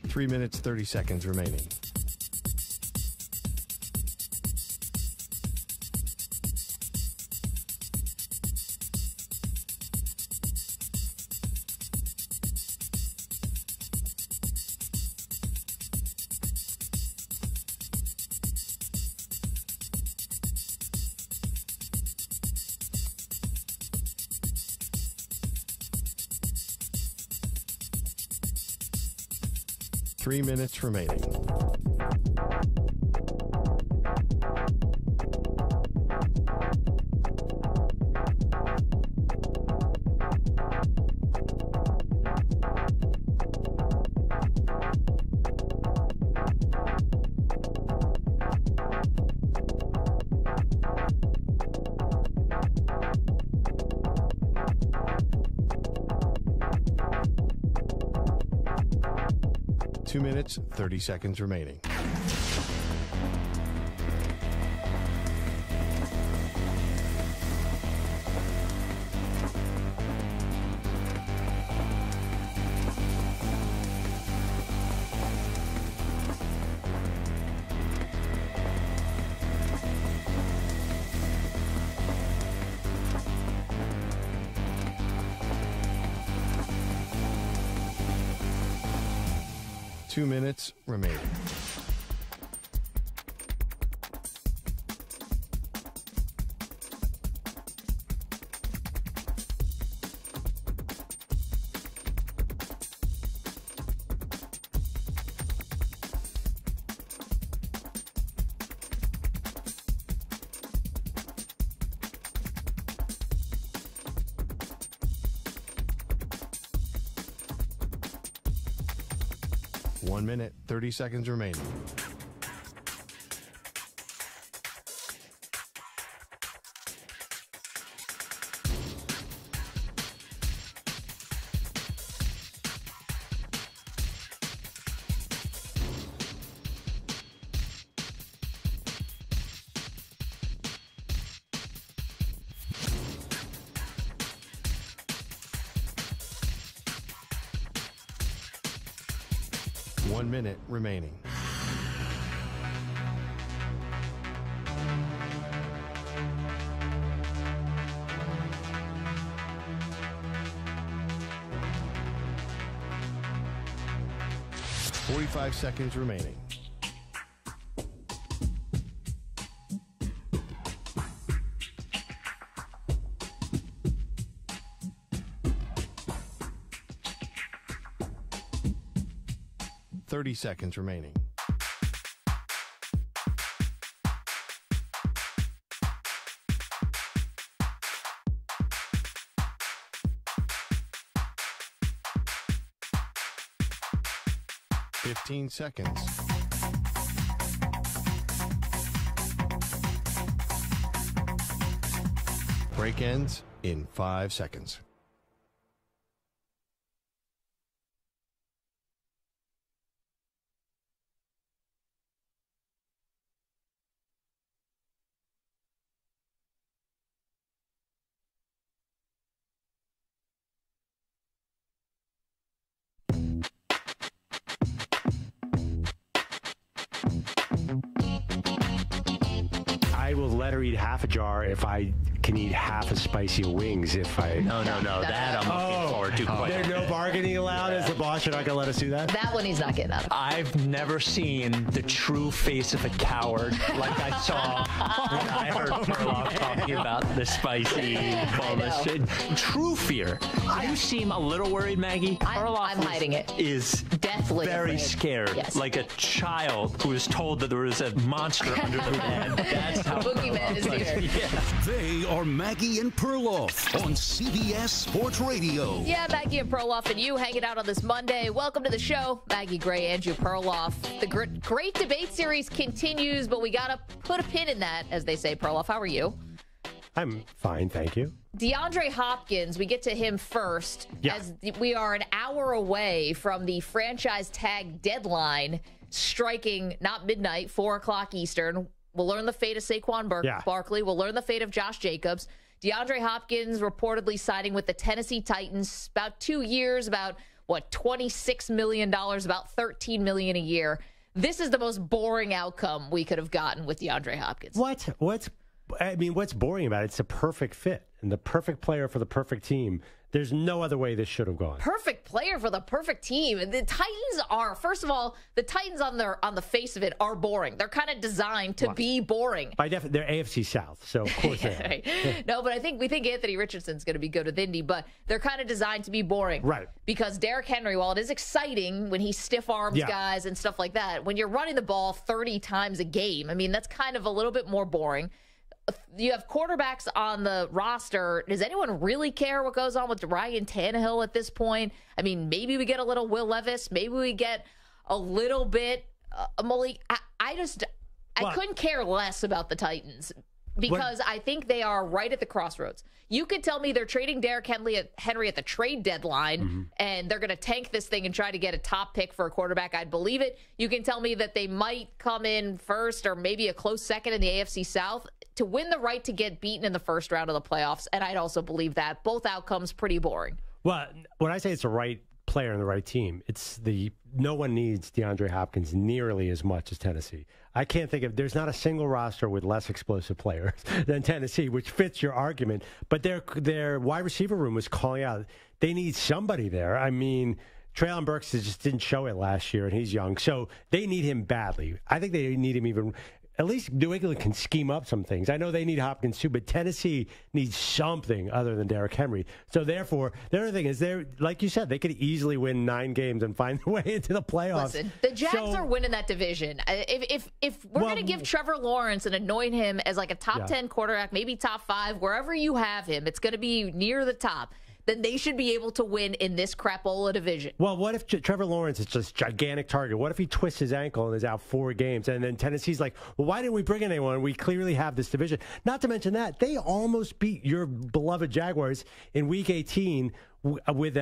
3 minutes, 30 seconds remaining. Three minutes remaining. Two minutes, 30 seconds remaining. Two minutes remaining. One minute, 30 seconds remaining. One minute remaining. Forty-five seconds remaining. Thirty seconds remaining. Fifteen seconds. Break ends in 5 seconds. I will let her eat half a jar if I can eat half a spicy wings. If I No, that I'm looking forward to. Quite there's no bargaining allowed as the boss. You're not gonna let us do that. That one he's not getting out of. I've never seen the true face of a coward like I saw when I heard Perloff talking about the spicy boneless. True fear. You seem a little worried, Maggie. I'm hiding it. Is Deathly very afraid. scared, Yes. like a child who was told that there was a monster under the bed. That's how Boogeyman is here. Yeah. They are Maggie and Perloff on CBS Sports Radio. Yeah, Maggie and Perloff and you hanging out on this Monday. Welcome to the show. Maggie Gray, Andrew Perloff. The great debate series continues, but we got to put a pin in that, as they say. Perloff, how are you? I'm fine, thank you. DeAndre Hopkins, we get to him first, as we are an hour away from the franchise tag deadline, striking not midnight, 4 o'clock Eastern. We'll learn the fate of Saquon Barkley. We'll learn the fate of Josh Jacobs. DeAndre Hopkins reportedly signing with the Tennessee Titans, about 2 years, about $26 million, about $13 million a year. This is the most boring outcome we could have gotten with DeAndre Hopkins. What's boring about it? It's a perfect fit and the perfect player for the perfect team. There's no other way this should have gone. Perfect player for the perfect team. The Titans are, first of all, the Titans on the face of it are boring. They're kind of designed to be boring. By definition, they're AFC South, so of course they are. Right. No, but we think Anthony Richardson's going to be good with Indy, but they're kind of designed to be boring. Right. Because Derrick Henry, while it is exciting when he stiff arms guys and stuff like that, when you're running the ball 30 times a game, I mean, that's kind of a little bit more boring. You have quarterbacks on the roster. Does anyone really care what goes on with Ryan Tannehill at this point? I mean, maybe we get a little Will Levis. Maybe we get a little bit Malik. I couldn't care less about the Titans because I think they are right at the crossroads. You could tell me they're trading Derrick Henry at the trade deadline and they're going to tank this thing and try to get a top pick for a quarterback. I'd believe it. You can tell me that they might come in first or maybe a close second in the AFC South to win the right to get beaten in the first round of the playoffs, and I'd also believe that. Both outcomes pretty boring. Well, when I say it's the right player and the right team, no one needs DeAndre Hopkins nearly as much as Tennessee. I can't think of, there's not a single roster with less explosive players than Tennessee, which fits your argument. But their wide receiver room was calling out, they need somebody there. I mean, Treylon Burks just didn't show it last year, and he's young. So they need him badly. I think they need him even. At least New England can scheme up some things. I know they need Hopkins too, but Tennessee needs something other than Derrick Henry. So therefore, the other thing is, like you said, they could easily win 9 games and find their way into the playoffs. Listen, the Jags are winning that division. If we're going to give Trevor Lawrence and anoint him as like a top 10 quarterback, maybe top 5, wherever you have him, it's going to be near the top. Then they should be able to win in this crapola division. Well, what if Trevor Lawrence is just gigantic target? What if he twists his ankle and is out 4 games? And then Tennessee's like, well, why didn't we bring in anyone? We clearly have this division. Not to mention that they almost beat your beloved Jaguars in Week 18 with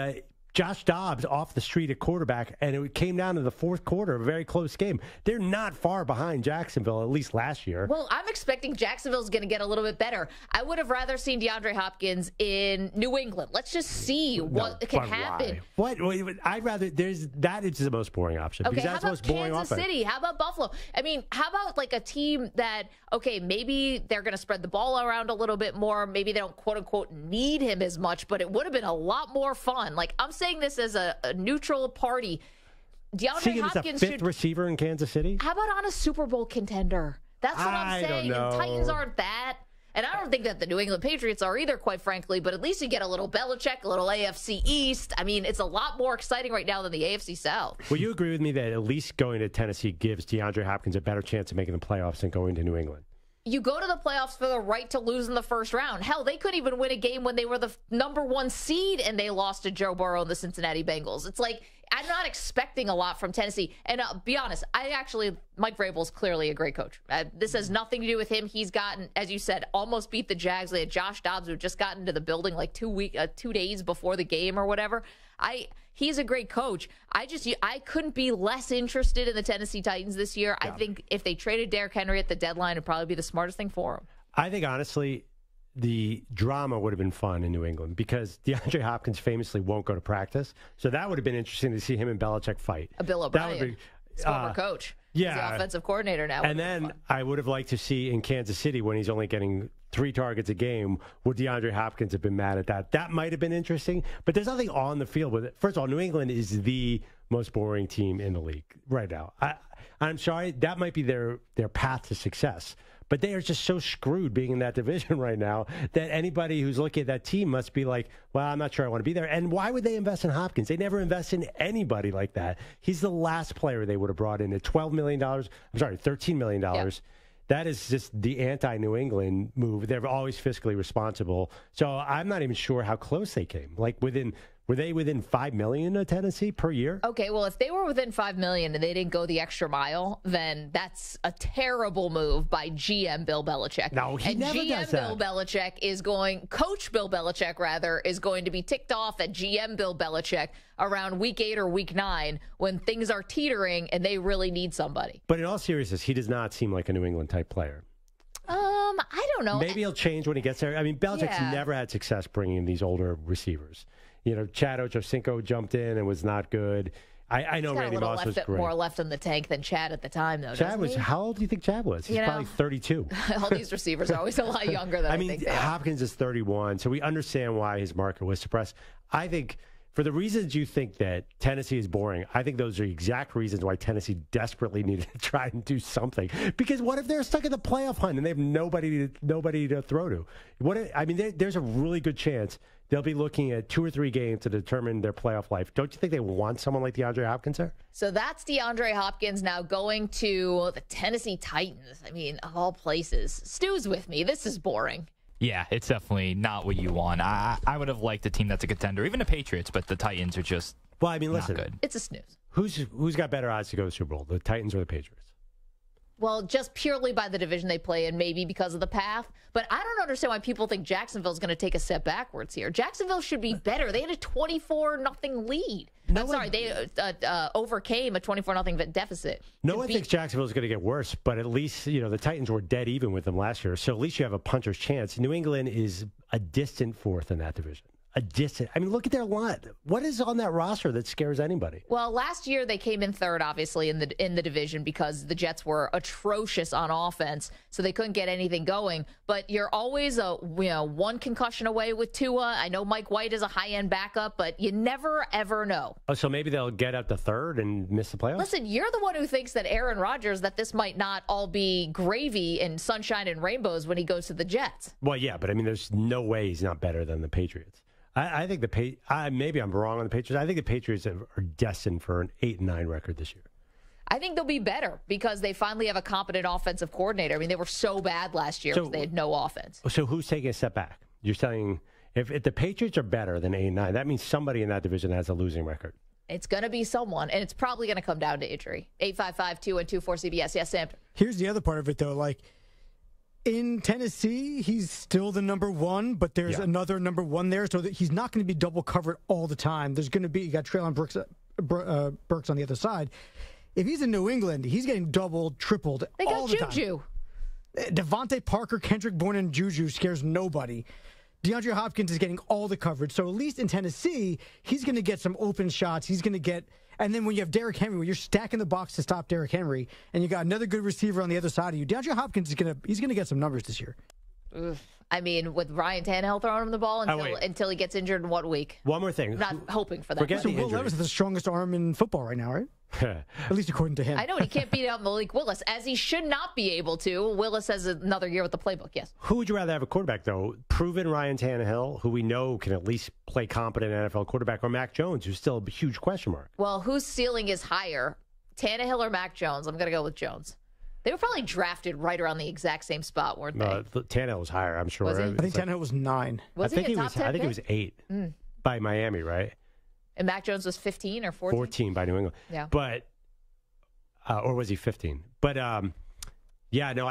Josh Dobbs off the street at quarterback, and it came down to the fourth quarter, a very close game. They're not far behind Jacksonville, at least last year. Well, I'm expecting Jacksonville's going to get a little bit better. I would have rather seen DeAndre Hopkins in New England. Let's just see what can happen. What? I'd rather, that is the most boring option. Okay, because how that's about the most boring Kansas City? How about Buffalo? I mean, how about like a team that, okay, maybe they're going to spread the ball around a little bit more. Maybe they don't, quote unquote, need him as much, but it would have been a lot more fun. Like, I'm saying this as a neutral party. DeAndre Hopkins should, 5th receiver in Kansas City. How about on a Super Bowl contender? That's what I'm saying. Don't know. And Titans aren't that. And I don't think that the New England Patriots are either, quite frankly, but at least you get a little Belichick, a little AFC East. I mean, it's a lot more exciting right now than the AFC South. Will you agree with me that at least going to Tennessee gives DeAndre Hopkins a better chance of making the playoffs than going to New England? You go to the playoffs for the right to lose in the first round. Hell, they could even win a game when they were the number 1 seed and they lost to Joe Burrow and the Cincinnati Bengals. It's like, I'm not expecting a lot from Tennessee. And be honest, Mike Vrabel's clearly a great coach. This has nothing to do with him. He's gotten, as you said, almost beat the Jags. They had Josh Dobbs, who had just gotten to the building like 2 days before the game or whatever. He's a great coach. I couldn't be less interested in the Tennessee Titans this year. Yeah. I think if they traded Derrick Henry at the deadline, it'd probably be the smartest thing for him. I think, honestly, the drama would have been fun in New England because DeAndre Hopkins famously won't go to practice. So that would have been interesting to see him and Belichick fight. Bill O'Brien, former coach. Yeah. He's the offensive coordinator now. And then I would have liked to see in Kansas City when he's only getting 3 targets a game, would DeAndre Hopkins have been mad at that? That might have been interesting, but there's nothing on the field with it. First of all, New England is the most boring team in the league right now. I'm sorry, that might be their path to success. But they are just so screwed being in that division right now that anybody who's looking at that team must be like, well, I'm not sure I want to be there. And why would they invest in Hopkins? They never invest in anybody like that. He's the last player they would have brought in at $13 million. Yeah. That is just the anti-New England move. They're always fiscally responsible. So I'm not even sure how close they came. Like were they within $5 million of Tennessee per year? Okay, well, if they were within $5 million and they didn't go the extra mile, then that's a terrible move by GM Bill Belichick. No, he never does that. Coach Bill Belichick is going to be ticked off at GM Bill Belichick around week 8 or week 9 when things are teetering and they really need somebody. But in all seriousness, he does not seem like a New England type player. I don't know. Maybe he'll change when he gets there. I mean, Belichick's never had success bringing in these older receivers. Chad Ochocinco jumped in and was not good. I know Randy Moss was great. More left in the tank than Chad at the time, though. Chad was, how old do you think Chad was? He's probably 32. All these receivers are always a lot younger than I think they are. Hopkins is 31, so we understand why his market was suppressed. I think for the reasons you think that Tennessee is boring, I think those are the exact reasons why Tennessee desperately needed to try and do something. Because what if they're stuck in the playoff hunt and they have nobody to throw to? There's a really good chance they'll be looking at 2 or 3 games to determine their playoff life. Don't you think they want someone like DeAndre Hopkins there? So that's DeAndre Hopkins now going to the Tennessee Titans. I mean, of all places. Stu's with me. This is boring. Yeah, it's definitely not what you want. I would have liked a team that's a contender, even the Patriots, but the Titans are just listen, not good. It's a snooze. Who's got better odds to go to the Super Bowl, the Titans or the Patriots? Well, just purely by the division they play in, maybe because of the path. But I don't understand why people think Jacksonville's going to take a step backwards here. Jacksonville should be better. They had a 24-0 lead. They overcame a 24-0 deficit. No one thinks Jacksonville's going to get worse, but at least, the Titans were dead even with them last year. So at least you have a puncher's chance. New England is a distant fourth in that division. Look at their line. What is on that roster that scares anybody? Well, last year they came in third, obviously, in the division because the Jets were atrocious on offense, so they couldn't get anything going. But you're always one concussion away with Tua. I know Mike White is a high-end backup, but you never, ever know. Oh, so maybe they'll get up to third and miss the playoffs? Listen, you're the one who thinks that Aaron Rodgers, that this might not all be gravy and sunshine and rainbows when he goes to the Jets. Well, yeah, but there's no way he's not better than the Patriots. I think maybe I'm wrong on the Patriots. I think the Patriots are destined for an 8-9 record this year. I think they'll be better because they finally have a competent offensive coordinator. They were so bad last year because they had no offense. So who's taking a step back? You're saying if the Patriots are better than 8-9, that means somebody in that division has a losing record. It's going to be someone, and it's probably going to come down to injury. 855-212-4CBS. Yes, Sam. Here's the other part of it, though. In Tennessee, he's still the number one, but there's another number one there, so that he's not going to be double covered all the time. There's going to be, you got Treylon Burks on the other side. If he's in New England, he's getting doubled, tripled all the time. They got Juju. Devontae Parker, Kendrick Bourne, and Juju scares nobody. DeAndre Hopkins is getting all the coverage. So at least in Tennessee, he's going to get some open shots. He's going to get, and then when you have Derrick Henry, when you're stacking the box to stop Derrick Henry, and you got another good receiver on the other side of you, DeAndre Hopkins is going to get some numbers this year. Oof. With Ryan Tannehill throwing him the ball until he gets injured in what week? One more thing. I'm not hoping for that. So Will Levis is the strongest arm in football right now, right? At least according to him. I know, and he can't beat out Malik Willis, as he should not be able to. Willis has another year with the playbook, yes. Who would you rather have a quarterback, though? Proven Ryan Tannehill, who we know can at least play competent NFL quarterback, or Mac Jones, who's still a huge question mark? Well, whose ceiling is higher, Tannehill or Mac Jones? I'm going to go with Jones. They were probably drafted right around the exact same spot, weren't they? Tannehill was higher, I'm sure. Was he? I think Tannehill was 9. I think he was 8 by Miami, right? And Mac Jones was 15 or 14? 14 by New England. Yeah. But, or was he 15? But, I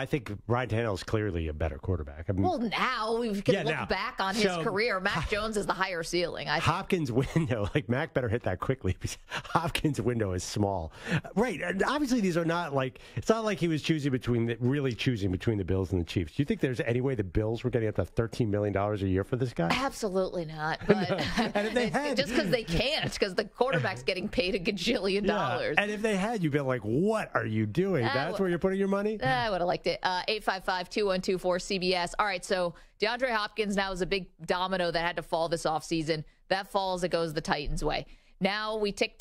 think Ryan Tannehill is clearly a better quarterback. Well, now we can look back on his career. Mac Jones is the higher ceiling. Hopkins' window, Mac better hit that quickly because Hopkins' window is small. Right. And obviously, these are not it's not like he was choosing between the Bills and the Chiefs. Do you think there's any way the Bills were getting up to $13 million a year for this guy? Absolutely not. But and if they had, just because they can't, because the quarterback's getting paid $1 gajillion. And if they had, you'd be like, what are you doing? That's where you're putting your money? I would have liked it. 855-212-4CBS. All right, so DeAndre Hopkins now is a big domino that had to fall this offseason. That falls, it goes the Titans' way. Now we tick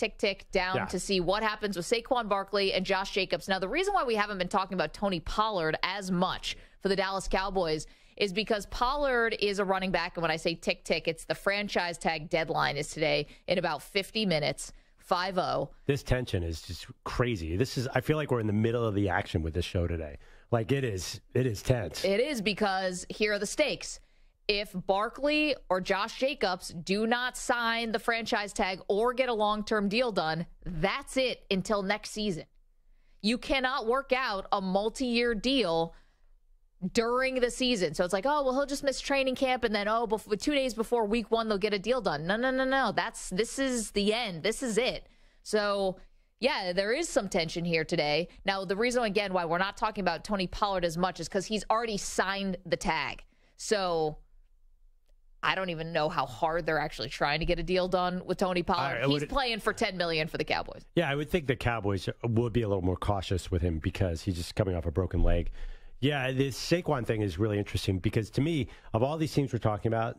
down to see what happens with Saquon Barkley and Josh Jacobs. Now, the reason why we haven't been talking about Tony Pollard as much for the Dallas Cowboys is because Pollard is a running back, and when I say tick, it's the franchise tag deadline is today in about 50 minutes. 5-0. This tension is just crazy. I feel like we're in the middle of the action with this show today. It is tense. It is, because here are the stakes. If Barkley or Josh Jacobs do not sign the franchise tag or get a long-term deal done, that's it until next season. You cannot work out a multi-year deal during the season. So it's he'll just miss training camp, and then, 2 days before week 1, they'll get a deal done. No. This is the end. This is it. So, yeah, there is some tension here today. Now, the reason, again, why we're not talking about Tony Pollard as much is because he's already signed the tag. So I don't even know how hard they're actually trying to get a deal done with Tony Pollard. He's playing for $10 million for the Cowboys. Yeah, I would think the Cowboys would be a little more cautious with him because he's just coming off a broken leg. Yeah, this Saquon thing is really interesting because to me, of all these teams we're talking about,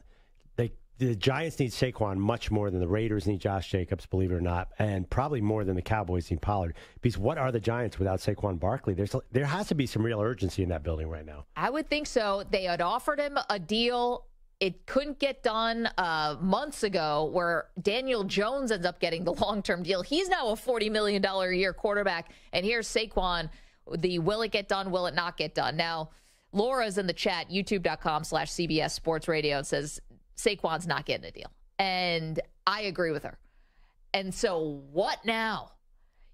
the Giants need Saquon much more than the Raiders need Josh Jacobs, believe it or not, and probably more than the Cowboys need Pollard. Because what are the Giants without Saquon Barkley? There has to be some real urgency in that building right now. I would think so. They had offered him a deal. It couldn't get done months ago where Daniel Jones ends up getting the long-term deal. He's now a $40 million a year quarterback, and here's Saquon, the will it get done, will it not get done. Now, Laura's in the chat, youtube.com/CBS Sports Radio, and says, Saquon's not getting a deal. And I agree with her. And so what now?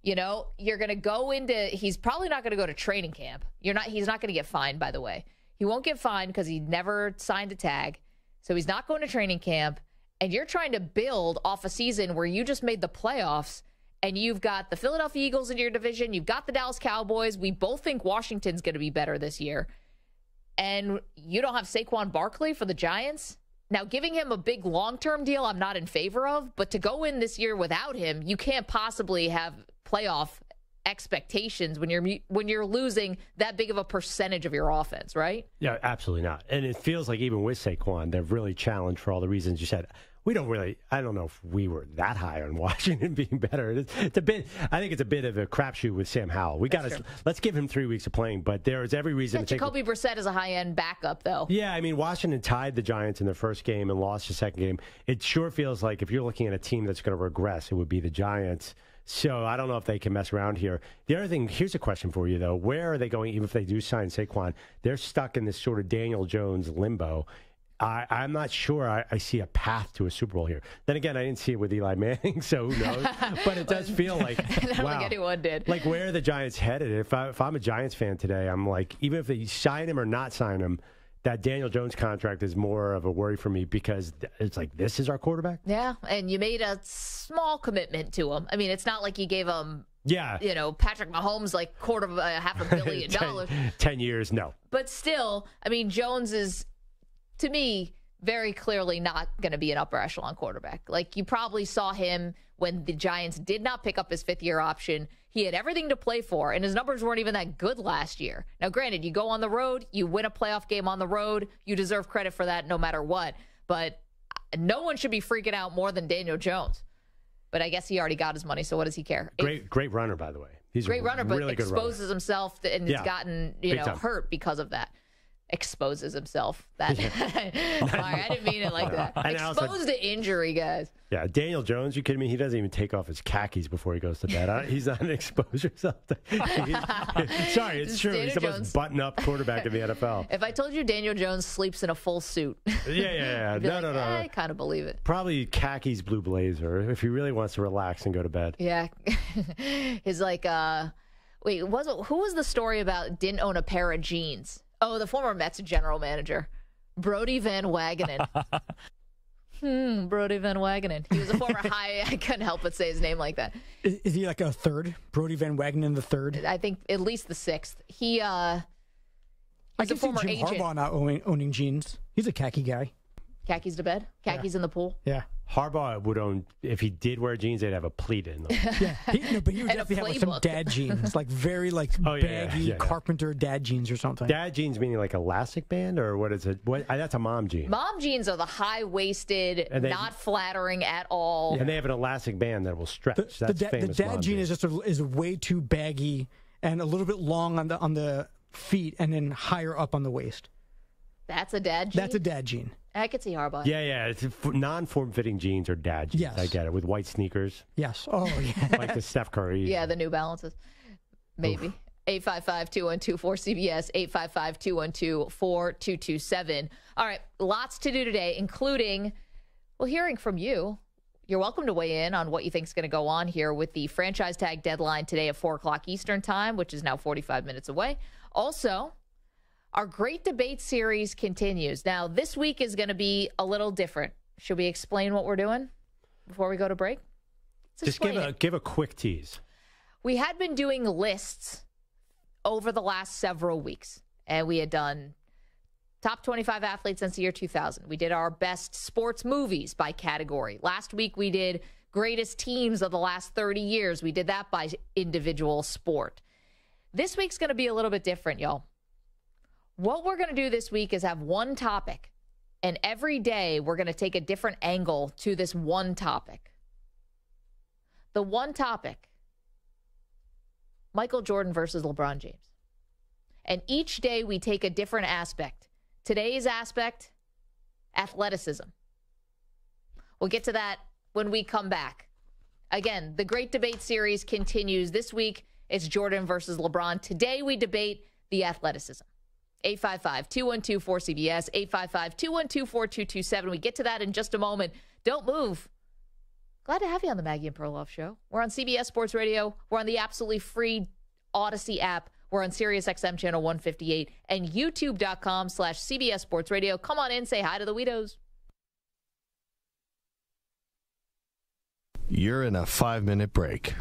You know, you're going to go into, he's probably not going to go to training camp. He's not going to get fined, by the way. He won't get fined because he never signed a tag. So he's not going to training camp. And you're trying to build off a season where you just made the playoffs and you've got the Philadelphia Eagles in your division. You've got the Dallas Cowboys. We both think Washington's going to be better this year. And you don't have Saquon Barkley for the Giants? Now, giving him a big long-term deal, I'm not in favor of, but to go in this year without him, you can't possibly have playoff expectations when you're losing that big of a percentage of your offense, right? Yeah, absolutely not. And it feels like even with Saquon, they've really challenged for all the reasons you said. I don't know if we were that high on Washington being better. It's a bit, I think it's a bit of a crapshoot with Sam Howell. Let's give him 3 weeks of playing, but there is every reason to take. Jacoby Brissett is a high-end backup, though. Yeah, I mean, Washington tied the Giants in their first game and lost the second game. It sure feels like if you're looking at a team that's going to regress, it would be the Giants. So I don't know if they can mess around here. The other thing, here's a question for you, though. Where are they going, even if they do sign Saquon? They're stuck in this sort of Daniel Jones limbo. I'm not sure I see a path to a Super Bowl here. Then again, I didn't see it with Eli Manning, so who knows? But it does feel like, I don't think anyone did. Like, where are the Giants headed? If I'm a Giants fan today, I'm like, even if they sign him or not sign him, that Daniel Jones contract is more of a worry for me because it's like, this is our quarterback? Yeah, and you made a small commitment to him. I mean, it's not like you gave him, yeah, Patrick Mahomes, like $250 million. 10 years, no. But still, I mean, Jones is, to me, very clearly not going to be an upper echelon quarterback. Like, you probably saw him when the Giants did not pick up his fifth-year option. He had everything to play for, and his numbers weren't even that good last year. Now, granted, you go on the road, you win a playoff game on the road, you deserve credit for that no matter what. But no one should be freaking out more than Daniel Jones. But I guess he already got his money, so what does he care? Great runner, by the way. He's great runner, but really exposes himself and has gotten hurt because of that. Exposes himself. That I didn't mean it like that. Exposed to injury, guys. Yeah, Daniel Jones, you kidding me? He doesn't even take off his khakis before he goes to bed. He's not an exposure something. Sorry, it's true. He's the most button-up quarterback in the NFL. If I told you Daniel Jones sleeps in a full suit, yeah. No. I kind of believe it. Probably khakis, blue blazer, if he really wants to relax and go to bed. Yeah, his like, wait, who was the story about didn't own a pair of jeans? Oh, the former Mets general manager, Brodie Van Wagenen. Brodie Van Wagenen. He was a former high. I couldn't help but say his name like that. Is he like a third? Brodie Van Wagenen the third? I think at least the sixth. He's I can a former see Jim agent. Harbaugh not owning jeans. He's a khaki guy. Khakis to bed? Khakis in the pool? Yeah. Harbaugh would own, if he did wear jeans, they'd have a pleat in them. Yeah, but he would definitely have like some dad jeans, like very baggy carpenter dad jeans or something. Dad jeans meaning like elastic band, or what is it? That's a mom jean. Mom jeans are the high-waisted, not flattering at all. And they have an elastic band that will stretch. That's famous. The dad jean is way too baggy and a little bit long on the feet and then higher up on the waist. That's a dad jean? That's a dad jean. I could see Harbaugh. Yeah. It's non-form-fitting jeans or dad jeans. Yes. I get it. With white sneakers. Yes. Oh, yeah. Like the Steph Curry. Yeah, the New Balances. Maybe. 855-212-4CBS, 855-212-4227. All right, lots to do today, including, hearing from you. You're welcome to weigh in on what you think is going to go on here with the franchise tag deadline today at 4 o'clock Eastern time, which is now 45 minutes away. Also, our great debate series continues. Now, this week is going to be a little different. Should we explain what we're doing before we go to break? Just give a quick tease. We had been doing lists over the last several weeks, and we had done Top 25 athletes since the year 2000. We did our best sports movies by category. Last week, we did greatest teams of the last 30 years. We did that by individual sport. This week's going to be a little bit different, y'all. What we're going to do this week is have one topic, and every day we're going to take a different angle to this one topic. The one topic, Michael Jordan versus LeBron James. And each day we take a different aspect. Today's aspect, athleticism. We'll get to that when we come back. Again, the great debate series continues. This week, it's Jordan versus LeBron. Today, we debate the athleticism. 855-212-4CBS, 855-212-4227. We get to that in just a moment. Don't move. Glad to have you on the Maggie and Perloff show. We're on CBS Sports Radio. We're on the absolutely free Odyssey app. We're on Sirius XM channel 158 and youtube.com/CBS Sports Radio. Come on in, say hi to the Weedos. You're in a 5-minute break.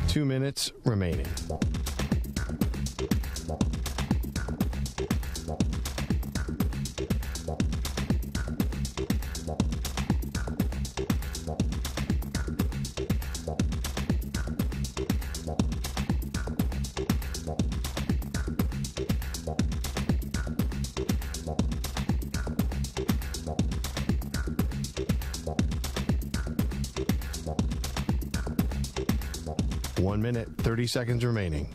Two minutes remaining. One minute, 30 seconds remaining.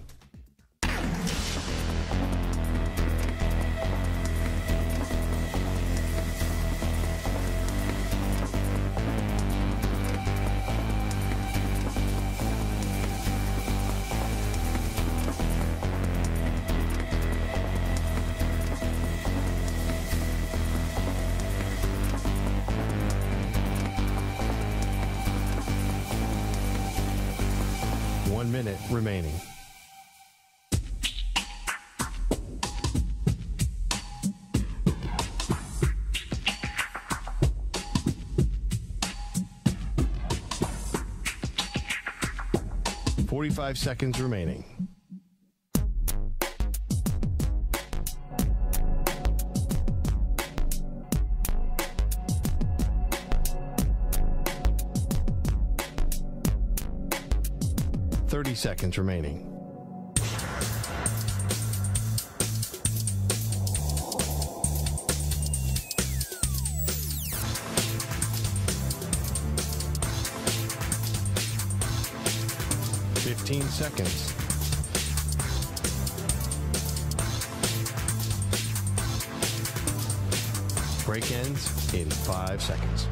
remaining. "45 seconds remaining. "30 seconds remaining. "15 seconds. Break ends in 5 seconds.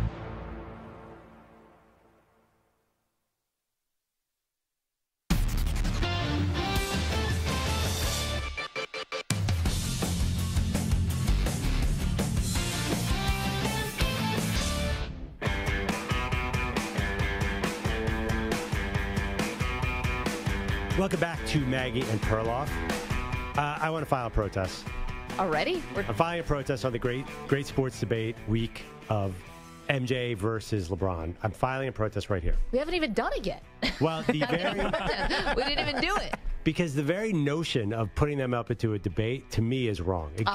Welcome back to Maggie and Perloff. I want to file a protest. Already? I'm filing a protest on the great sports debate week of MJ versus LeBron. I'm filing a protest right here. We haven't even done it yet. Well, we didn't even do it. Because the very notion of putting them up into a debate to me is wrong. It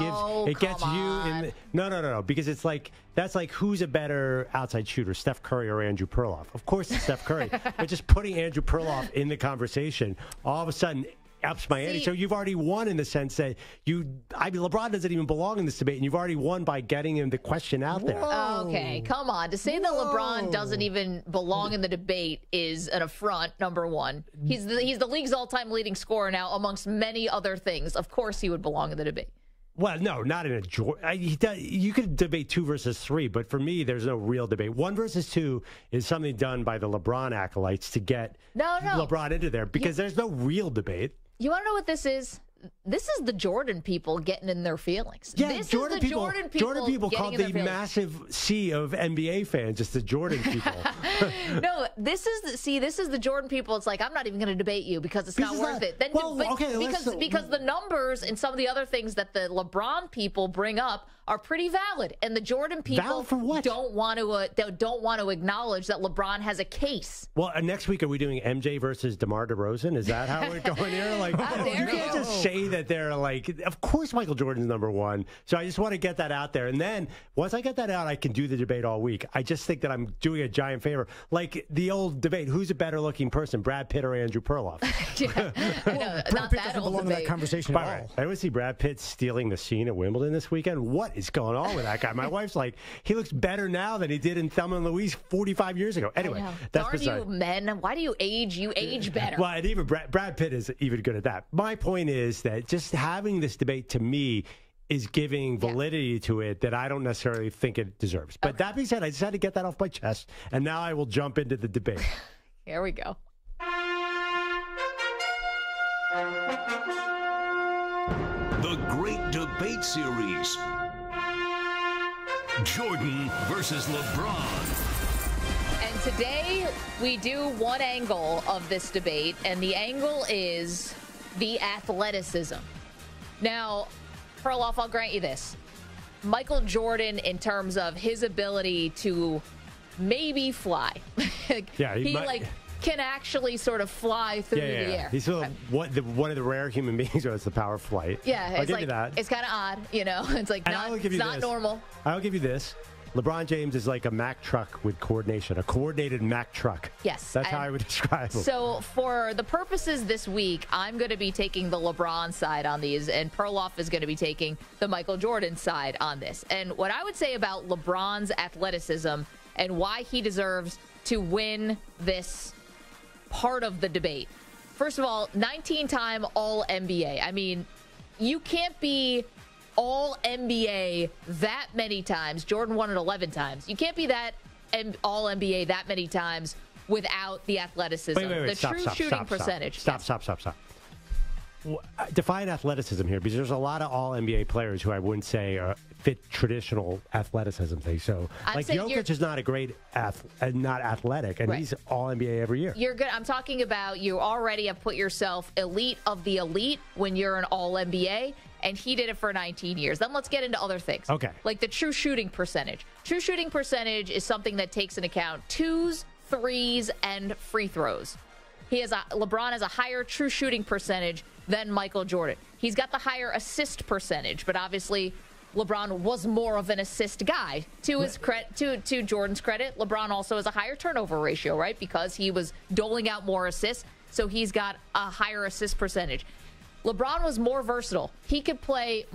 gets you in. No. Because it's like that's like who's a better outside shooter, Steph Curry or Andrew Perloff? Of course, it's Steph Curry. But just putting Andrew Perloff in the conversation, all of a sudden ups my ante. So you've already won in the sense that LeBron doesn't even belong in this debate, and you've already won by getting him the question out there. Okay, come on. To say that LeBron doesn't even belong in the debate is an affront, number one. He's the league's all-time leading scorer now, amongst many other things. Of course he would belong in the debate. Well, no, not in a. You could debate 2 versus 3, but for me, there's no real debate. 1 versus 2 is something done by the LeBron acolytes to get LeBron into there because there's no real debate. You want to know what this is? This is the Jordan people getting in their feelings. Yeah, this Jordan is the people, Jordan people called the massive sea of NBA fans just the Jordan people. No, this is the Jordan people. It's like, I'm not even going to debate you because it's not worth it. Then because the numbers and some of the other things that the LeBron people bring up are pretty valid, and the Jordan people don't want to acknowledge that LeBron has a case. Well, next week are we doing MJ versus DeMar DeRozan? Is that how we're going here? Like, you can't just say that they're like. Of course, Michael Jordan's number one. So I just want to get that out there, and then once I get that out, I can do the debate all week. I just think that I'm doing a giant favor, like the old debate: who's a better-looking person, Brad Pitt or Andrew Perloff? Brad Pitt doesn't belong in that conversation at all. I would see Brad Pitt stealing the scene at Wimbledon this weekend. What is going on with that guy? My wife's like, he looks better now than he did in Thelma and Louise 45 years ago. Anyway, that's beside. You men? Why do you age? You age better. Well, and even Brad Pitt is even good at that. My point is that just having this debate to me is giving validity to it that I don't necessarily think it deserves. But that being said, I just had to get that off my chest, and now I will jump into the debate. Here we go. The Great Debate Series. Jordan versus LeBron. And today we do one angle of this debate, and the angle is the athleticism. Now, Perloff, I'll grant you this. Michael Jordan, in terms of his ability to maybe fly. He can actually sort of fly through the air. He's one of the rare human beings who has the power of flight. Yeah, I'll give you that. It's kind of odd, you know. It's like it's not normal. I'll give you this. LeBron James is like a Mack truck with coordination, a coordinated Mack truck. Yes. That's how I would describe him. So for the purposes this week, I'm going to be taking the LeBron side on these, and Perloff is going to be taking the Michael Jordan side on this. And what I would say about LeBron's athleticism and why he deserves to win this part of the debate. First of all, 19-time All-NBA. I mean, you can't be All-NBA that many times. Jordan won it 11 times. You can't be that All-NBA that many times without the athleticism. Wait, the true shooting percentage. Stop. define athleticism here, because there's a lot of all NBA players who I wouldn't say fit traditional athleticism things. So, like Jokic is not a great not athletic, and he's all NBA every year. You're good. I'm talking about you already have put yourself elite of the elite when you're an all NBA, and he did it for 19 years. Then let's get into other things. Okay. Like the true shooting percentage. True shooting percentage is something that takes into account twos, threes, and free throws. LeBron has a higher true shooting percentage than Michael Jordan. He's got the higher assist percentage, but obviously LeBron was more of an assist guy. To Jordan's credit, LeBron also has a higher turnover ratio, right? Because he was doling out more assists, so he's got a higher assist percentage. LeBron was more versatile. He can play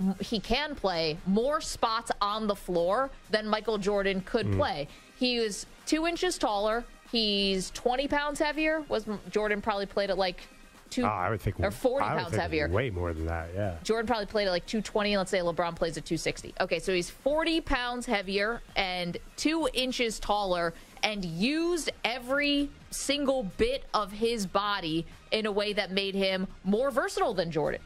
more spots on the floor than Michael Jordan could play. He was 2 inches taller. He's 20 pounds heavier. Jordan probably played at like I would think, or 40 pounds heavier. Way more than that, yeah. Jordan probably played at like 220. Let's say LeBron plays at 260. Okay, so he's 40 pounds heavier and 2 inches taller, and used every single bit of his body in a way that made him more versatile than Jordan.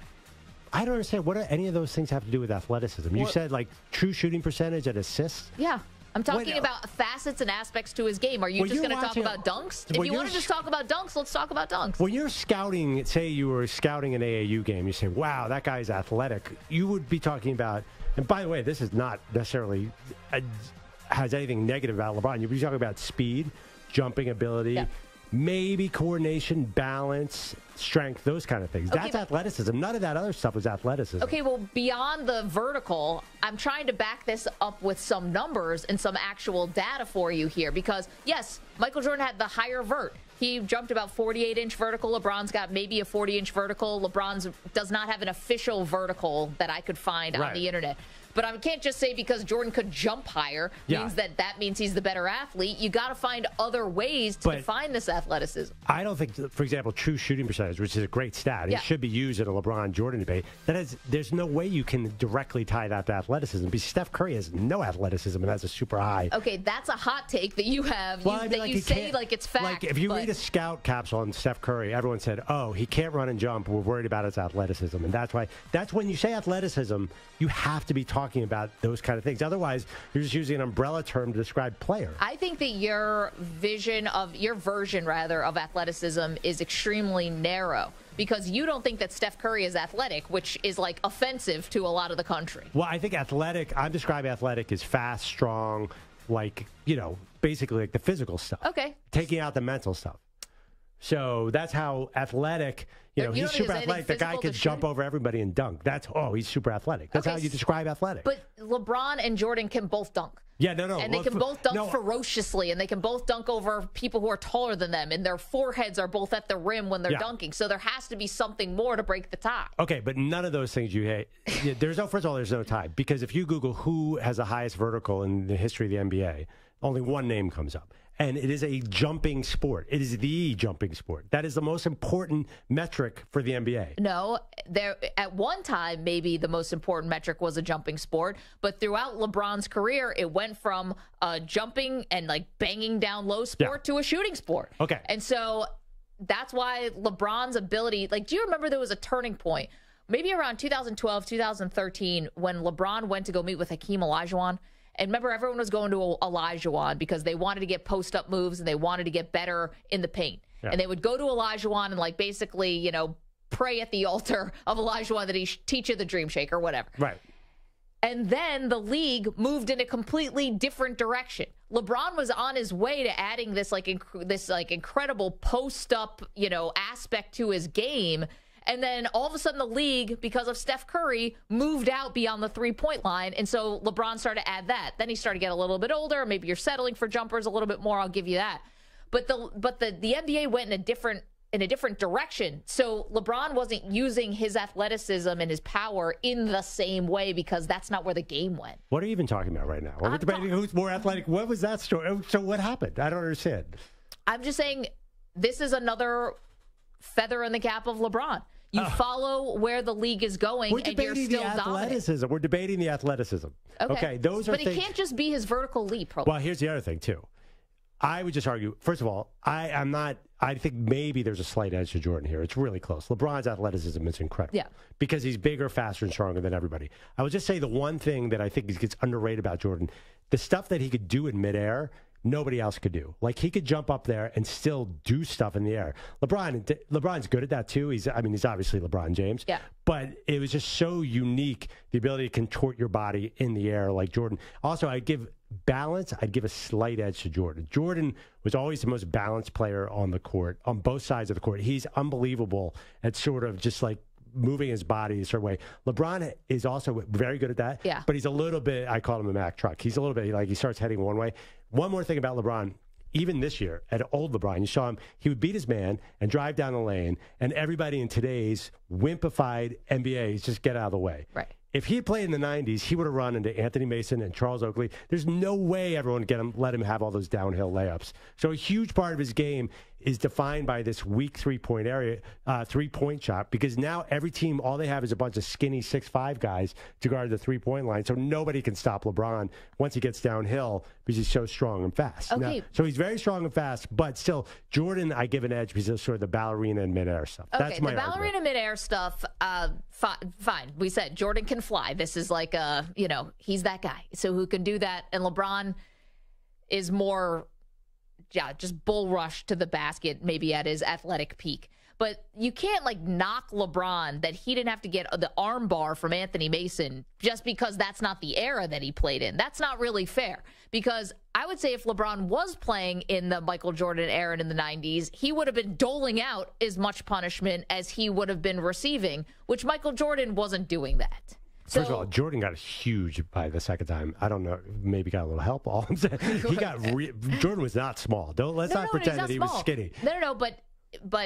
I don't understand. What do any of those things have to do with athleticism? You said like true shooting percentage and assists? Yeah. I'm talking about facets and aspects to his game. Are you just going to talk about dunks? If you want to just talk about dunks, let's talk about dunks. When you're scouting, say you were scouting an AAU game, you say, wow, that guy's athletic. You would be talking about, and by the way, this is not necessarily has anything negative about LeBron. You'd be talking about speed, jumping ability, maybe coordination, balance, strength, those kind of things. That's athleticism. None of that other stuff was athleticism. Okay, well, beyond the vertical, I'm trying to back this up with some numbers and some actual data for you here. Because, yes, Michael Jordan had the higher vert. He jumped about 48-inch vertical. LeBron's got maybe a 40-inch vertical. LeBron's does not have an official vertical that I could find on the internet. But I can't just say because Jordan could jump higher means that means he's the better athlete. You got to find other ways to define this athleticism. I don't think, for example, true shooting percentage, which is a great stat, it should be used in a LeBron-Jordan debate. There's no way you can directly tie that to athleticism, because Steph Curry has no athleticism and has a super high. Okay, that's a hot take that you have. You say like it's fact. Like if you read a scout capsule on Steph Curry, everyone said, "Oh, he can't run and jump. We're worried about his athleticism," and that's when you say athleticism, you have to be talking about those kind of things. Otherwise, you're just using an umbrella term to describe player. I think that your version of athleticism is extremely narrow, because you don't think that Steph Curry is athletic, which is like offensive to a lot of the country. Well, I think I'm describing athletic as fast, strong, like, basically like the physical stuff. Okay. Taking out the mental stuff. So that's how athletic, he's super athletic. The guy could jump over everybody and dunk. He's super athletic. That's how you describe athletic. But LeBron and Jordan can both dunk. Yeah, no. And they can both dunk ferociously, and they can both dunk over people who are taller than them, and their foreheads are both at the rim when they're dunking. So there has to be something more to break the tie. Okay, but none of those things you hate. First of all, there's no tie. Because if you Google who has the highest vertical in the history of the NBA, only one name comes up. And it is a jumping sport. It is the jumping sport. That is the most important metric for the NBA. No, at one time, maybe the most important metric was a jumping sport. But throughout LeBron's career, it went from jumping and like banging down low sport to a shooting sport. Okay. And so that's why LeBron's ability, do you remember there was a turning point? Maybe around 2012, 2013, when LeBron went to go meet with Hakeem Olajuwon. And remember, everyone was going to Olajuwon because they wanted to get post-up moves and they wanted to get better in the paint. Yeah. And they would go to Olajuwon and, basically, pray at the altar of Olajuwon that he teach you the dream shake or whatever. Right. And then the league moved in a completely different direction. LeBron was on his way to adding this, incredible post-up, aspect to his game. And then all of a sudden the league, because of Steph Curry, moved out beyond the three-point line. And so LeBron started to add that. Then he started to get a little bit older. Maybe you're settling for jumpers a little bit more. I'll give you that. But the NBA went in a different direction. So LeBron wasn't using his athleticism and his power in the same way, because that's not where the game went. What are you even talking about right now? We're debating who's more athletic. What was that story? So what happened? I don't understand. I'm just saying this is another feather in the cap of LeBron. You follow where the league is going, and you're still dominant. We're debating the athleticism. Okay, those are but things. It can't just be his vertical leap. Well, here's the other thing, too. I would just argue, first of all, I think maybe there's a slight edge to Jordan here. It's really close. LeBron's athleticism is incredible. Yeah. Because he's bigger, faster, and stronger than everybody. I would just say the one thing that I think gets underrated about Jordan, the stuff that he could do in midair, nobody else could do. Like, he could jump up there and still do stuff in the air. LeBron's good at that too. He's obviously LeBron James. Yeah. But it was just so unique, the ability to contort your body in the air like Jordan. Also, I'd give a slight edge to Jordan. Jordan was always the most balanced player on the court, on both sides of the court. He's unbelievable at sort of just like moving his body a certain way. LeBron is also very good at that. Yeah. But he's a little bit, I call him a Mack truck. He's a little bit like he starts heading one way. One more thing about LeBron. Even this year, at old LeBron, you saw him, he would beat his man and drive down the lane, and everybody in today's wimpified NBA is just get out of the way. Right. If he had played in the 90s, he would have run into Anthony Mason and Charles Oakley. There's no way everyone would let him have all those downhill layups. So a huge part of his game is defined by this weak three-point shot, because now every team, all they have is a bunch of skinny 6'5" guys to guard the three-point line. So nobody can stop LeBron once he gets downhill because he's so strong and fast. Okay. So he's very strong and fast, but still, Jordan, I give an edge because of sort of the ballerina and midair stuff. Okay, That's my the ballerina argument. midair stuff, fine. We said Jordan can fly. This is like he's that guy. So who can do that? And LeBron is more, just bull rush to the basket, maybe at his athletic peak. But you can't knock LeBron that he didn't have to get the arm bar from Anthony Mason just because that's not the era that he played in. That's not really fair, because I would say if LeBron was playing in the Michael Jordan era in the 90s, he would have been doling out as much punishment as he would have been receiving, which Michael Jordan wasn't doing that. First of all, Jordan got huge by the second time. I don't know, maybe got a little help. All I'm saying, Jordan was not small. Let's not pretend that he was skinny. No, but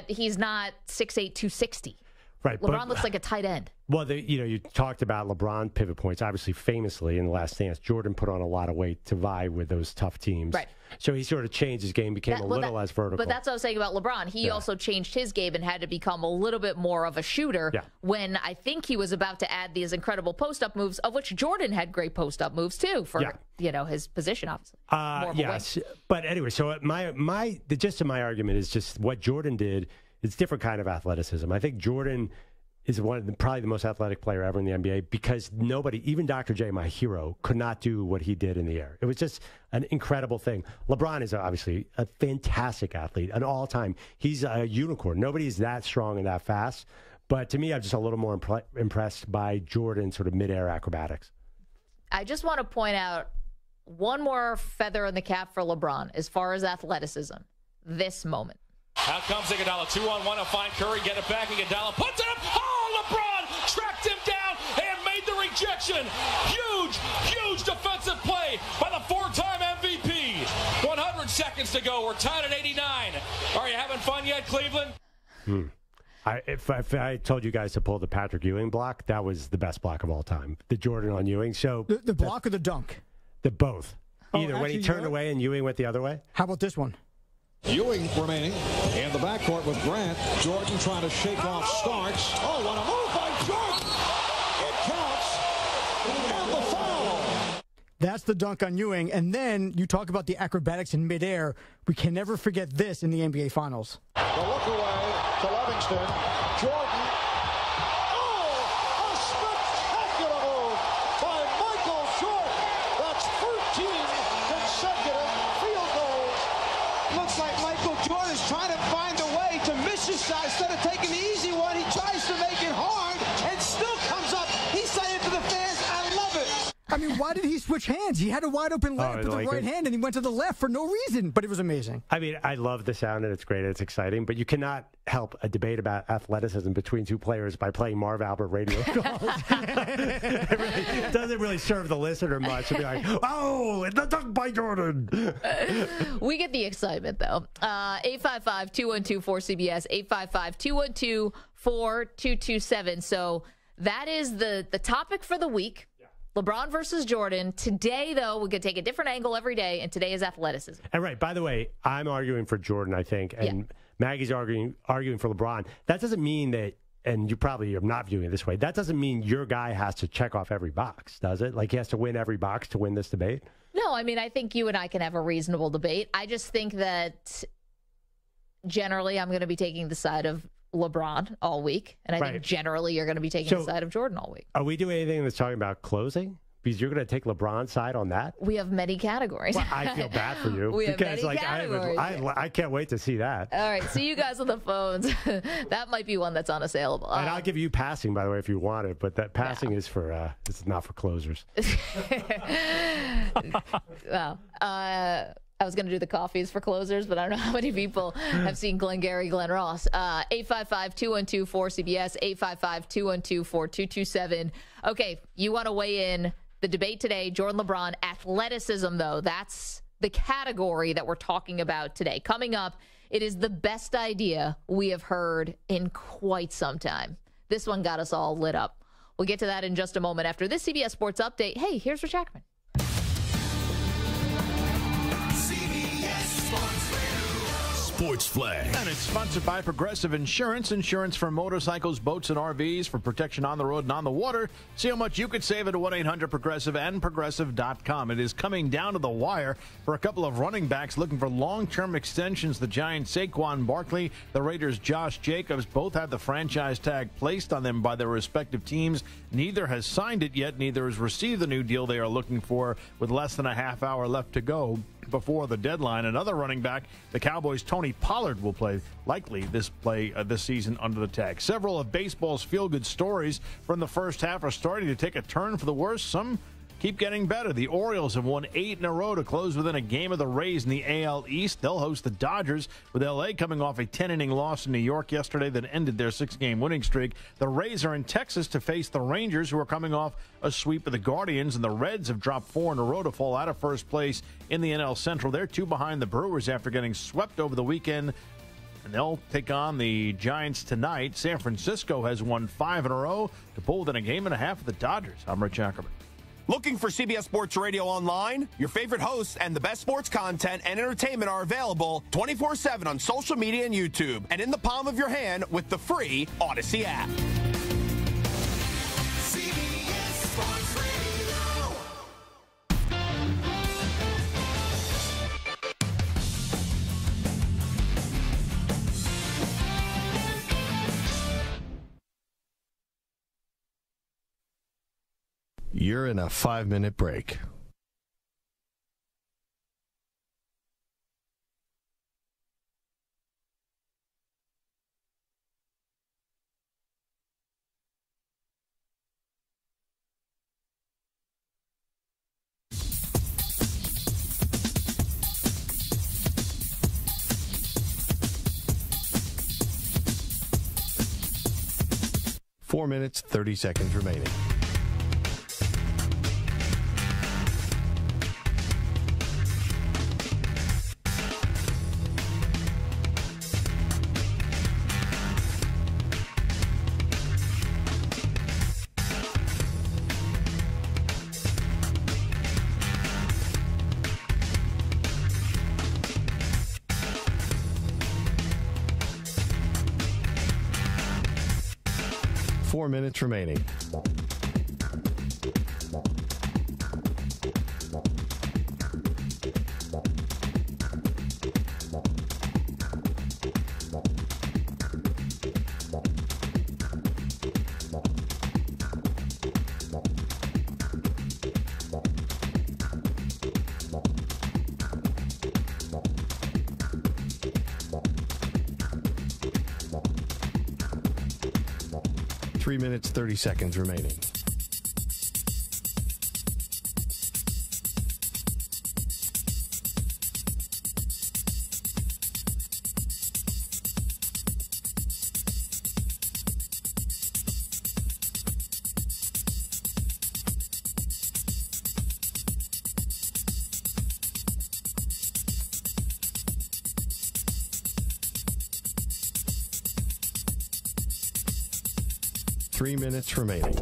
he's not 6'8", 260. Right. LeBron looks like a tight end. Well, you talked about LeBron pivot points. Obviously, famously in The Last Dance, Jordan put on a lot of weight to vie with those tough teams. Right. So he sort of changed his game, became a little less vertical. But that's what I was saying about LeBron. He also changed his game and had to become a little bit more of a shooter when I think he was about to add these incredible post-up moves, of which Jordan had great post-up moves too for his position, obviously. Yes. But anyway, so the gist of my argument is just what Jordan did. It's a different kind of athleticism. I think Jordan is probably the most athletic player ever in the NBA, because nobody, even Dr. J, my hero, could not do what he did in the air. It was just an incredible thing. LeBron is obviously a fantastic athlete, an all-time. He's a unicorn. Nobody is that strong and that fast. But to me, I'm just a little more impressed by Jordan's sort of midair acrobatics. I just want to point out one more feather in the cap for LeBron as far as athleticism. This moment. Out comes Iguodala, 2-on-1 to find Curry, get it back, Iguodala puts it up. Oh, LeBron tracked him down and made the rejection. Huge defensive play by the four-time MVP. 100 seconds to go. We're tied at 89. Are you having fun yet, Cleveland? If I told you guys to pull the Patrick Ewing block, that was the best block of all time. The Jordan on Ewing. So the block or the dunk? Both. Either when he turned away and Ewing went the other way. How about this one? Ewing remaining in the backcourt with Grant. Jordan trying to shake off Starks. Oh, what a move by Jordan! It counts. And the foul. That's the dunk on Ewing. And then you talk about the acrobatics in midair. We can never forget this in the NBA Finals. The look away to Livingston. Jordan. Oh, a spectacular move by Michael Jordan. That's 13 consecutive field goals. Looks like Michael Jordan's trying to find a way to miss his shot. Instead of taking the easy one, he tries to make it hard and still comes up. He's saying to the fans, I love it. I mean, why did he switch hands? He had a wide open left with the right hand, and he went to the left for no reason, but it was amazing. I mean, I love the sound, and it's great, and it's exciting, but you cannot help a debate about athleticism between two players by playing Marv Albert radio calls. It doesn't really serve the listener much to be like, oh, the dunk by Jordan. We get the excitement, though. 855-212-4CBS, 855-212-4227. So that is the topic for the week. LeBron versus Jordan. Today, though, we could take a different angle every day, and today is athleticism. And right, by the way, I'm arguing for Jordan, I think, and Maggie's arguing for LeBron. That doesn't mean that and you probably are not viewing it this way, that doesn't mean your guy has to check off every box, does it? Like he has to win every box to win this debate? No, I mean, I think you and I can have a reasonable debate. I just think that generally I'm going to be taking the side of LeBron all week, and I think generally you're going to be taking the side of Jordan all week. Are we doing anything that's talking about closing? Because you're going to take LeBron's side on that? We have many categories. Well, I feel bad for you. We have many categories. I can't wait to see that. All right, see you guys on the phones. That might be one that's unassailable. And I'll give you passing, by the way, if you want it. But that passing is for it's not for closers. Well, I was going to do the coffees for closers, but I don't know how many people have seen Glengarry Glen Ross. 855-212-4CBS, 855-212-4227. Okay, you want to weigh in. The debate today, Jordan LeBron, athleticism, though, that's the category that we're talking about today. Coming up, it is the best idea we have heard in quite some time. This one got us all lit up. We'll get to that in just a moment after this CBS Sports Update. Hey, here's Rich Ackman. Sports Flag. And it's sponsored by Progressive Insurance. Insurance for motorcycles, boats, and RVs for protection on the road and on the water. See how much you could save at 1-800-PROGRESSIVE and Progressive.com. It is coming down to the wire for a couple of running backs looking for long-term extensions. The Giants' Saquon Barkley, the Raiders' Josh Jacobs, both have the franchise tag placed on them by their respective teams. Neither has signed it yet. Neither has received the new deal they are looking for with less than a half hour left to go before the deadline. Another running back, the Cowboys' Tony Pollard, will play likely this season under the tag. Several of baseball's feel-good stories from the first half are starting to take a turn for the worse. Some keep getting better. The Orioles have won 8 in a row to close within a game of the Rays in the AL East. They'll host the Dodgers, with L.A. coming off a 10-inning loss in New York yesterday that ended their 6-game winning streak. The Rays are in Texas to face the Rangers, who are coming off a sweep of the Guardians, and the Reds have dropped 4 in a row to fall out of first place in the NL Central. They're 2 behind the Brewers after getting swept over the weekend, and they'll take on the Giants tonight. San Francisco has won 5 in a row to pull within a game and a half of the Dodgers. I'm Rich Ackerman. Looking for CBS Sports Radio online? Your favorite hosts and the best sports content and entertainment are available 24/7 on social media and YouTube, and in the palm of your hand with the free Odyssey app. CBS Sports Radio. 'You're in a 5-minute break. Four minutes, 30 seconds remaining. Four minutes remaining. Three minutes, 30 seconds remaining. Three minutes remaining.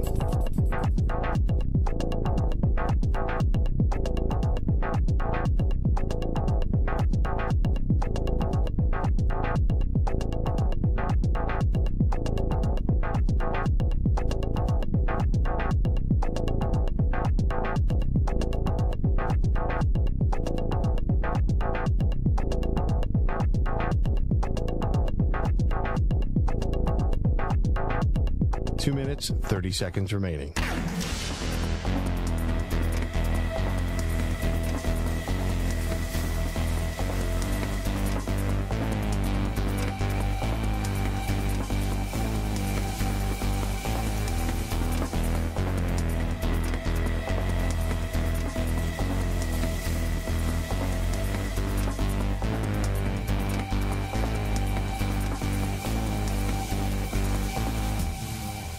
2 minutes, 30 seconds remaining.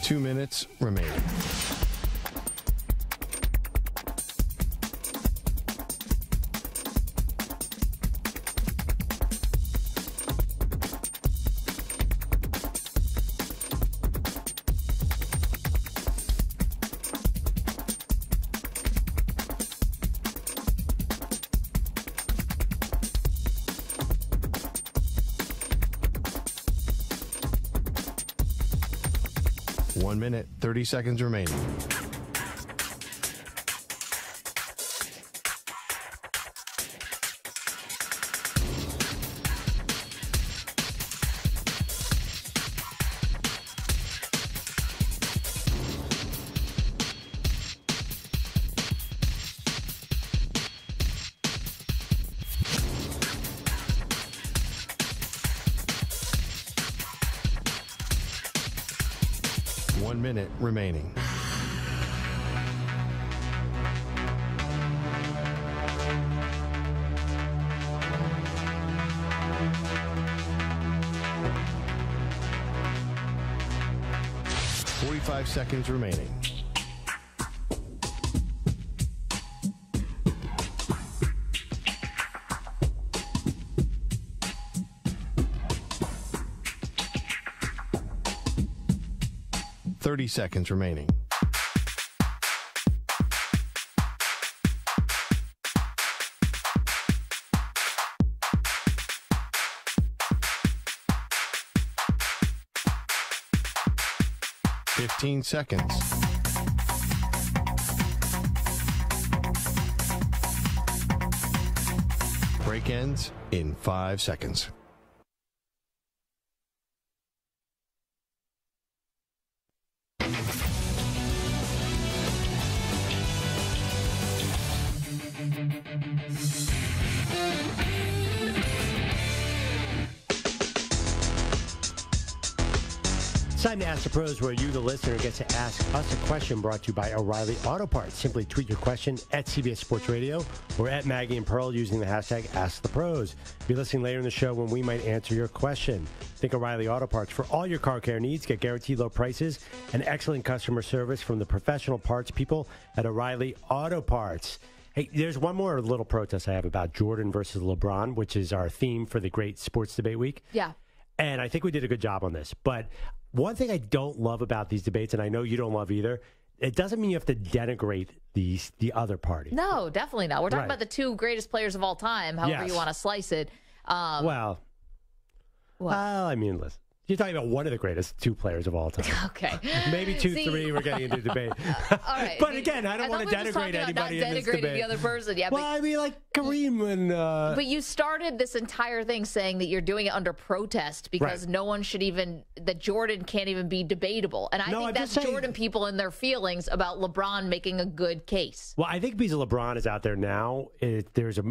Two minutes remaining. One minute, 30 seconds remaining. One minute remaining. Five seconds remaining. Seconds remaining. Fifteen seconds. Break ends in 5 seconds. It's time to Ask the Pros, where you, the listener, gets to ask us a question brought to you by O'Reilly Auto Parts. Simply tweet your question at CBS Sports Radio or at Maggie and Pearl using the hashtag #AskThePros. Be listening later in the show when we might answer your question. Think O'Reilly Auto Parts for all your car care needs. Get guaranteed low prices and excellent customer service from the professional parts people at O'Reilly Auto Parts. Hey, there's one more little protest I have about Jordan versus LeBron, which is our theme for the Great Sports Debate Week. Yeah. And I think we did a good job on this. But one thing I don't love about these debates, and I know you don't love either, it doesn't mean you have to denograte the other party. No, definitely not. We're talking about the two greatest players of all time, however you want to slice it. Well, I mean, listen. You're talking about one of the greatest two players of all time. Okay. Maybe two, three, we're getting into debate. All right. But again, I don't want to denigrate anybody in this debate. Not denigrating the other person, yeah. Well, I mean, like Kareem and... But you started this entire thing saying that you're doing it under protest because no one should even... that Jordan can't even be debatable. And I think that's Jordan people and their feelings about LeBron making a good case. Well, I think because LeBron is out there now, there's a...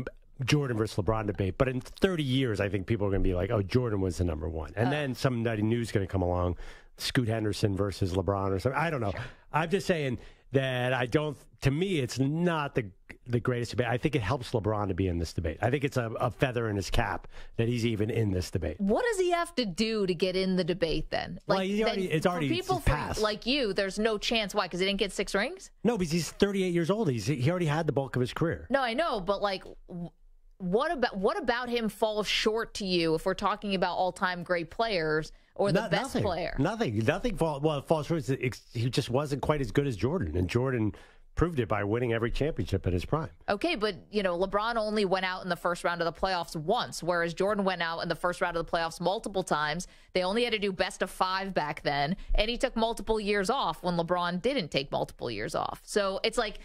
Jordan versus LeBron debate, but in 30 years, I think people are going to be like, oh, Jordan was the number one. And then some nutty news going to come along, Scoot Henderson versus LeBron or something. I don't know. Sure. I'm just saying that to me, it's not the greatest debate. I think it helps LeBron to be in this debate. I think it's a feather in his cap that he's even in this debate. What does he have to do to get in the debate then? Like, it's already for people passed. Like you, there's no chance. Why? Because he didn't get 6 rings? No, because he's 38 years old. He already had the bulk of his career. No, I know, but like... What about him falls short to you if we're talking about all-time great players or the best player? Nothing falls short. He just wasn't quite as good as Jordan, and Jordan proved it by winning every championship at his prime. Okay, but LeBron only went out in the first round of the playoffs once, whereas Jordan went out in the first round of the playoffs multiple times. They only had to do best of 5 back then, and he took multiple years off when LeBron didn't take multiple years off. So it's like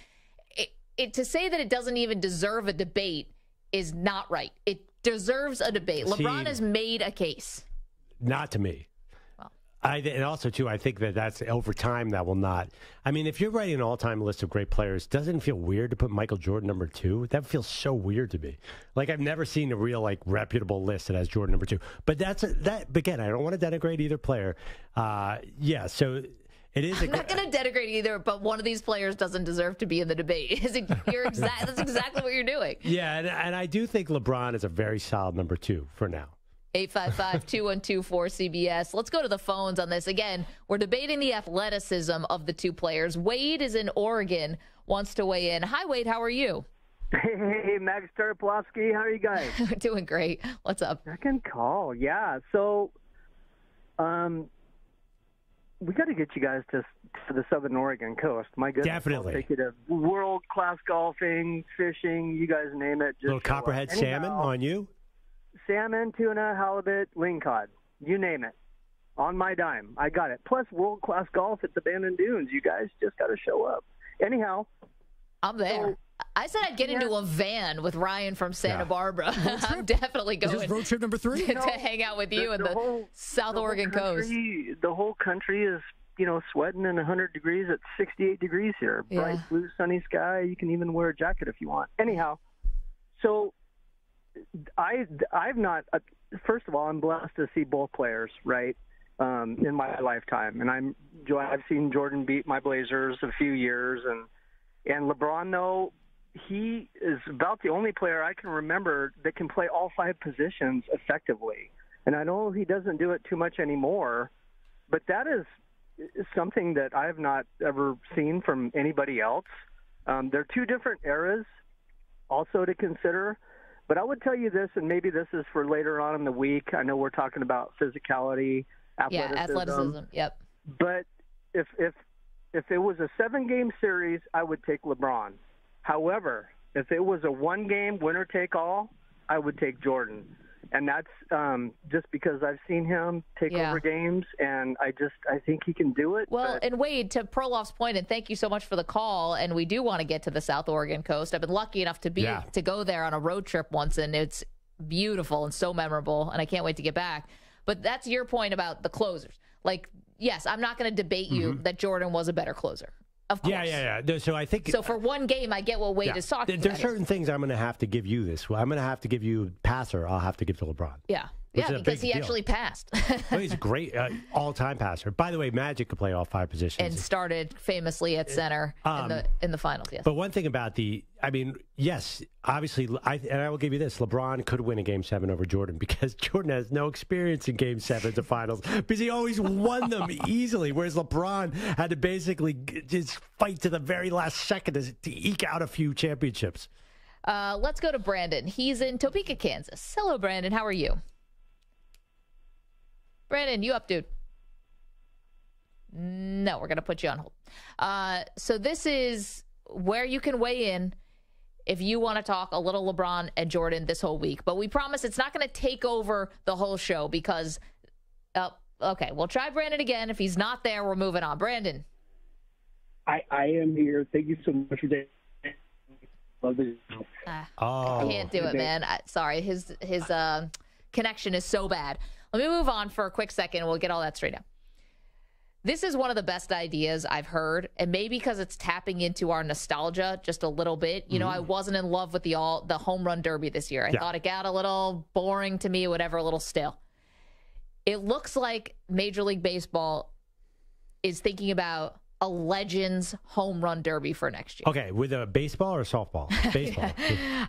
to say that it doesn't even deserve a debate is not right. It deserves a debate. LeBron has made a case. Not to me. Well, And also, too, I think that's over time that will not. I mean, if you're writing an all-time list of great players, doesn't it feel weird to put Michael Jordan number 2? That feels so weird to me. Like, I've never seen a real, like, reputable list that has Jordan number 2. But but again, I don't want to denigrate either player. So it is. I'm not going to denigrate either, but one of these players doesn't deserve to be in the debate. That's exactly what you're doing. Yeah, and I do think LeBron is a very solid number 2 for now. 855-212-4CBS. Let's go to the phones on this. Again, we're debating the athleticism of the two players. Wade is in Oregon, wants to weigh in. Hi, Wade. How are you? Hey, Maggie Starplowski. How are you guys? Doing great. What's up? I can call. Yeah. So, we got to get you guys to the Southern Oregon coast. My goodness. Definitely. I'll take you to world-class golfing, fishing, you guys name it. Little copperhead salmon on you? Salmon, tuna, halibut, lingcod, you name it. On my dime. I got it. Plus world-class golf at the Bandon Dunes. You guys just got to show up. Anyhow. I'm there. I said I'd get into a van with Ryan from Santa Barbara. I'm definitely going. Is this road trip number 3? to hang out with you in the South Oregon coast. The whole country is, sweating in 100 degrees at 68 degrees here. Bright blue, sunny sky. You can even wear a jacket if you want. Anyhow, so I've not. First of all, I'm blessed to see both players, right, in my lifetime, and I've seen Jordan beat my Blazers a few years, and LeBron, though, he is about the only player I can remember that can play all 5 positions effectively, and I know he doesn't do it too much anymore, but that is something that I have not ever seen from anybody else. They're 2 different eras, also to consider. But I would tell you this, and maybe this is for later on in the week. I know we're talking about physicality, athleticism. Yeah, athleticism. Yep. But if it was a 7-game series, I would take LeBron. However, if it was a 1-game winner-take-all, I would take Jordan. And that's just because I've seen him take over games, and I think he can do it. Well, and Wade, to Perloff's point, and thank you so much for the call, and we do want to get to the South Oregon coast. I've been lucky enough to to go there on a road trip once, and it's beautiful and so memorable, and I can't wait to get back. But that's your point about the closers. Like, yes, I'm not going to debate you that Jordan was a better closer. Of course. Yeah. So I think. So for one game, I get what Wade is talking about. There's certain things I'm going to have to give you this. I'm going to have to give you passer. I'll have to give to LeBron. Yeah. Because he actually passed. Well, he's a great all-time passer. By the way, Magic could play all 5 positions. And started famously at center in the finals, yes. But one thing about yes, obviously, and I will give you this, LeBron could win a Game 7 over Jordan because Jordan has no experience in Game 7s of finals because he always won them easily, whereas LeBron had to basically just fight to the very last second to eke out a few championships. Let's go to Brandon. He's in Topeka, Kansas. Hello, Brandon. How are you? Brandon, you up, dude? No, we're going to put you on hold. So this is where you can weigh in if you want to talk a little LeBron and Jordan this whole week. But we promise it's not going to take over the whole show because, okay, we'll try Brandon again. If he's not there, we're moving on. Brandon. I am here. Thank you so much for that. Love it. I can't do it, man. Sorry, his connection is so bad. Let me move on for a quick second, and we'll get all that straight out. This is one of the best ideas I've heard, and maybe because it's tapping into our nostalgia just a little bit. You know, I wasn't in love with the home run derby this year. I thought it got a little boring to me, whatever, a little stale. It looks like Major League Baseball is thinking about a Legends home run derby for next year. Okay, with a baseball or softball? Baseball.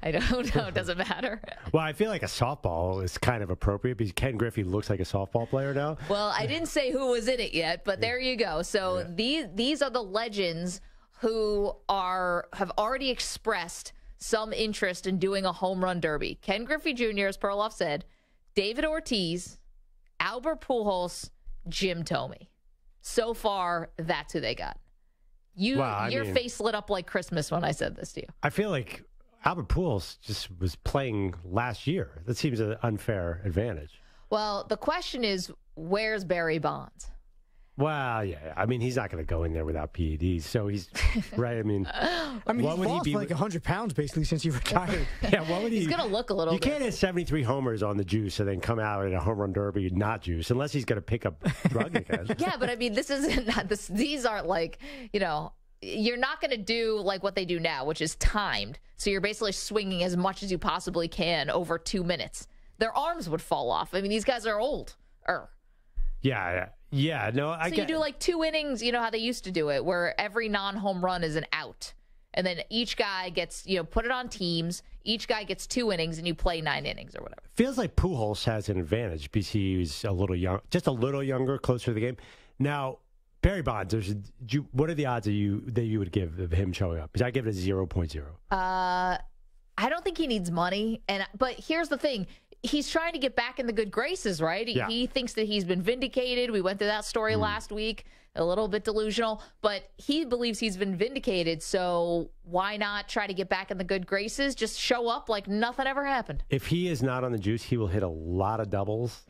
I don't know. It doesn't matter. Well, I feel like a softball is kind of appropriate because Ken Griffey looks like a softball player now. Well, I didn't say who was in it yet, but there you go. So these are the legends who have already expressed some interest in doing a home run derby. Ken Griffey Jr., as Perloff said, David Ortiz, Albert Pujols, Jim Thome. So far, that's who they got. Your face lit up like Christmas when I said this to you. I feel like Albert Pujols just was playing last year. That seems an unfair advantage. Well, the question is, where's Barry Bonds? Well, yeah. I mean, he's not going to go in there without PEDs. So he's right. I mean, he's lost like 100 pounds basically since he retired. Yeah, what would he? He's going to look a little. You can't hit 73 homers on the juice and then come out in a home run derby not juice, unless he's going to pick up drug again. Yeah, but I mean, this isn't. These aren't like, you know. You're not going to do like what they do now, which is timed. So you're basically swinging as much as you possibly can over 2 minutes. Their arms would fall off. I mean, these guys are old. Yeah. No, I get. So you do like 2 innings. You know how they used to do it, where every non-home run is an out, and then each guy gets, put it on teams. Each guy gets 2 innings, and you play 9 innings or whatever. Feels like Pujols has an advantage because he's a little young, just a little younger, closer to the game. Now, Barry Bonds, what are the odds that you would give of him showing up? Because I give it a 0.0. I don't think he needs money, but here's the thing. He's trying to get back in the good graces, right? Yeah. He thinks that he's been vindicated. We went through that story last week, a little bit delusional, but he believes he's been vindicated, so why not try to get back in the good graces? Just show up like nothing ever happened. If he is not on the juice, he will hit a lot of doubles.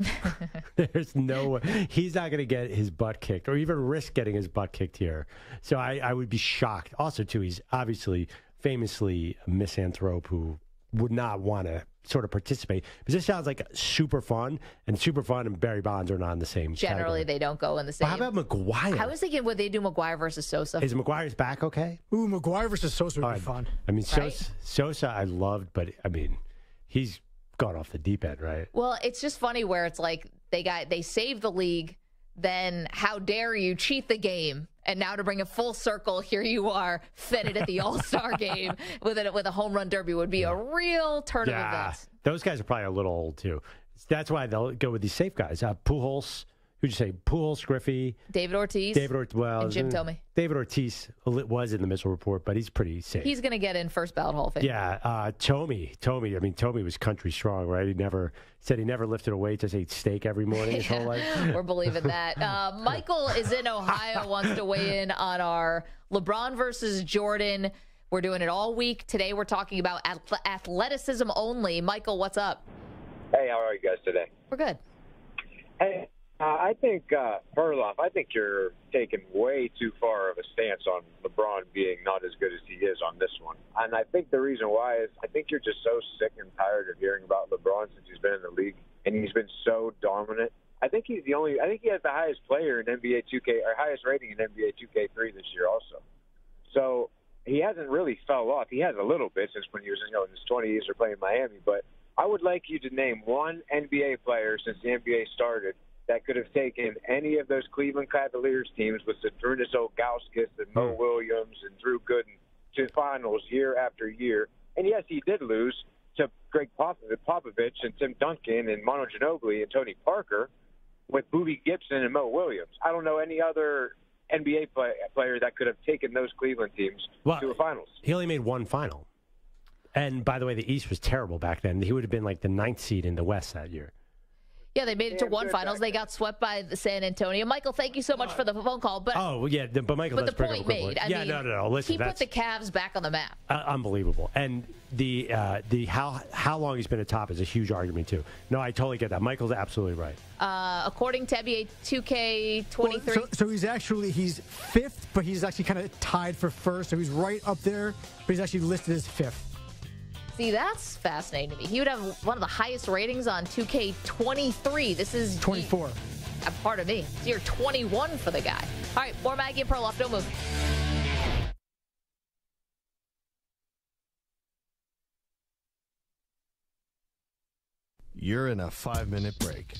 There's no way. He's not going to get his butt kicked or even risk getting his butt kicked here. So I would be shocked. Also, too, he's obviously famously a misanthrope who would not want to sort of participate. Because this sounds like super fun, and Barry Bonds are not in the same Generally, category. They don't go in the same. But how about McGuire? I was thinking, would they do McGuire versus Sosa? Is McGuire's back okay? Ooh, McGuire versus Sosa would be fun. I mean, Right? Sosa I loved, but, I mean, he's gone off the deep end, right? Well, it's just funny where it's like they saved the league, then how dare you cheat the game? And now to bring it full circle, here you are, fed it at the All-Star game with a home run derby would be a real turn of events. Those guys are probably a little old, too. That's why they'll go with these safe guys. Pujols, who'd you say? Pujols, Griffey. David Ortiz. And Jim Thome. David Ortiz was in the Mitchell report, but he's pretty safe. He's going to get in first ballot Hall of Fame. Yeah, Thome. I mean, Thome was country strong, right? He never lifted a weight, just ate steak every morning his whole life. We're believing that. Michael is in Ohio, wants to weigh in on our LeBron versus Jordan. We're doing it all week. Today we're talking about athleticism only. Michael, what's up? Hey, how are you guys today? We're good. Hey, I think, Perloff, I think you're taking way too far of a stance on LeBron being not as good as he is on this one. And I think the reason why is I think you're just so sick and tired of hearing about LeBron since he's been in the league, and he's been so dominant. I think he has the highest player in NBA 2K, or highest rating in NBA 2K3 this year also. So he hasn't really fell off. He has a little bit since when he was in his 20s or playing Miami, but I would like you to name one NBA player since the NBA started that could have taken any of those Cleveland Cavaliers teams with Zydrunas Ilgauskas and Mo Williams and Drew Gooden to finals year after year. And yes, he did lose to Greg Popovich and Tim Duncan and Manu Ginobili and Tony Parker with Boobie Gibson and Mo Williams. I don't know any other NBA player that could have taken those Cleveland teams to a finals. He only made one final. And by the way, the East was terrible back then. He would have been like the 9th seed in the West that year. Yeah, they made it to one finals. They got swept by the San Antonio. Michael, thank you so much for the phone call. But but Michael, the point made. I mean, no. Listen, he put the Cavs back on the map. Unbelievable. And the how long he's been at top is a huge argument too. No, I totally get that. Michael's absolutely right. According to NBA 2K23, so he's 5th, but he's actually kind of tied for first. So he's right up there, but he's actually listed as 5th. See, that's fascinating to me. He would have one of the highest ratings on 2K23. This is 24. A part of me. It's year 21 for the guy. All right, more Maggie and Perloff. Don't move. You're in a 5-minute break.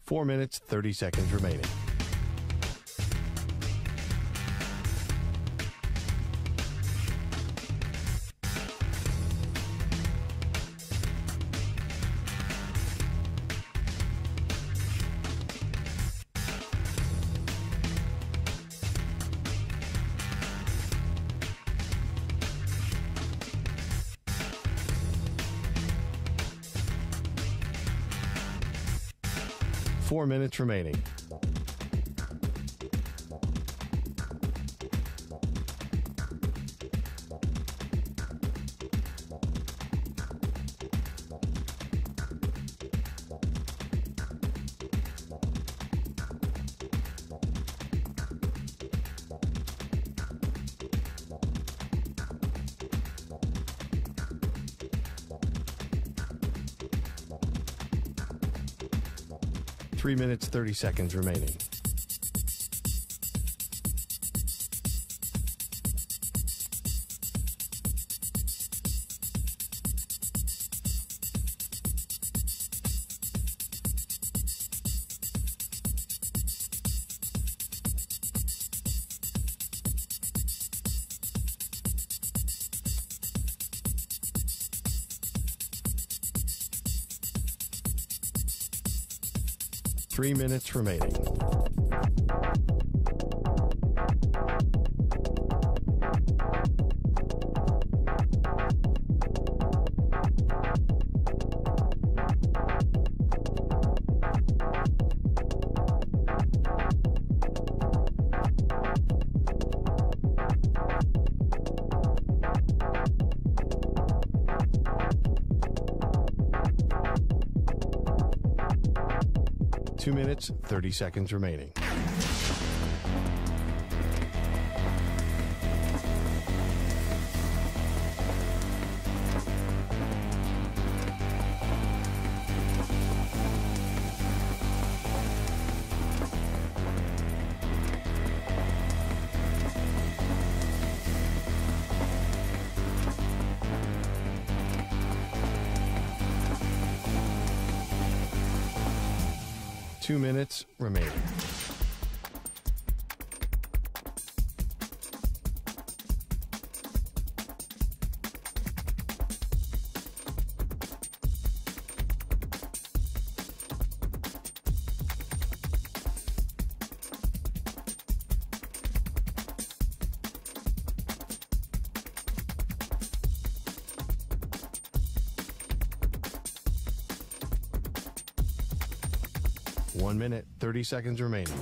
Four minutes, 30 seconds remaining. 4 minutes remaining. Three minutes, 30 seconds remaining. Three minutes remaining. Two minutes, 30 seconds remaining. Two minutes remaining. One minute, 30 seconds remaining.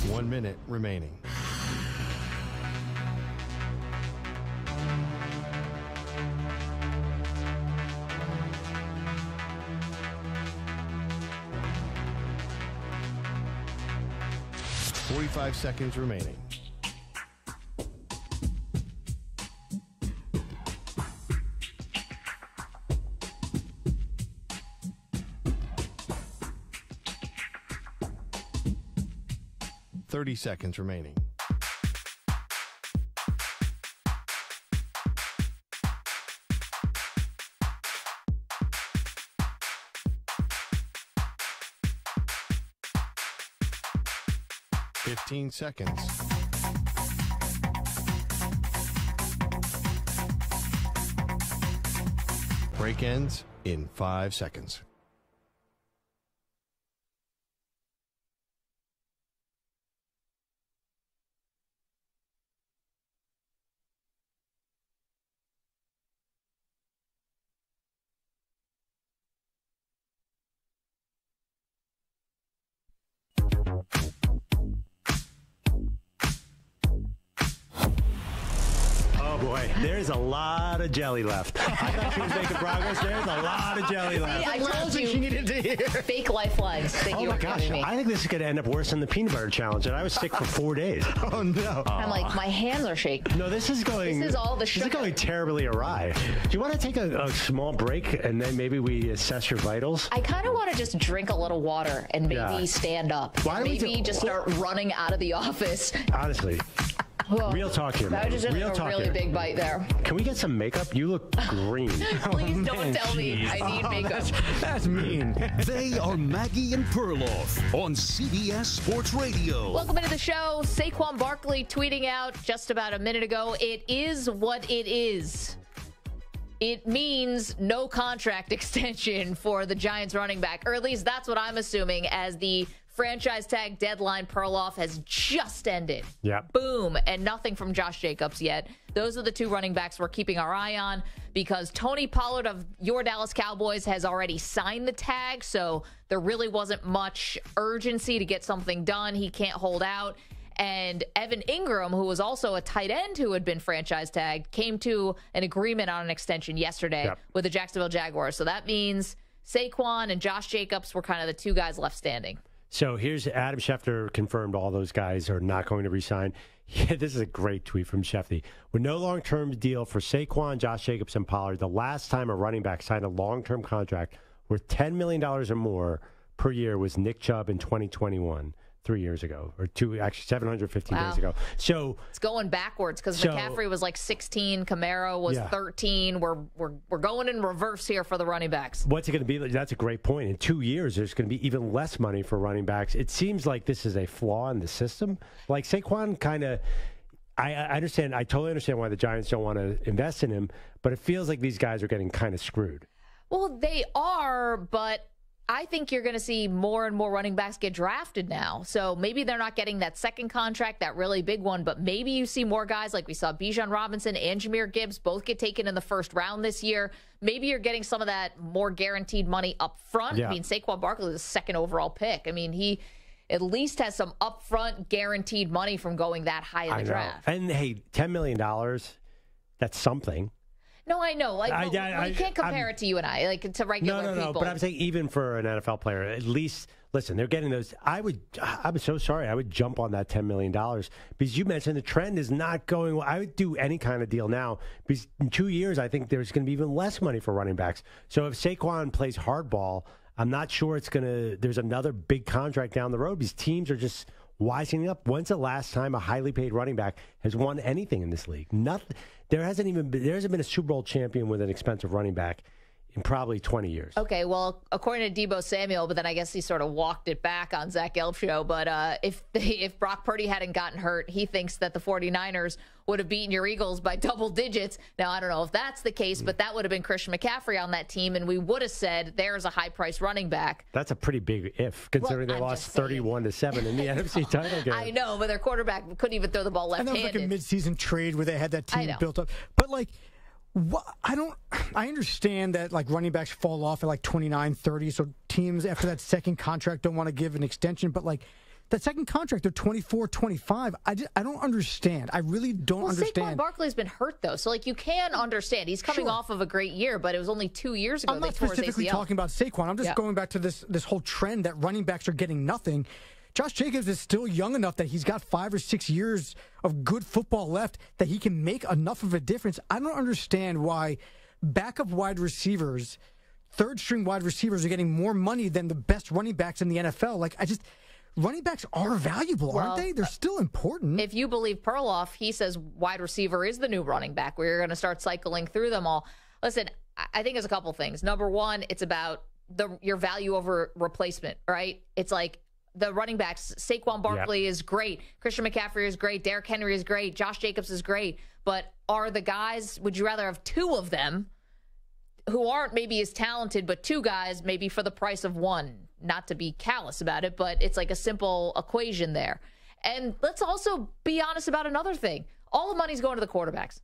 One minute remaining. Forty-five seconds remaining. Thirty seconds remaining. Fifteen seconds. Break ends in 5 seconds. Boy, there's a lot of jelly left. I thought she was making progress. There's a lot of jelly left. I told you. She needed to hear. Fake lifelines that Oh you my were gosh, giving me. I think this is going to end up worse than the peanut butter challenge, and I was sick for 4 days. Oh no! I'm like, my hands are shaking. No, this is going. This is all the This is sugar. going terribly awry. Do you want to take a small break and then maybe we assess your vitals? I kind of want to just drink a little water and maybe Yeah. stand up. Why don't we maybe do- just start running out of the office. Honestly. Whoa. Real talk here. That was just a really big bite there. Can we get some makeup? You look green. Please don't tell me I need makeup. That's mean. They are Maggie and Perloff on CBS Sports Radio. Welcome into the show. Saquon Barkley tweeting out just about a minute ago, it is what it is. It means no contract extension for the Giants running back, or at least that's what I'm assuming, as the franchise tag deadline Perloff has just ended. Yeah. Boom. And nothing from Josh Jacobs yet. Those are the two running backs we're keeping our eye on because Tony Pollard of your Dallas Cowboys has already signed the tag, so there really wasn't much urgency to get something done. He can't hold out. And Evan Ingram, who was also a tight end who had been franchise tagged, came to an agreement on an extension yesterday with the Jacksonville Jaguars. So that means Saquon and Josh Jacobs were kind of the two guys left standing. So here's Adam Schefter confirmed all those guys are not going to resign. Yeah, this is a great tweet from Schefter. With no long-term deal for Saquon, Josh Jacobs, and Pollard, the last time a running back signed a long-term contract worth $10 million or more per year was Nick Chubb in 2021. 3 years ago, or actually 715 days ago. So it's going backwards because McCaffrey was like 16, Camaro was 13. We're going in reverse here for the running backs. What's it going to be? That's a great point. In 2 years, there's going to be even less money for running backs. It seems like this is a flaw in the system. Like Saquon kind of, I understand, I totally understand why the Giants don't want to invest in him, but it feels like these guys are getting kind of screwed. Well, they are, but I think you're going to see more and more running backs get drafted now. So maybe they're not getting that second contract, that really big one, but maybe you see more guys like we saw Bijan Robinson and Jahmyr Gibbs both get taken in the first round this year. Maybe you're getting some of that more guaranteed money up front. Yeah. I mean, Saquon Barkley is the second overall pick. I mean, he at least has some upfront guaranteed money from going that high in the draft. And hey, $10 million, that's something. No, I know. Like, we can't compare it to you and I, like to regular people. No. But I'm saying even for an NFL player, at least, listen, they're getting those. I'm so sorry. I would jump on that $10 million because you mentioned the trend is not going well. I would do any kind of deal now because in 2 years, I think there's going to be even less money for running backs. So if Saquon plays hardball, I'm not sure there's another big contract down the road because teams are just wising up. When's the last time a highly paid running back has won anything in this league? Nothing. There hasn't been a Super Bowl champion with an expensive running back in probably 20 years. Okay, well, according to Deebo Samuel, but then I guess he sort of walked it back on Zach Gelb show. But if Brock Purdy hadn't gotten hurt, he thinks that the 49ers would have beaten your Eagles by double digits. Now, I don't know if that's the case, but that would have been Christian McCaffrey on that team, and we would have said there's a high-priced running back. That's a pretty big if, considering they lost 31-7 in the NFC title game. I know, but their quarterback couldn't even throw the ball left-handed. And that was like a midseason trade where they had that team built up. But, like, I understand that like running backs fall off at like 29, 30, so teams after that second contract don't want to give an extension, but like that second contract, they're 24, 25. I don't understand. I really don't understand. Saquon Barkley's been hurt though, so like you can understand. He's coming off of a great year, but it was only 2 years ago. I'm not specifically talking about Saquon. I'm just going back to this whole trend that running backs are getting nothing. Josh Jacobs is still young enough that he's got 5 or 6 years of good football left that he can make enough of a difference. I don't understand why backup wide receivers, third-string wide receivers are getting more money than the best running backs in the NFL. Like, running backs are valuable, aren't they? They're still important. If you believe Perloff, he says wide receiver is the new running back. We're going to start cycling through them all. Listen, I think there's a couple things. Number one, it's about your value over replacement, right? It's like, the running backs, Saquon Barkley is great. Christian McCaffrey is great. Derrick Henry is great. Josh Jacobs is great. But are the guys, would you rather have 2 of them who aren't maybe as talented, but 2 guys maybe for the price of 1? Not to be callous about it, but it's like a simple equation there. And let's also be honest about another thing. All the money's going to the quarterbacks.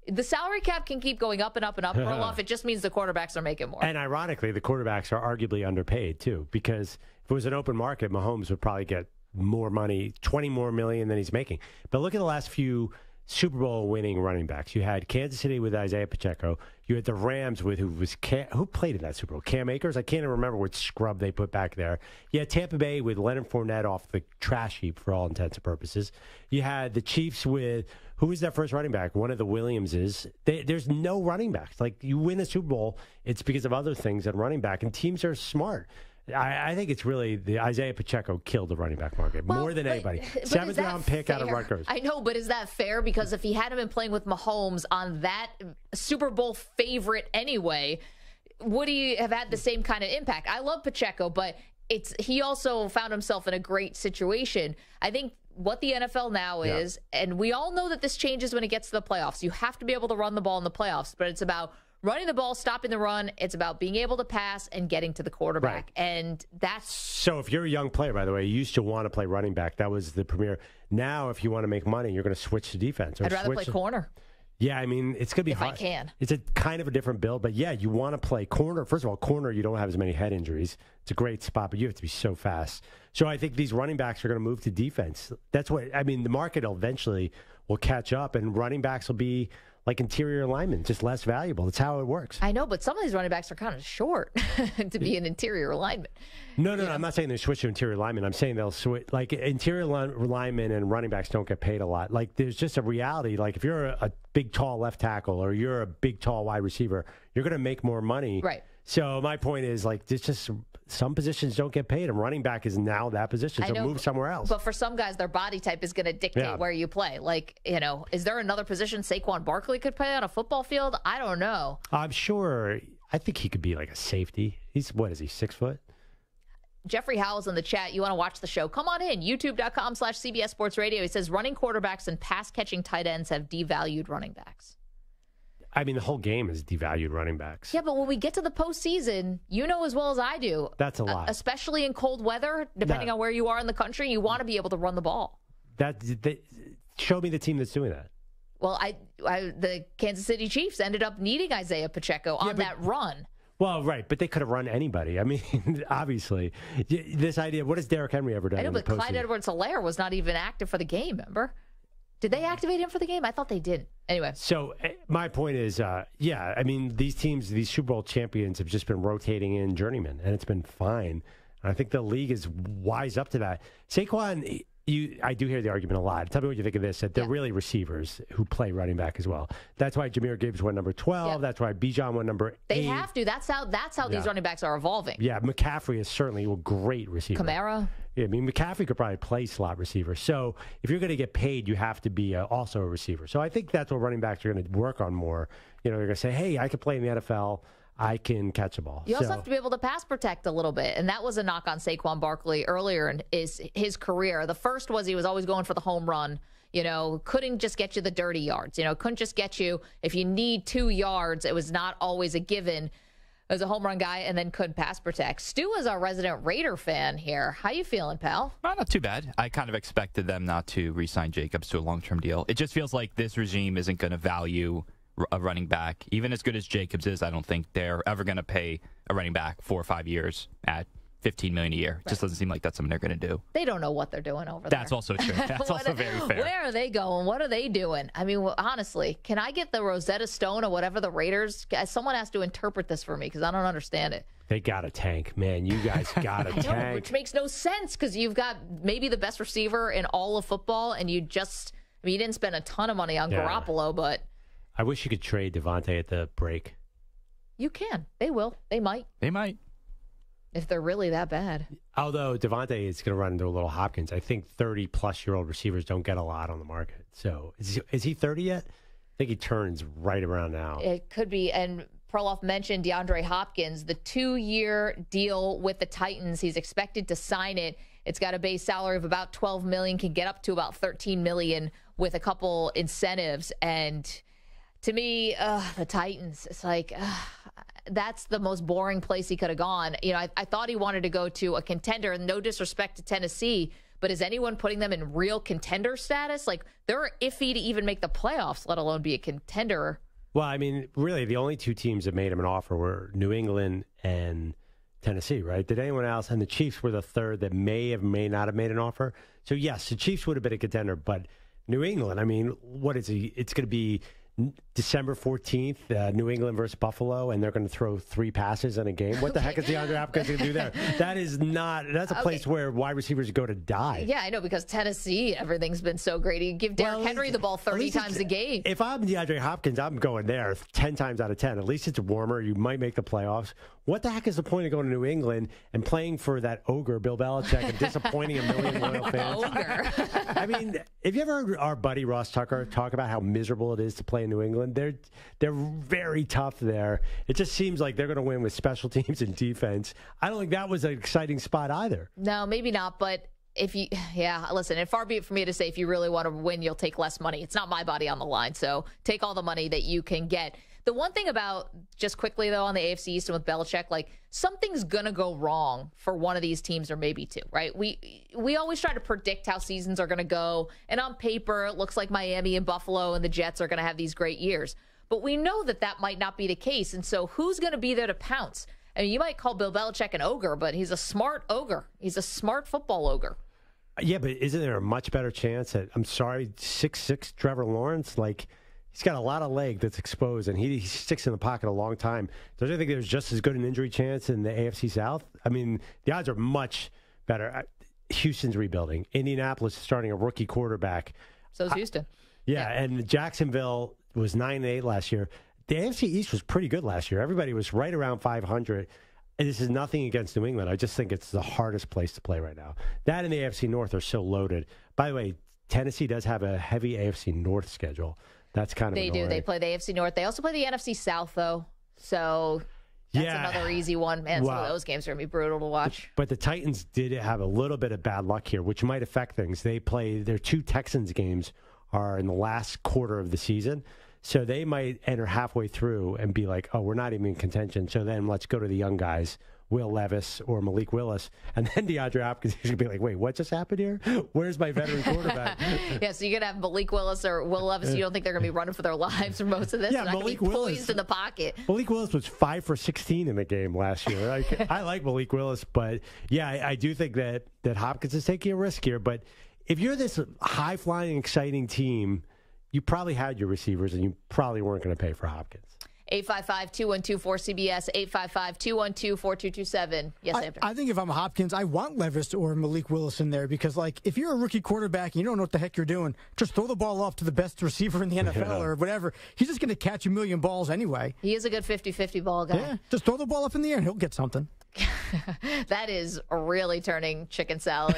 The salary cap can keep going up and up and up. Perloff, it just means the quarterbacks are making more. And ironically, the quarterbacks are arguably underpaid, too, because if it was an open market, Mahomes would probably get more money, $20 more million than he's making. But look at the last few Super Bowl winning running backs. You had Kansas City with Isaiah Pacheco. You had the Rams with who played in that Super Bowl? Cam Akers? I can't even remember which scrub they put back there. You had Tampa Bay with Leonard Fournette off the trash heap for all intents and purposes. You had the Chiefs with, who was their first running back? One of the Williamses. There's no running backs. Like, you win a Super Bowl, it's because of other things than running back. And teams are smart. I think it's really the Isaiah Pacheco killed the running back market more than anybody. Seventh round pick out of Rutgers. I know, but is that fair? Because if he hadn't been playing with Mahomes on that Super Bowl favorite anyway, would he have had the same kind of impact? I love Pacheco, but he also found himself in a great situation. I think what the NFL now is, and we all know that this changes when it gets to the playoffs. You have to be able to run the ball in the playoffs, but it's about running the ball, stopping the run. It's about being able to pass and getting to the quarterback. Right. And that's... So if you're a young player, by the way, you used to want to play running back. That was the premier. Now, if you want to make money, you're going to switch to defense. I'd rather play corner. Yeah, I mean, it's going to be hard. If I can. It's a kind of a different build, but yeah, you want to play corner. First of all, corner, you don't have as many head injuries. It's a great spot, but you have to be so fast. So I think these running backs are going to move to defense. That's what, I mean, the market eventually will catch up, and running backs will be like interior linemen, just less valuable. That's how it works. I know, but some of these running backs are kind of short to be an interior lineman. No, I'm not saying they switch to interior linemen. I'm saying they'll switch. Like, interior linemen and running backs don't get paid a lot. Like, there's just a reality. Like, if you're a big, tall left tackle or you're a big, tall wide receiver, you're going to make more money. Right. So my point is, like, there's just some positions don't get paid, and running back is now that position, so move somewhere else. But for some guys, their body type is going to dictate where you play. Like, is there another position Saquon Barkley could play on a football field? I don't know. I'm sure. I think he could be like a safety. What is he, 6 foot? Jeffrey Howell's in the chat. You want to watch the show? Come on in. YouTube.com/CBS Sports Radio. He says running quarterbacks and pass-catching tight ends have devalued running backs. I mean, the whole game is devalued running backs. Yeah, but when we get to the postseason, you know as well as I do. That's a lot. Especially in cold weather, depending on where you are in the country, you want to be able to run the ball. Show me the team that's doing that. Well, the Kansas City Chiefs ended up needing Isaiah Pacheco on that run. Well, right, but they could have run anybody. I mean, obviously. This idea, what has Derrick Henry ever done? I know, but Clyde Edwards-Helaire was not even active for the game, remember? Did they activate him for the game? I thought they didn't. Anyway. So my point is, I mean, these teams, these Super Bowl champions have just been rotating in journeymen, and it's been fine. And I think the league is wise up to that. Saquon, I do hear the argument a lot. Tell me what you think of this, that they're really receivers who play running back as well. That's why Jahmyr Gibbs went number 12. Yeah. That's why Bijan went number 8. They have to. That's how these running backs are evolving. Yeah, McCaffrey is certainly a great receiver. Kamara. Yeah, I mean, McCaffrey could probably play slot receiver. So if you're going to get paid, you have to be also a receiver. So I think that's what running backs are going to work on more. They're going to say, hey, I could play in the NFL. I can catch a ball. You also have to be able to pass protect a little bit. And that was a knock on Saquon Barkley earlier in his career. The first was he was always going for the home run. Couldn't just get you the dirty yards. Couldn't just get you, if you need 2 yards, it was not always a given. As a home run guy, and then couldn't pass protect. Stu is our resident Raider fan here. How you feeling, pal? Not too bad. I kind of expected them not to re-sign Jacobs to a long-term deal. It just feels like this regime isn't going to value a running back. Even as good as Jacobs is, I don't think they're ever going to pay a running back 4 or 5 years at $15 million a year. Right. Just doesn't seem like that's something they're going to do. They don't know what they're doing over there. That's also true. That's also very fair. Where are they going? What are they doing? I mean, honestly, can I get the Rosetta Stone or whatever the Raiders? Someone has to interpret this for me because I don't understand it. They got a tank, man. You guys got a tank. Which makes no sense because you've got maybe the best receiver in all of football, and you didn't spend a ton of money on Garoppolo, but I wish you could trade Devontae at the break. You can. They will. They might. If they're really that bad. Although Devontae is going to run into a little Hopkins. I think 30-plus-year-old receivers don't get a lot on the market. So is he 30 yet? I think he turns right around now. It could be. And Perloff mentioned DeAndre Hopkins, the 2-year deal with the Titans. He's expected to sign it. It's got a base salary of about $12 million, can get up to about $13 million with a couple incentives. And to me, the Titans, it's like... that's the most boring place he could have gone. I thought he wanted to go to a contender, and no disrespect to Tennessee, but is anyone putting them in real contender status? Like, they're iffy to even make the playoffs, let alone be a contender. Well, I mean, really, the only 2 teams that made him an offer were New England and Tennessee, right? Did anyone else? And the Chiefs were the third that may not have made an offer. So, yes, the Chiefs would have been a contender, but New England, I mean, what is he? It's going to be December 14th, New England versus Buffalo, and they're going to throw 3 passes in a game. What the heck is DeAndre Hopkins going to do there? That's a place where wide receivers go to die. Yeah, I know, because Tennessee, everything's been so great. You give Derrick Henry the ball 30 times a game. If I'm DeAndre Hopkins, I'm going there 10 times out of 10. At least it's warmer. You might make the playoffs. What the heck is the point of going to New England and playing for that ogre, Bill Belichick, and disappointing a million loyal fans? Ogre. I mean, have you ever heard our buddy Ross Tucker talk about how miserable it is to play in New England? They're very tough there. It just seems like they're going to win with special teams and defense. I don't think that was an exciting spot either. No, maybe not, but listen, and far be it for me to say if you really want to win, you'll take less money. It's not my body on the line, so take all the money that you can get. The one thing about, just quickly though, on the AFC East and with Belichick, like, something's going to go wrong for one of these teams or maybe two, right? We always try to predict how seasons are going to go, and on paper, it looks like Miami and Buffalo and the Jets are going to have these great years. But we know that might not be the case, and so who's going to be there to pounce? I mean, you might call Bill Belichick an ogre, but he's a smart ogre. He's a smart football ogre. Yeah, but isn't there a much better chance at, 6'6" Trevor Lawrence? Like, he's got a lot of leg that's exposed, and he sticks in the pocket a long time. Don't you think there's just as good an injury chance in the AFC South? I mean, the odds are much better. Houston's rebuilding. Indianapolis is starting a rookie quarterback. So is Houston. Yeah, and Jacksonville was 9-8 last year. The AFC East was pretty good last year. Everybody was right around 500. And this is nothing against New England. I just think it's the hardest place to play right now. That and the AFC North are so loaded. By the way, Tennessee does have a heavy AFC North schedule. That's kind of They annoying. do. They play the AFC North. They also play the NFC South, though. So that's another easy one. Man, some of those games are going to be brutal to watch. But the Titans did have a little bit of bad luck here, which might affect things. They play their 2 Texans games are in the last quarter of the season. So they might enter halfway through and be like, oh, we're not even in contention. So then let's go to the young guys, Will Levis or Malik Willis. And then DeAndre Hopkins is going to be like, wait, what just happened here? Where's my veteran quarterback? Yeah, so you're going to have Malik Willis or Will Levis. You don't think they're going to be running for their lives for most of this? Yeah, Malik Willis poised in the pocket. Malik Willis was 5 for 16 in the game last year. I like Malik Willis, but yeah, I do think that Hopkins is taking a risk here. But if you're this high-flying, exciting team, you probably had your receivers, and you probably weren't going to pay for Hopkins. 855-212-4CBS, 855-212-4227. Yes, I think if I'm Hopkins, I want Levis or Malik Willis in there because, like, if you're a rookie quarterback and you don't know what the heck you're doing, just throw the ball off to the best receiver in the NFL or whatever. He's just going to catch a million balls anyway. He is a good 50-50 ball guy. Yeah, just throw the ball up in the air and he'll get something. That is really turning chicken salad.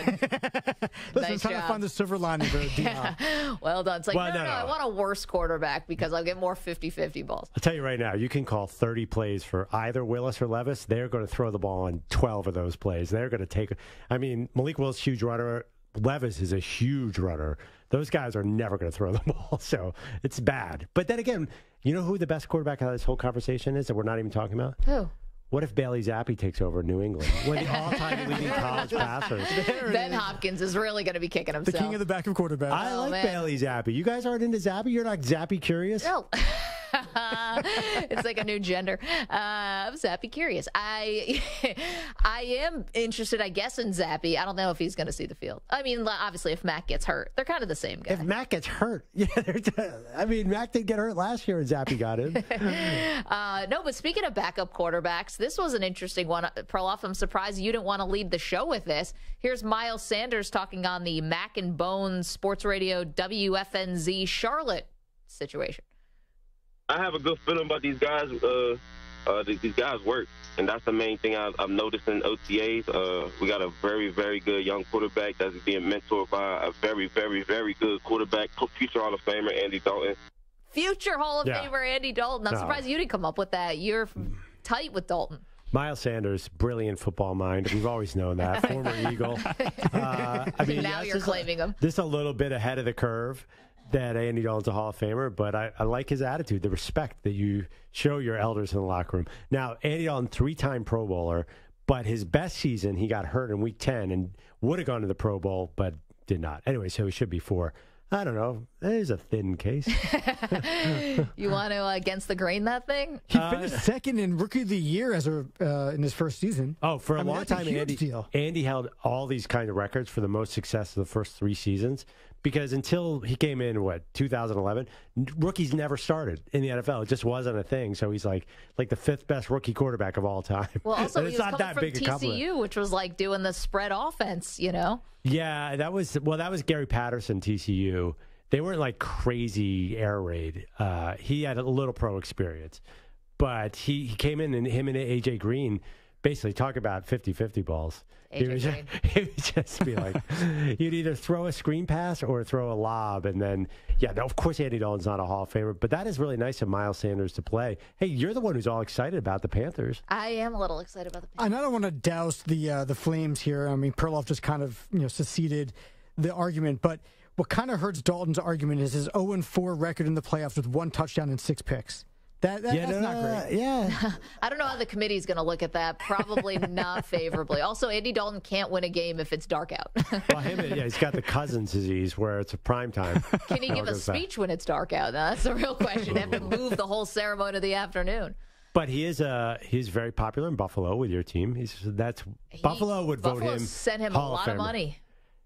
Listen, I'm trying to find the silver lining there. Yeah. Well done. It's like, no, I want a worse quarterback because I'll get more 50-50 balls. I'll tell you right now, you can call 30 plays for either Willis or Levis. They're going to throw the ball on 12 of those plays. They're going to take – I mean, Malik Willis, huge runner. Levis is a huge runner. Those guys are never going to throw the ball, so it's bad. But then again, you know who the best quarterback of this whole conversation is that we're not even talking about? Who? What if Bailey Zappi takes over New England? One of the all-time leading college passers. Ben Hopkins is really going to be kicking himself. The king of the backup quarterback. I like Bailey Zappi. You guys aren't into Zappi? You're not Zappi curious? No. It's like a new gender. I'm Zappy curious. I am interested, I guess, in Zappy. I don't know if he's going to see the field. I mean, obviously, if Mac gets hurt, they're kind of the same guy. If Mac gets hurt, I mean, Mac didn't get hurt last year and Zappy got in. No, but speaking of backup quarterbacks, this was an interesting one. Perloff, I'm surprised you didn't want to lead the show with this. Here's Miles Sanders talking on the Mac and Bones Sports Radio WFNZ Charlotte situation. I have a good feeling about these guys. These guys work, and that's the main thing I've noticed in OTAs. We got a very, very good young quarterback that's being mentored by a very, very, very good quarterback, future Hall of Famer Andy Dalton. Future Hall of Famer Andy Dalton. I'm surprised you didn't come up with that. You're tight with Dalton. Miles Sanders, brilliant football mind. We've always known that. Former Eagle. I mean, now you're claiming him. This is a little bit ahead of the curve that Andy Dalton's a Hall of Famer, but I like his attitude, the respect that you show your elders in the locker room. Now, Andy Dalton, 3-time Pro Bowler, but his best season, he got hurt in Week 10 and would have gone to the Pro Bowl, but did not. Anyway, so he should be 4. I don't know. That is a thin case. You want to against the grain that thing? He finished second in Rookie of the Year as in his first season. Oh, for a long time, Andy held all these kind of records for the most success of the first 3 seasons. because until he came in, 2011, rookies never started in the NFL. It just wasn't a thing. So he's like the fifth best rookie quarterback of all time. Well, also and he was coming from TCU, which was like doing the spread offense, Yeah, that was Gary Patterson, TCU. They weren't like crazy air raid. He had a little pro experience, but he came in, and him and AJ Green basically talk about 50-50 balls. He would just be like, you'd either throw a screen pass or throw a lob. And then, of course, Andy Dalton's not a Hall of Famer, but that is really nice of Miles Sanders to play. Hey, you're the one who's all excited about the Panthers. I am a little excited about the Panthers. And I don't want to douse the Flames here. I mean, Perloff just kind of seceded the argument, but what kind of hurts Dalton's argument is his 0-4 record in the playoffs with 1 touchdown and 6 picks. That's not great. Yeah. I don't know how the committee's going to look at that. Probably not favorably. Also, Andy Dalton can't win a game if it's dark out. Well, he's got the Cousins disease where it's a prime time. Can he give a speech when it's dark out? Now, that's the real question. They have to move the whole ceremony to the afternoon. But he's very popular in Buffalo with your team. Buffalo would vote him. Sent him Hall a lot of money.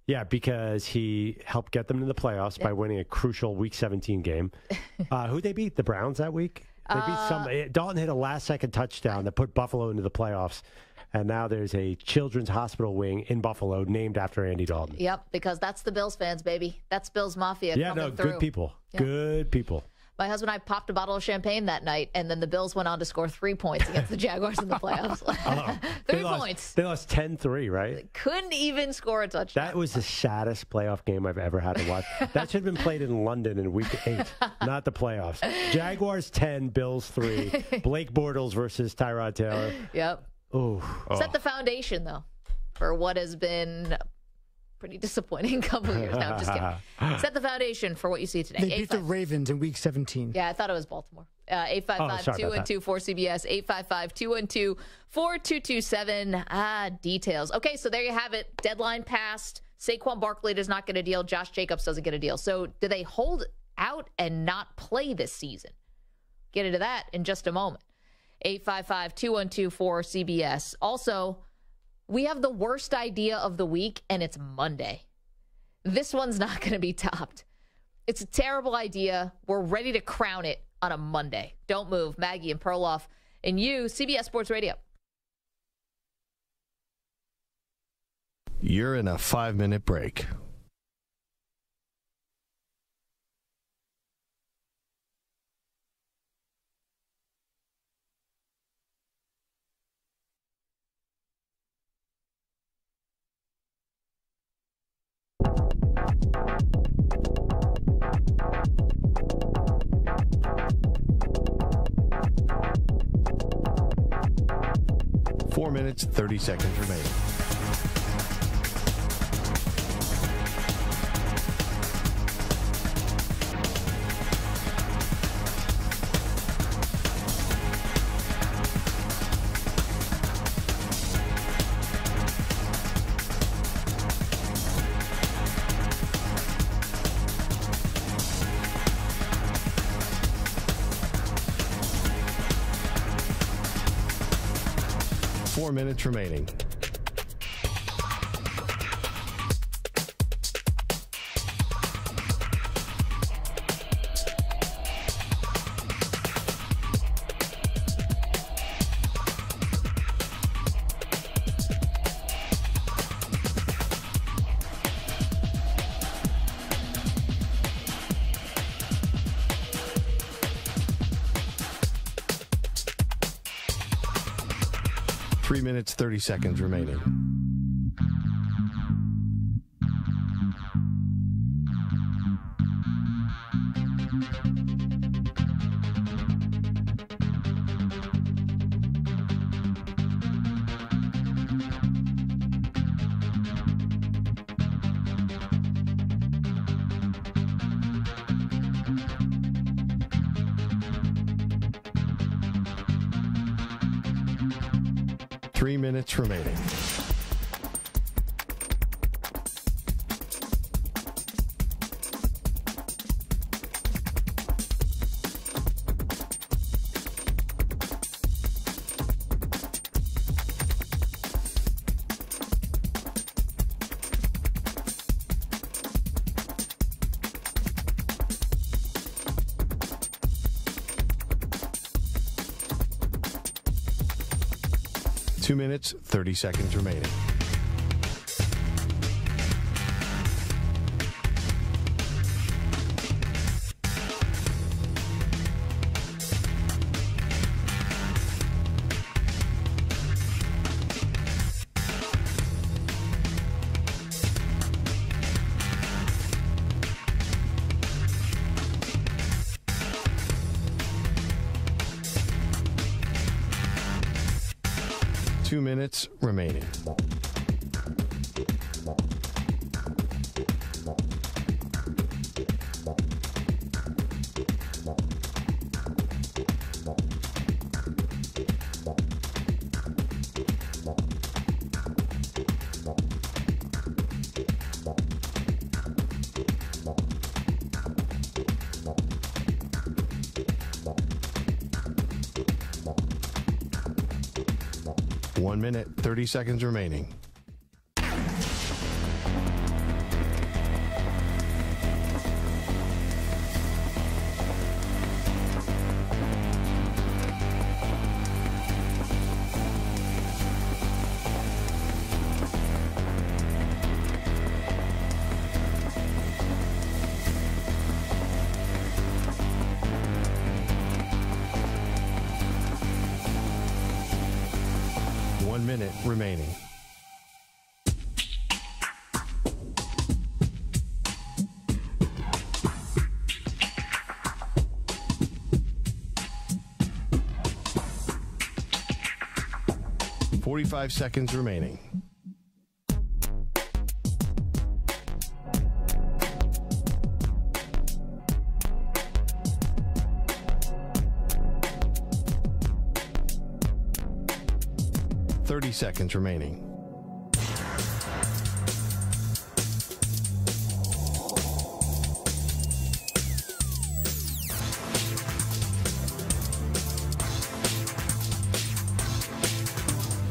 Yeah, because he helped get them to the playoffs by winning a crucial Week 17 game. Who'd they beat? The Browns that week? They beat somebody. Dalton hit a last-second touchdown that put Buffalo into the playoffs. And now there's a children's hospital wing in Buffalo named after Andy Dalton. Yep, because that's the Bills fans, baby. That's Bills Mafia coming through. Good people. Yeah. Good people. My husband and I popped a bottle of champagne that night, and then the Bills went on to score 3 points against the Jaguars in the playoffs. 3 points. They lost 10-3, right? Couldn't even score a touchdown. That was the saddest playoff game I've ever had to watch. That should have been played in London in Week 8, not the playoffs. Jaguars 10, Bills 3. Blake Bortles versus Tyrod Taylor. Yep. Ooh. Set the foundation, though, for what has been pretty disappointing couple of years. No, I'm just kidding. Set the foundation for what you see today. They beat the Ravens in Week 17. Yeah, I thought it was Baltimore. 855-212-4CBS, 855-212-4227. Details. Okay, so there you have it. Deadline passed. Saquon Barkley does not get a deal. Josh Jacobs doesn't get a deal. So do they hold out and not play this season? Get into that in just a moment. 855-212-4CBS. Also, we have the worst idea of the week, and it's Monday. This one's not going to be topped. It's a terrible idea. We're ready to crown it on a Monday. Don't move. Maggie and Perloff and you, CBS Sports Radio. You're in a 5-minute break. Four minutes, 30 seconds remaining. Four minutes remaining. Three minutes, 30 seconds remaining. Minutes remaining. 2 minutes, 30 seconds remaining. Two minutes remaining. One minute, 30 seconds remaining. Minute remaining. $45 seconds remaining. $30 seconds remaining.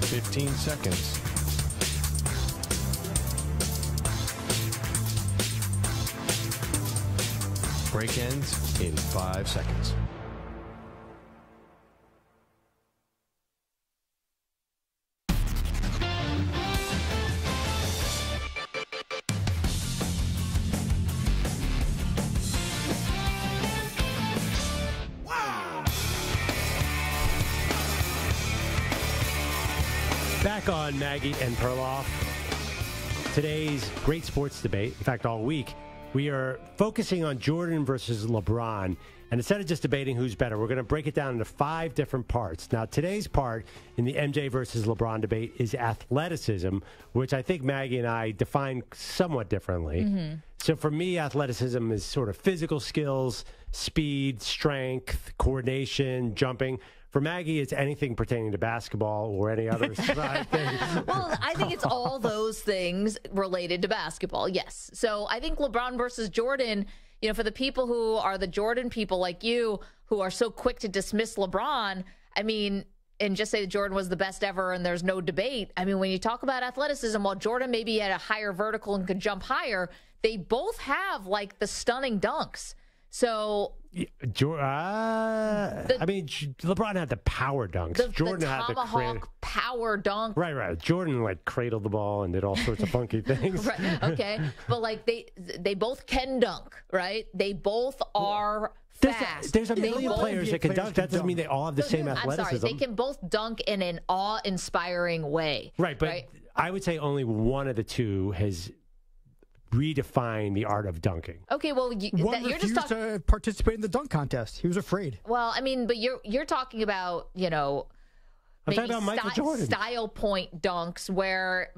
$15 seconds. Break ends in 5 seconds. Back on Maggie and Perloff. Today's great sports debate, in fact, all week, we are focusing on Jordan versus LeBron. And instead of just debating who's better, we're going to break it down into 5 different parts. Now, today's part in the MJ versus LeBron debate is athleticism, which I think Maggie and I define somewhat differently. Mm-hmm. So for me, athleticism is sort of physical skills, speed, strength, coordination, jumping. For Maggie, it's anything pertaining to basketball or any other thing. Well, I think it's all those things related to basketball, yes. So I think LeBron versus Jordan, you know, for the people who are the Jordan people like you, who are so quick to dismiss LeBron, I mean, and just say that Jordan was the best ever and there's no debate. I mean, when you talk about athleticism, while Jordan maybe had a higher vertical and could jump higher, they both have, like, the stunning dunks. So, I mean, LeBron had the power dunks. Jordan had the power dunk. Right. Jordan cradled the ball and did all sorts of funky things. Right. Okay, but they both can dunk, right? They both are fast. There's a million players that can dunk. That doesn't mean they all have the same athleticism. I'm sorry, they can both dunk in an awe-inspiring way. Right, but I would say only one of the two has redefine the art of dunking. Okay, well, you're just talking to participate in the dunk contest. He was afraid. Well, I mean, but you're talking about, you know, I'm talking about Michael Jordan style point dunks, where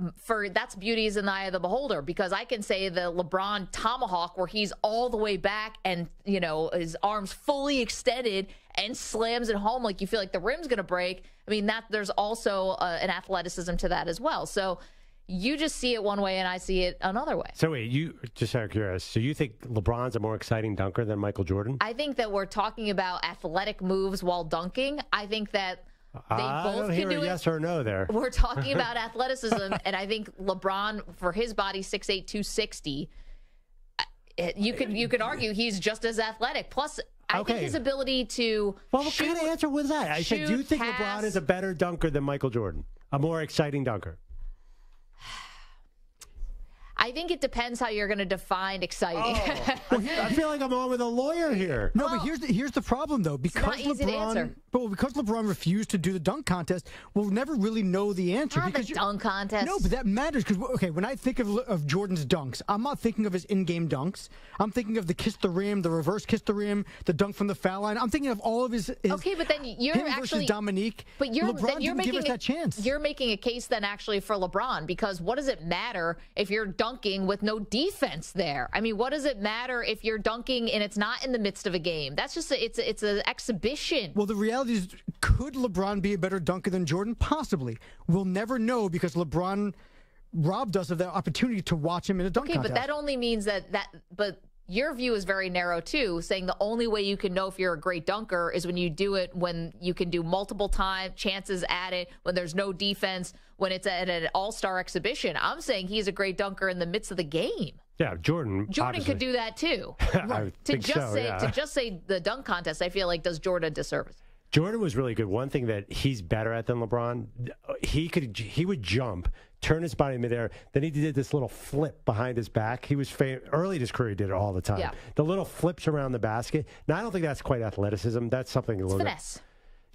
that's beauty is in the eye of the beholder. Because I can say the LeBron tomahawk, where he's all the way back and, you know, his arms fully extended and slams it home like you feel like the rim's going to break. I mean, there's also an athleticism to that as well. So you just see it one way and I see it another way. So wait, you just out of curiosity, so you think LeBron's a more exciting dunker than Michael Jordan? I think that we're talking about athletic moves while dunking. I think that they both can do it. Yes or no there. We're talking about athleticism, and I think LeBron, for his body, 6'8", 260, you could argue he's just as athletic. Plus, I think his ability to what kind of answer was that? I said, do you think LeBron is a better dunker than Michael Jordan? a more exciting dunker? I think it depends how you're going to define exciting. I feel like I'm on with a lawyer here. No, but here's the problem though. Because easy to answer. because LeBron refused to do the dunk contest, we'll never really know the answer. Not the dunk contest. No, but that matters because when I think of Jordan's dunks, I'm not thinking of his in-game dunks. I'm thinking of the kiss the rim, the reverse kiss the rim, the dunk from the foul line. I'm thinking of all of his okay, but then you're him actually versus Dominique. But LeBron didn't give us that chance. You're making a case then actually for LeBron because what does it matter if you're dunking with no defense there? I mean, what does it matter if you're dunking and it's not in the midst of a game? That's just it's an exhibition. Well, the reality is, could LeBron be a better dunker than Jordan? Possibly. We'll never know because LeBron robbed us of that opportunity to watch him in a dunk contest. But that only means but your view is very narrow too, saying the only way you can know if you're a great dunker is when you do it when you can do multiple chances at it, when there's no defense, when it's at an all-star exhibition. I'm saying he's a great dunker in the midst of the game. Yeah, Jordan could do that too. I think To just say the dunk contest, I feel like does Jordan a disservice. Jordan was really good. One thing that he's better at than LeBron, he would jump, turn his body in midair, then he did this little flip behind his back. He was early in his career, he did it all the time. Yeah. The little flips around the basket. Now, I don't think that's quite athleticism. That's something a little finesse.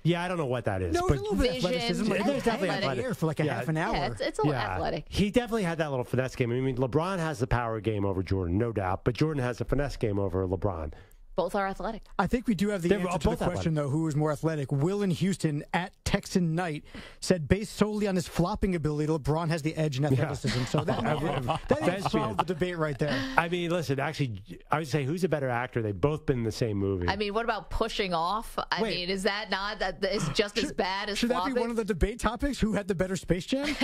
Yeah, I don't know what that is. No, but a little bit of athleticism. There's definitely athletic for like a half an hour. Yeah, it's a little athletic. He definitely had that little finesse game. I mean, LeBron has the power game over Jordan, no doubt, but Jordan has the finesse game over LeBron. Both are athletic. I think we do have the answer to the question, though, who is more athletic. Will in Houston at Texan Knight said, based solely on his flopping ability, LeBron has the edge in athleticism. Yeah. So that solved the debate right there. I mean, listen, actually, I would say who's a better actor? They've both been in the same movie. I mean, what about pushing off? I mean, is that not is just as bad as should flopping? That be one of the debate topics? Who had the better Space Jam?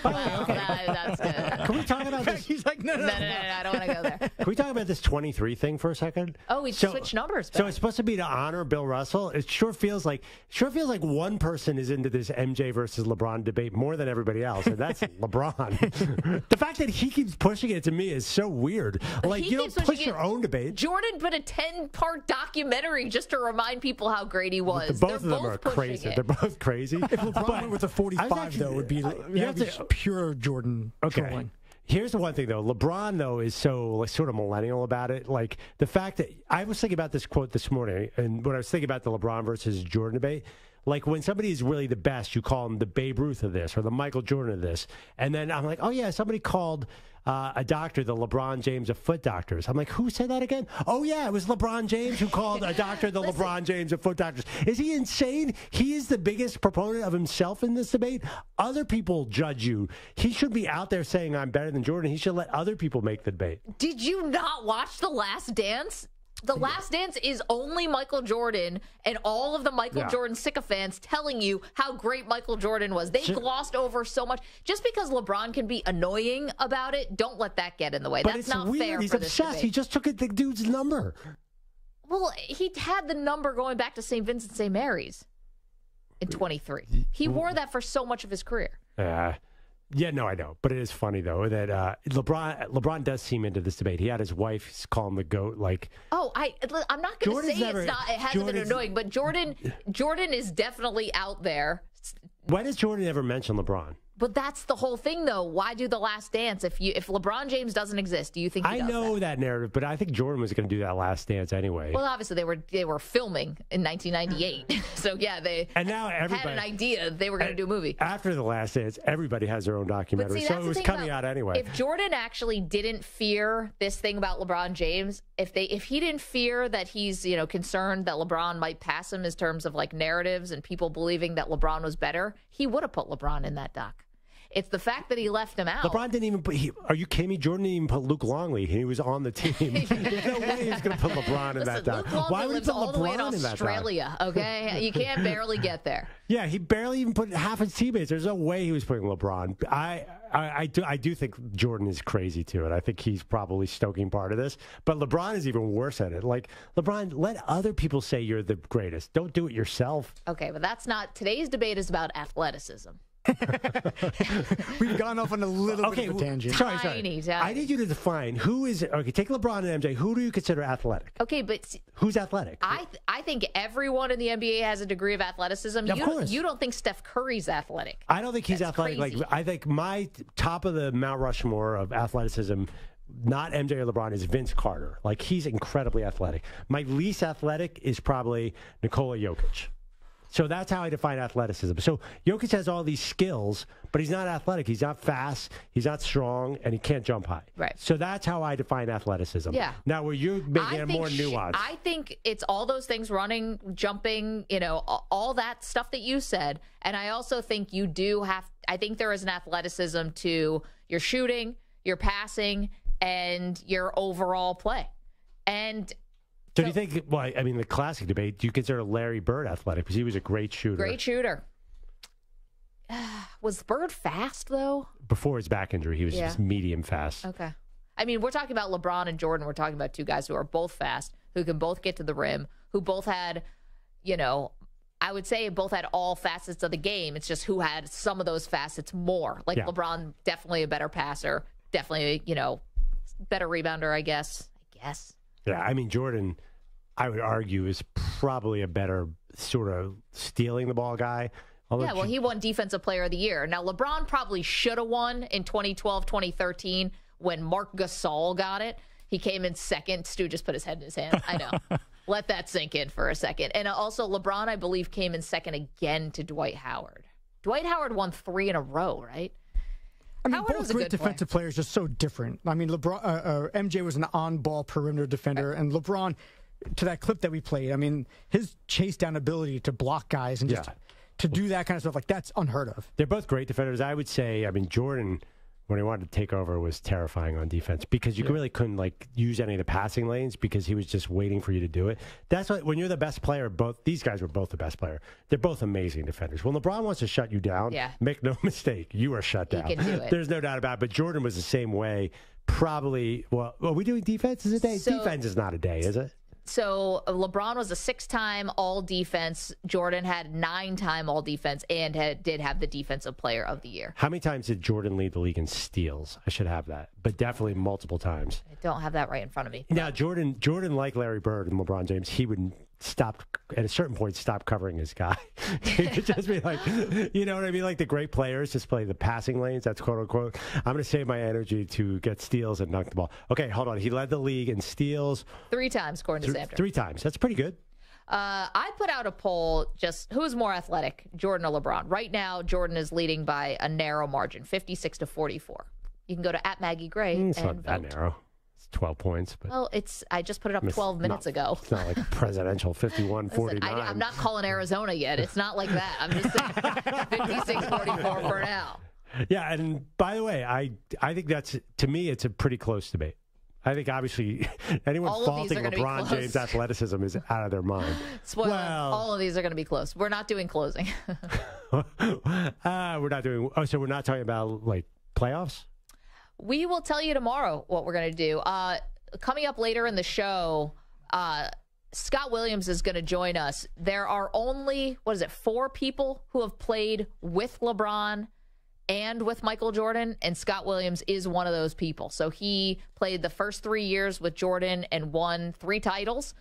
Well, that's good. Can we talk about this? He's like, no, I don't want to go there. Can we talk about this 23 thing for a second? Oh, we switched numbers. So it's supposed to be to honor Bill Russell. It sure feels like one person is into this MJ versus LeBron debate more than everybody else, and that's LeBron. The fact that he keeps pushing it to me is so weird. Like, you don't push your own debate. Jordan put a 10-part documentary just to remind people how great he was. Both of them are crazy. They're both crazy. If LeBron went with a 45, though, it would be pure Jordan trolling. Here's the one thing, though. LeBron, though, is so sort of millennial about it. Like, the fact that I was thinking about this quote this morning, and when I was thinking about the LeBron versus Jordan debate, like, when somebody is really the best, you call them the Babe Ruth of this or the Michael Jordan of this. And then I'm like, oh, yeah, somebody called a doctor the LeBron James of foot doctors. I'm like, who said that again? Oh, yeah, it was LeBron James who called a doctor the LeBron James of foot doctors. Is he insane? He is the biggest proponent of himself in this debate. Other people judge you. He should be out there saying I'm better than Jordan. He should let other people make the debate. Did you not watch The Last Dance? The Last Dance is only Michael Jordan and all of the Michael Jordan sycophants telling you how great Michael Jordan was. They glossed over so much. Just because LeBron can be annoying about it, don't let that get in the way. But that's it's not weird. fair He's for this obsessed. debate. He just took the dude's number. Well, he had the number going back to St. Vincent St. Mary's in 23. He wore that for so much of his career. Yeah, no, I know. But it is funny, though, that LeBron does seem into this debate. He had his wife call him the GOAT. Like, I'm not going to say it hasn't been annoying, but Jordan is definitely out there. Why does Jordan ever mention LeBron? But that's the whole thing, though. Why do The Last Dance? If LeBron James doesn't exist, do you think he does know that narrative, but I think Jordan was going to do that Last Dance anyway. Well, obviously they were filming in 1998, so yeah, they had an idea they were going to do a movie after The Last Dance. Everybody has their own documentary, so it was coming out anyway. If Jordan actually didn't fear this thing about LeBron James, if he didn't fear that he's concerned that LeBron might pass him in terms of like narratives and people believing that LeBron was better, he would have put LeBron in that doc. It's the fact that he left him out. LeBron didn't even put... Are you kidding me? Jordan didn't even put Luke Longley. He was on the team. There's no way he was going to put LeBron in that doc. Why would he put all the way in Australia, okay? You can't barely get there. Yeah, he barely even put half his teammates. There's no way he was putting LeBron. I do think Jordan is crazy to it. I think he's probably stoking part of this. But LeBron is even worse at it. Like, LeBron, let other people say you're the greatest. Don't do it yourself. Okay, but that's not... Today's debate is about athleticism. We've gone off on a little bit of a tangent. Sorry. Tiny. I need you to define who is take LeBron and MJ. Who do you consider athletic? Okay, but who's athletic? I think everyone in the NBA has a degree of athleticism. Of course. You don't think Steph Curry's athletic? I don't think he's That's athletic. crazy. Like I think my top of the Mount Rushmore of athleticism, not MJ or LeBron, is Vince Carter. Like he's incredibly athletic. My least athletic is probably Nikola Jokic. So that's how I define athleticism. So Jokic has all these skills, but he's not athletic. He's not fast. He's not strong, and he can't jump high. Right. So that's how I define athleticism. Yeah. Now, where you're making it more nuanced. I think it's all those things: running, jumping, all that stuff that you said. And I also think you do have. I think there is an athleticism to your shooting, your passing, and your overall play. And So do you think, the classic debate, do you consider Larry Bird athletic? Because he was a great shooter. Great shooter. Was Bird fast, though? Before his back injury, he was just medium fast. Okay. I mean, we're talking about LeBron and Jordan. We're talking about two guys who are both fast, who can both get to the rim, who both had, I would say both had all facets of the game. It's just who had some of those facets more. Like LeBron, definitely a better passer, definitely, better rebounder, I guess. Yeah, I mean, Jordan, I would argue, is probably a better sort of stealing the ball guy. Yeah, he won Defensive Player of the Year. Now, LeBron probably should have won in 2012, 2013 when Marc Gasol got it. He came in second. Stu just put his head in his hand. I know. Let that sink in for a second. And also, LeBron, I believe, came in second again to Dwight Howard. Dwight Howard won 3 in a row, right? I mean, both great defensive players, just so different. I mean, MJ was an on-ball perimeter defender, and LeBron, to that clip that we played, I mean, his chase down ability to block guys and just to do that kind of stuff, like that's unheard of. They're both great defenders. I would say, Jordan, when he wanted to take over, was terrifying on defense because you really couldn't use any of the passing lanes because he was just waiting for you to do it. That's why when you're the best player, these guys were both the best player. They're both amazing defenders. When LeBron wants to shut you down, make no mistake, you are shut down. He can do it. There's no doubt about it. But Jordan was the same way. Probably. Well, are we doing defense? Is a day? Defense is not a day, is it? So LeBron was a 6-time All-Defense. Jordan had 9-time All-Defense and did have the Defensive Player of the Year. How many times did Jordan lead the league in steals? I should have that, but definitely multiple times. I don't have that right in front of me. Now, Jordan, like Larry Bird and LeBron James, he would stop at a certain point, stop covering his guy. He could just be like, you know what I mean? Like the great players just play the passing lanes. That's quote unquote. I'm going to save my energy to get steals and dunk the ball. Okay, hold on. He led the league in steals 3 times, according to Samter. 3 times. That's pretty good. I put out a poll, just who's more athletic, Jordan or LeBron? Right now, Jordan is leading by a narrow margin, 56-44. You can go to @MaggieGray It's and not vote. that narrow. 12 points. But well, I just put it up 12 minutes ago. It's not like a presidential 51-49. I'm not calling Arizona yet. It's not like that. I'm just saying 56-44 for now. Yeah, and by the way, I think that's, to me, it's a pretty close debate. I think, obviously, anyone faulting LeBron James' athleticism is out of their mind. Spoiler, all of these are going to be close. We're not doing closing. We're not doing, so we're not talking about, playoffs? We will tell you tomorrow what we're going to do. Coming up later in the show, Scott Williams is going to join us. There are only, 4 people who have played with LeBron and with Michael Jordan, and Scott Williams is one of those people. So he played the first 3 years with Jordan and won 3 titles,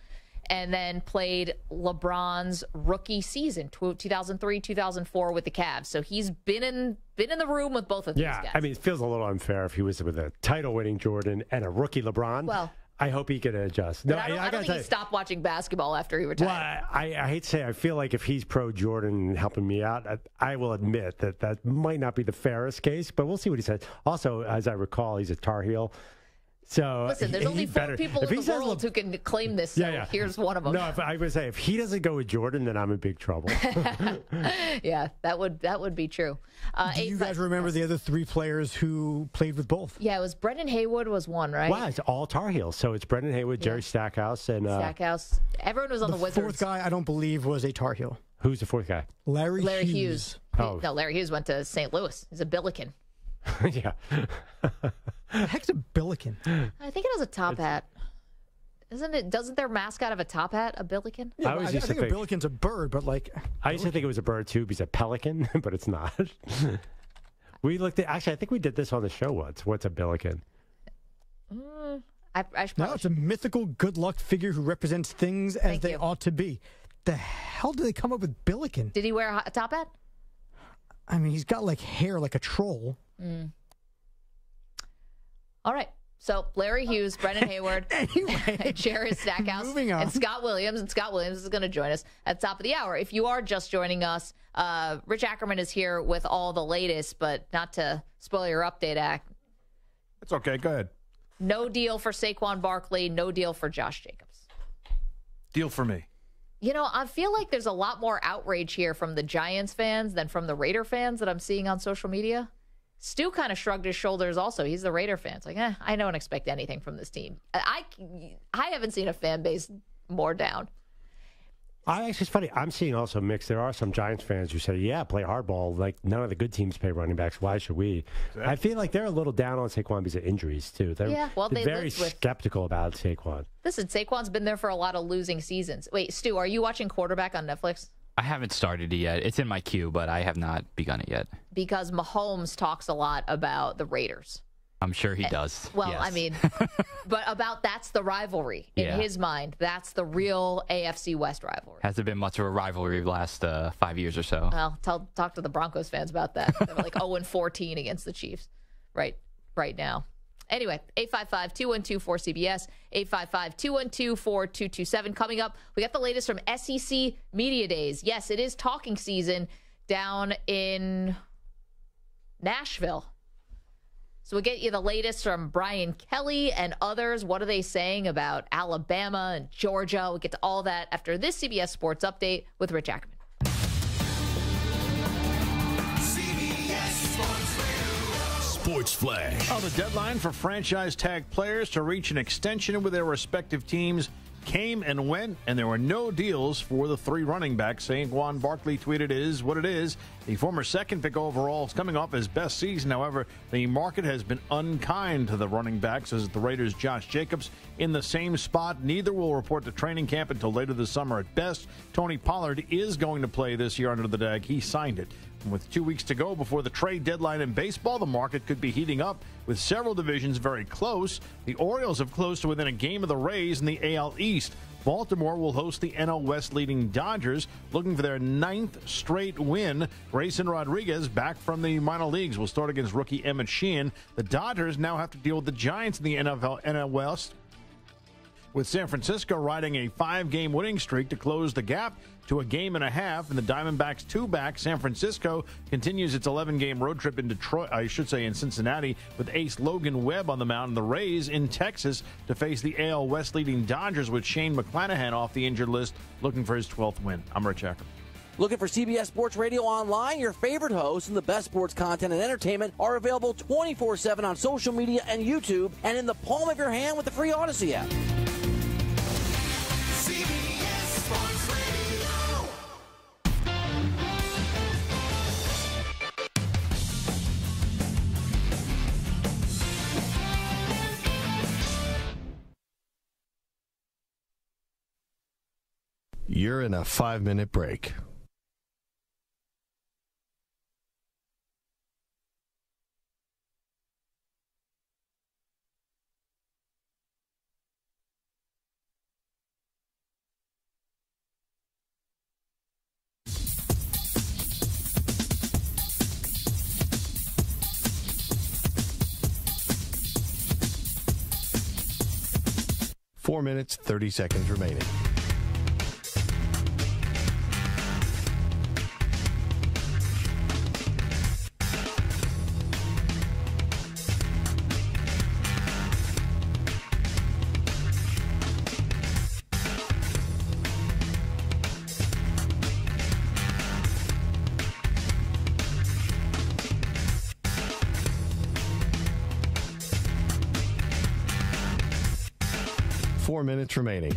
and then played LeBron's rookie season, 2003, 2004 with the Cavs. So he's been in the room with both of these guys. I mean, it feels a little unfair if he was with a title-winning Jordan and a rookie LeBron. Well, I hope he can adjust. No, I don't think he stopped watching basketball after he retired. Well, I hate to say, I feel like if he's pro Jordan and helping me out, I will admit that might not be the fairest case, but we'll see what he says. Also, as I recall, he's a Tar Heel. So listen, there's only 4 people in the world who can claim this, so here's one of them. No, I would say if he doesn't go with Jordan, then I'm in big trouble. Yeah, that would be true. Do you guys remember the other 3 players who played with both? Yeah, it was Brendan Haywood was one, right? Wow, it's all Tar Heels. So it's Brendan Haywood, Jerry Stackhouse, and Stackhouse. Everyone was on the Wizards. 4th guy, I don't believe, was a Tar Heel. Who's the 4th guy? Larry Hughes. Oh. No, Larry Hughes went to St. Louis. He's a Billiken. Yeah. The heck's a Billiken? I think it has a top hat. Doesn't their mascot have a top hat, a billiken? Yeah, I think a billiken's a bird, but I used to think it was a bird too, because a pelican, but it's not. We looked at, actually, I think we did this on the show once. What's a billiken? No, it's a mythical good luck figure who represents things as they ought to be. The hell did they come up with billiken? Did he wear a top hat? I mean, he's got hair like a troll. All right. So Larry Hughes, Brendan Hayward, Jared Stackhouse, and Scott Williams. And Scott Williams is going to join us at the top of the hour. If you are just joining us, Rich Ackerman is here with all the latest, but not to spoil your update, Act. It's okay. Go ahead. No deal for Saquon Barkley. No deal for Josh Jacobs. Deal for me. You know, I feel like there's a lot more outrage here from the Giants fans than from the Raider fans that I'm seeing on social media. Stu kind of shrugged his shoulders also. He's the Raider fan. It's like, I don't expect anything from this team. I haven't seen a fan base more down. It's funny. I'm seeing also mixed. There are some Giants fans who say, yeah, play hardball. Like, none of the good teams pay running backs. Why should we? Exactly. I feel like they're a little down on Saquon because of injuries, too. They're very skeptical about Saquon. Listen, Saquon's been there for a lot of losing seasons. Wait, Stu, are you watching Quarterback on Netflix? I haven't started it yet. It's in my queue, but I have not begun it yet. Because Mahomes talks a lot about the Raiders. I'm sure he does. Well, yes. I mean, but that's the rivalry in his mind. That's the real AFC West rivalry. Hasn't been much of a rivalry the last 5 years or so. Well, talk to the Broncos fans about that. They're like 0-14 against the Chiefs right now. Anyway, 855-212-4CBS, 855-212-4227. Coming up, we got the latest from SEC Media Days. Yes, it is talking season down in Nashville. So we'll get you the latest from Brian Kelly and others. What are they saying about Alabama and Georgia? We'll get to all that after this CBS Sports Update with Rich Ackerman. Sports Flash. The deadline for franchise tag players to reach an extension with their respective teams came and went, and there were no deals for the three running backs. Saquon Barkley tweeted, "It is what it is." The former second pick overall is coming off his best season. However, the market has been unkind to the running backs, as the Raiders' Josh Jacobs in the same spot. Neither will report to training camp until later this summer at best. Tony Pollard is going to play this year under the tag. He signed it. With 2 weeks to go before the trade deadline in baseball, the market could be heating up with several divisions very close. The Orioles have closed to within a game of the Rays in the AL East. Baltimore will host the NL West leading Dodgers, looking for their 9th straight win. Grayson Rodriguez, back from the minor leagues, will start against rookie Emmett Sheehan. The Dodgers now have to deal with the Giants in the NL West, with San Francisco riding a 5-game winning streak to close the gap to a game and a half. And the Diamondbacks 2-back. San Francisco continues its 11-game road trip in in Cincinnati, with ace Logan Webb on the mound. And the Rays in Texas to face the AL West leading Dodgers, with Shane McClanahan off the injured list, looking for his 12th win. I'm Rich Ackerman. Looking for CBS Sports Radio online? Your favorite hosts and the best sports content and entertainment are available 24/7 on social media and YouTube, and in the palm of your hand with the free Odyssey app. CBS Sports Radio. You're in a 5-minute break. Four minutes, 30 seconds remaining. Four minutes remaining.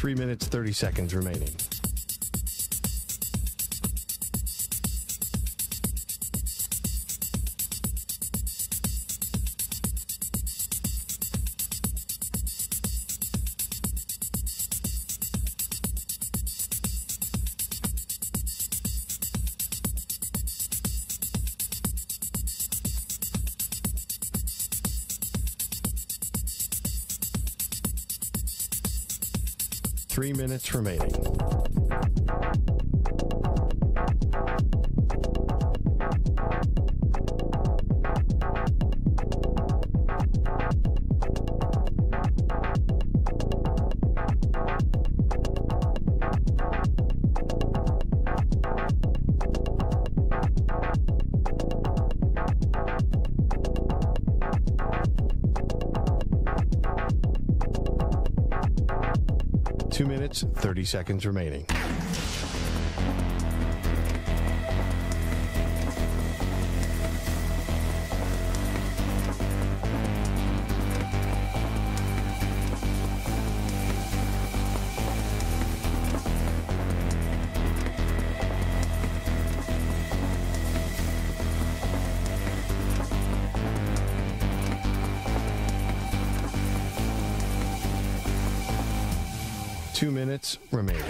3 minutes, 30 seconds remaining. Three minutes remaining. Two minutes, 30 seconds remaining. Two minutes remaining.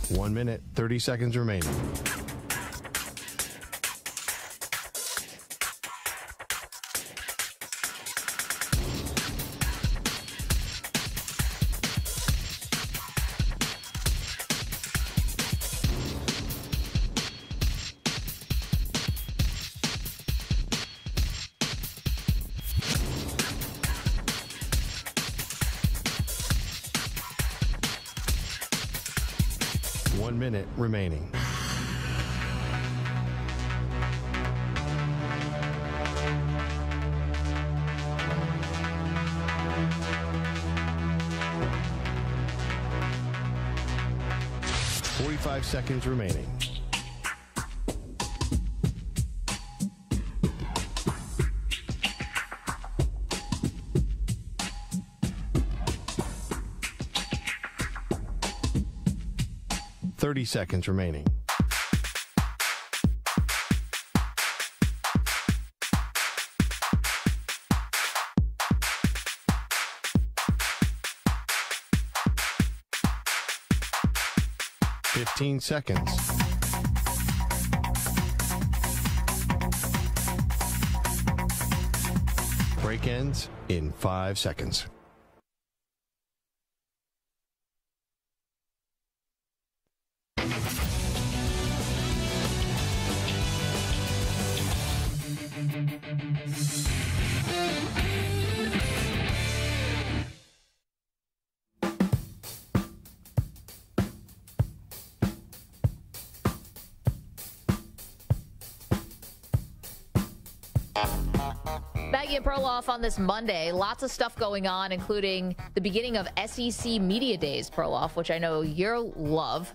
One minute, 30 seconds remaining. One minute remaining. Five seconds remaining. Seconds remaining. Fifteen seconds. Break ends in 5 seconds. Maggie and Perloff on this Monday. Lots of stuff going on, including the beginning of SEC Media Days, Perloff, which I know your love.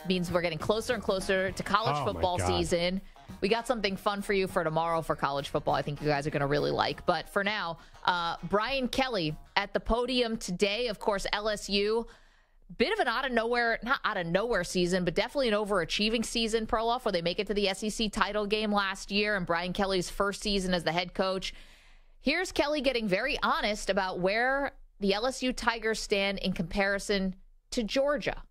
Means we're getting closer and closer to college football season. We got something fun for you for tomorrow for college football I think you guys are going to really like. But for now, Brian Kelly at the podium today. Of course, LSU. Bit of an not out of nowhere season, but definitely an overachieving season, Perloff, where they make it to the SEC title game last year and Brian Kelly's first season as the head coach. Here's Kelly getting very honest about where the LSU Tigers stand in comparison to Georgia.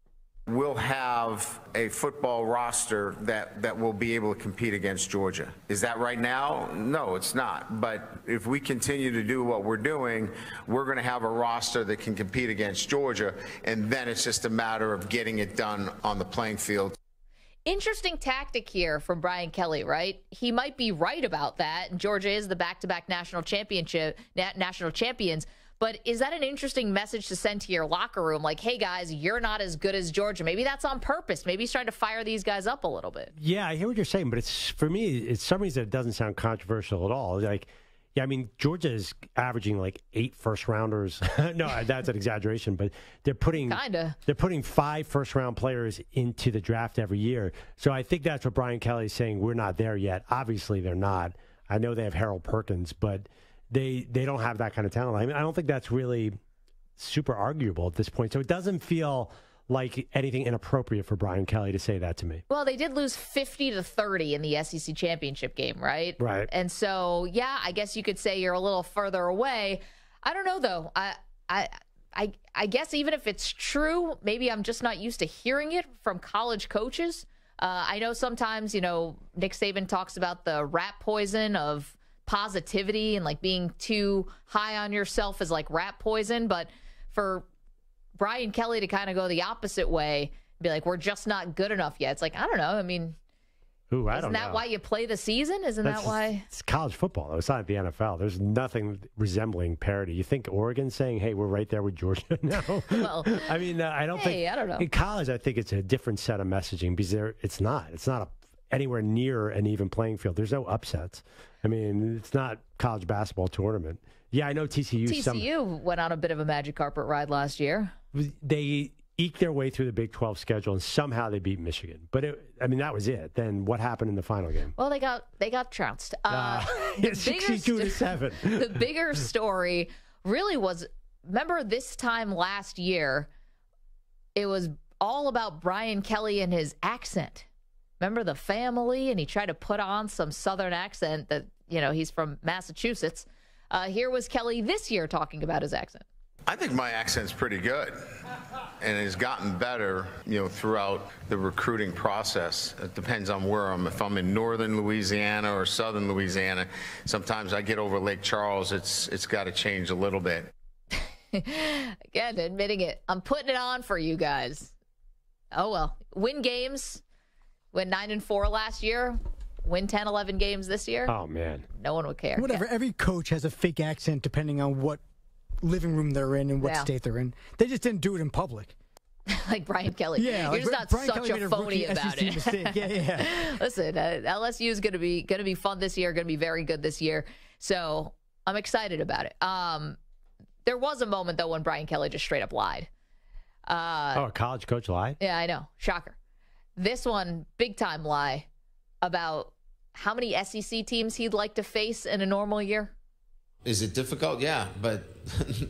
We'll have a football roster that will be able to compete against Georgia. Is that right now? No, it's not. But if we continue to do what we're doing, we're going to have a roster that can compete against Georgia, and then it's just a matter of getting it done on the playing field. Interesting tactic here from Brian Kelly, right? He might be right about that. Georgia is the back-to-back national champions, But is that an interesting message to send to your locker room? Like, hey, guys, you're not as good as Georgia. Maybe that's on purpose. Maybe he's trying to fire these guys up a little bit. Yeah, I hear what you're saying, but for me, it's some reason it doesn't sound controversial at all. Like, yeah, I mean, Georgia is averaging like 8 first-rounders. No, that's an exaggeration, but they're putting 5 first-round players into the draft every year. So I think that's what Brian Kelly's saying. We're not there yet. Obviously, they're not. I know they have Harold Perkins, but they don't have that kind of talent. I mean, I don't think that's really super arguable at this point. So it doesn't feel like anything inappropriate for Brian Kelly to say that to me. Well, they did lose 50-30 in the SEC championship game, right? Right. And so, yeah, I guess you could say you're a little further away. I don't know, though. I guess even if it's true, maybe I'm just not used to hearing it from college coaches. I know sometimes, Nick Saban talks about the rat poison of positivity and like being too high on yourself is like rat poison. But for Brian Kelly to kind of go the opposite way, be like, we're just not good enough yet. It's like, I don't know. I mean, isn't that why you play the season? Isn't that why? It's college football, though. It's not the NFL. There's nothing resembling parity. You think Oregon's saying, hey, we're right there with Georgia now? Well, I mean, I don't think. I don't know. In college, I think it's a different set of messaging because it's not anywhere near an even playing field. There's no upsets. I mean, it's not college basketball tournament. Yeah, I know TCU went on a bit of a magic carpet ride last year. They eked their way through the Big 12 schedule, and somehow they beat Michigan. But, that was it. Then what happened in the final game? Well, they got trounced. 62-7. The bigger story really was, remember this time last year, it was all about Brian Kelly and his accent. Remember the family? And he tried to put on some Southern accent that, he's from Massachusetts. Here was Kelly this year talking about his accent. I think my accent's pretty good, and it's gotten better, throughout the recruiting process. It depends on where if I'm in northern Louisiana or southern Louisiana. Sometimes I get over Lake Charles. It's got to change a little bit. Again, admitting it. I'm putting it on for you guys. Oh, well. Win games. Went 9-4 last year. Win 10, 11 games this year. Oh, man. No one would care. Whatever. Yeah. Every coach has a fake accent depending on what living room they're in and what state they're in. They just didn't do it in public. Like Brian Kelly. Yeah, you're just not Brian such Kelly a phony about SEC it. Mistake. Yeah. Listen, LSU is going to be fun this year. Going to be very good this year. So I'm excited about it. There was a moment though when Brian Kelly just straight up lied. A college coach lied? Yeah, I know. Shocker. This one, big time lie about how many SEC teams he'd like to face in a normal year. Is it difficult? Yeah, but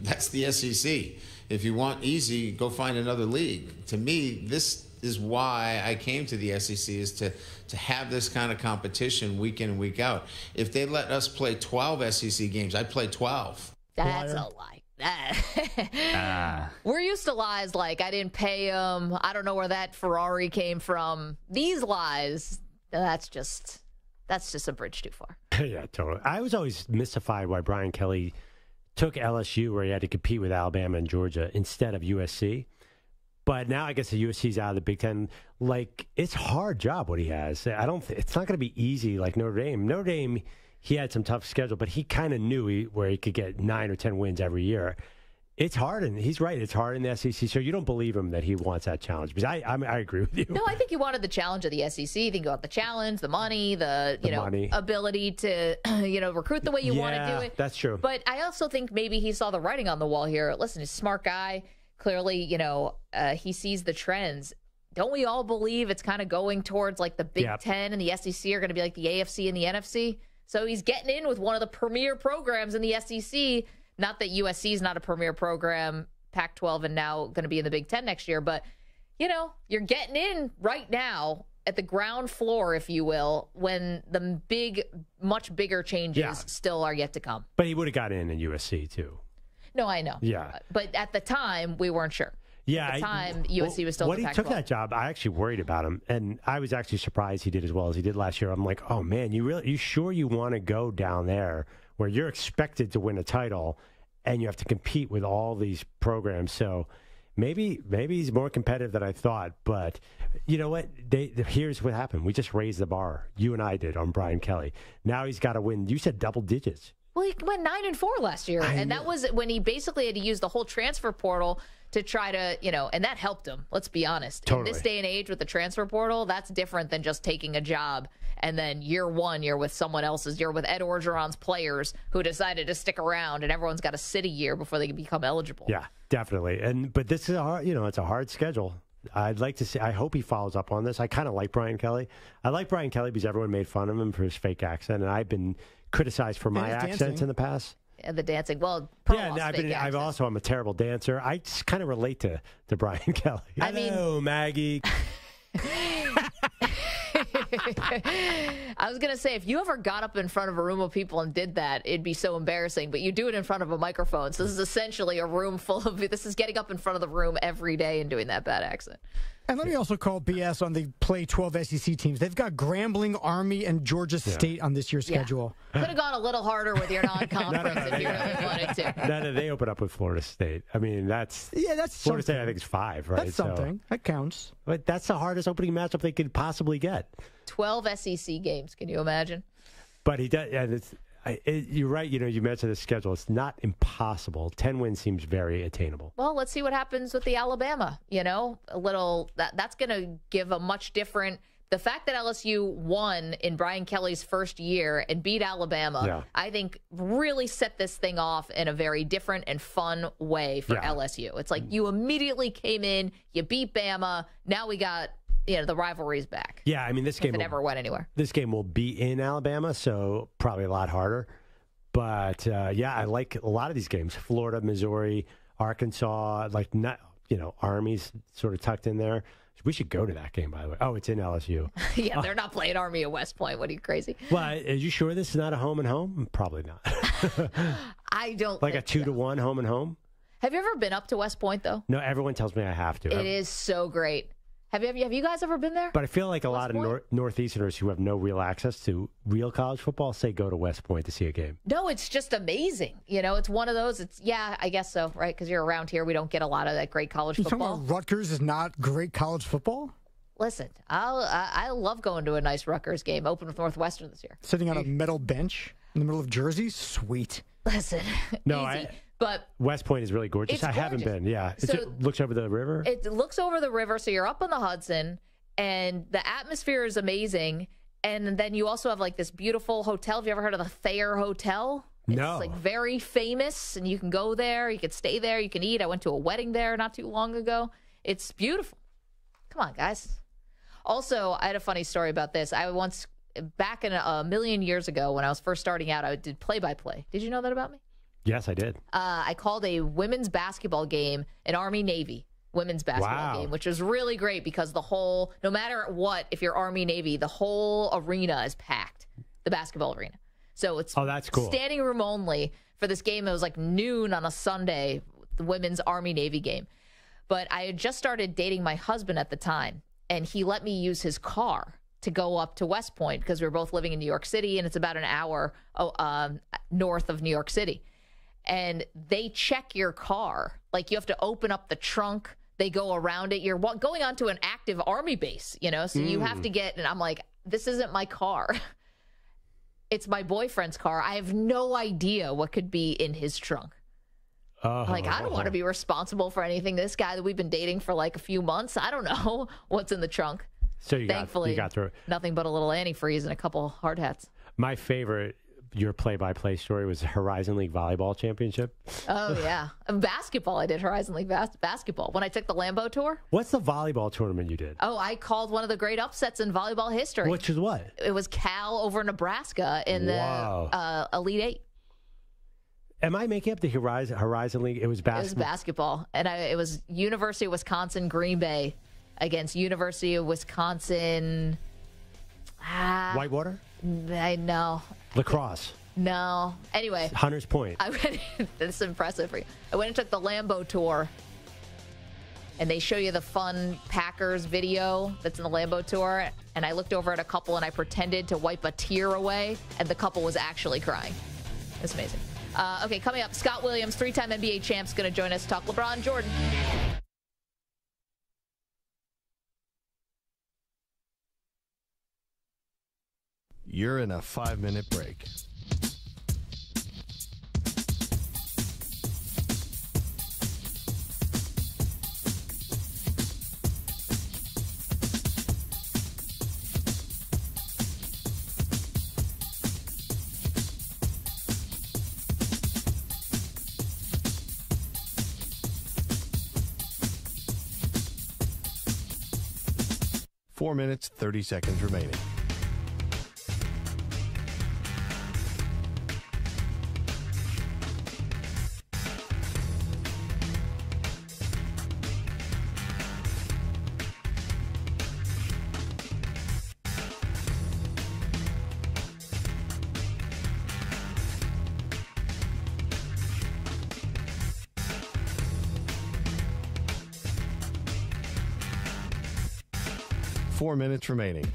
that's the SEC. If you want easy, go find another league. To me, this is why I came to the SEC, is to have this kind of competition week in and week out. If they let us play 12 SEC games, I'd play 12. That's a lie. We're used to lies like I didn't pay him. I don't know where that Ferrari came from. These lies, that's just a bridge too far. Yeah, totally. I was always mystified why Brian Kelly took LSU, where he had to compete with Alabama and Georgia, instead of USC. But now I guess the USC's out of the Big Ten. Like, it's a hard job what he has. It's not going to be easy like Notre Dame. Notre Dame, he had some tough schedule, but he kind of knew where he could get 9 or 10 wins every year. It's hard, and he's right. It's hard in the SEC, so you don't believe him that he wants that challenge. Because I agree with you. No, I think he wanted the challenge of the SEC. I think about the challenge, the money, the money. Ability to recruit the way you want to do it. That's true. But I also think maybe he saw the writing on the wall here. Listen, he's a smart guy. Clearly, he sees the trends. Don't we all believe it's kind of going towards like the Big Ten and the SEC are going to be like the AFC and the NFC? So he's getting in with one of the premier programs in the SEC. Not that USC is not a premier program, Pac-12, and now going to be in the Big Ten next year. But, you're getting in right now at the ground floor, if you will, when the much bigger changes still are yet to come. But he would have got in USC, too. No, I know. Yeah. But at the time, we weren't sure. Yeah. At the time, USC was still when in the he Pac-12. took that job, I actually worried about him. And I was actually surprised he did as well as he did last year. I'm like, oh, man, you sure you want to go down there where you're expected to win a title and you have to compete with all these programs? So maybe he's more competitive than I thought. But you know what? Here's what happened. We just raised the bar. You and I did on Brian Kelly. Now he's got to win. You said double digits. Well, he went 9-4 last year, and that was when he basically had to use the whole transfer portal to try to, and that helped him. Let's be honest. Totally. In this day and age with the transfer portal, that's different than just taking a job and then year one you're with someone else's. You're with Ed Orgeron's players who decided to stick around, and everyone's got to sit a year before they can become eligible. Yeah, definitely. But this is it's a hard schedule. I'd like to see. I hope he follows up on this. I kind of like Brian Kelly. I like Brian Kelly because everyone made fun of him for his fake accent, and I've been criticized for my accents in the past. And the dancing. Well, I'm a terrible dancer. I just kind of relate to Brian Kelly. Hello, Maggie. I was going to say, if you ever got up in front of a room of people and did that, it'd be so embarrassing. But you do it in front of a microphone. So this is essentially a room full of – this is getting up in front of the room every day and doing that bad accent. And let me also call BS on the play 12 SEC teams. They've got Grambling, Army, and Georgia State on this year's schedule. Could have gone a little harder with your non-conference if you really wanted to. No, they open up with Florida State. I mean, that's Florida State. I think is 5, right? That's something. That counts. But that's the hardest opening matchup they could possibly get. 12 SEC games. Can you imagine? But he does. And you're right. You mentioned the schedule. It's not impossible. 10 wins seems very attainable. Well, let's see what happens with the Alabama. That's going to give a much different. The fact that LSU won in Brian Kelly's first year and beat Alabama, I think really set this thing off in a very different and fun way for LSU. It's like you immediately came in, you beat Bama. Now we got the rivalry's back. Yeah, I mean, this game never went anywhere. This game will be in Alabama, so probably a lot harder. But I like a lot of these games: Florida, Missouri, Arkansas. Army's sort of tucked in there. We should go to that game, by the way. Oh, it's in LSU. Yeah, they're not playing Army at West Point. What are you, crazy? Well, are you sure this is not a home and home? Probably not. I don't. Like a 2-1 home and home. Have you ever been up to West Point though? No, everyone tells me I have to. It is so great. Have you guys ever been there? But I feel like a lot of Northeasterners who have no real access to real college football say go to West Point to see a game. No, it's just amazing. It's one of those. I guess so, right? Because you're around here, we don't get a lot of that great college football. You're talking about Rutgers is not great college football? Listen, I love going to a nice Rutgers game. Open with Northwestern this year. Sitting on a metal bench in the middle of Jersey, sweet. Listen, no, easy. But West Point is really gorgeous. I haven't been. Yeah, it looks over the river. It looks over the river, so you're up on the Hudson, and the atmosphere is amazing. And then you also have this beautiful hotel. Have you ever heard of the Thayer Hotel? No. It's very famous, and you can go there. You can stay there. You can eat. I went to a wedding there not too long ago. It's beautiful. Come on, guys. Also, I had a funny story about this. I once, back in a million years ago, when I was first starting out, I did play-by-play. Did you know that about me? Yes, I did. I called a women's basketball game, an Army-Navy women's basketball game, which was really great because no matter what, if you're Army-Navy, the whole arena is packed, the basketball arena. So it's that's cool. Standing room only for this game. It was noon on a Sunday, the women's Army-Navy game. But I had just started dating my husband at the time, and he let me use his car to go up to West Point because we were both living in New York City, and it's about an hour north of New York City. And they check your car. You have to open up the trunk. They go around it. You're going onto an active Army base, so you have to get, and I'm like, this isn't my car. It's my boyfriend's car. I have no idea what could be in his trunk. I don't want to be responsible for anything. This guy that we've been dating for a few months, I don't know what's in the trunk. So Thankfully, you got through it. Nothing but a little antifreeze and a couple hard hats. My favorite, your play-by-play story was Horizon League Volleyball Championship. Oh, yeah. Basketball, I did Horizon League basketball. When I took the Lambeau Tour. What's the volleyball tournament you did? Oh, I called one of the great upsets in volleyball history. Which is what? It was Cal over Nebraska in the Elite Eight. Am I making up the Horizon League? It was basketball. It was basketball. And it was University of Wisconsin Green Bay against University of Wisconsin. Whitewater? I know. Lacrosse? No. Anyway. Hunters Point. That's impressive for you. I went and took the Lambeau Tour. And they show you the fun Packers video that's in the Lambeau Tour. And I looked over at a couple and I pretended to wipe a tear away. And the couple was actually crying. It's amazing. Okay, coming up, Scott Williams, 3-time NBA champ, is going to join us to talk LeBron Jordan. You're in a 5-minute break. 4 minutes, 30 seconds remaining. Four minutes remaining.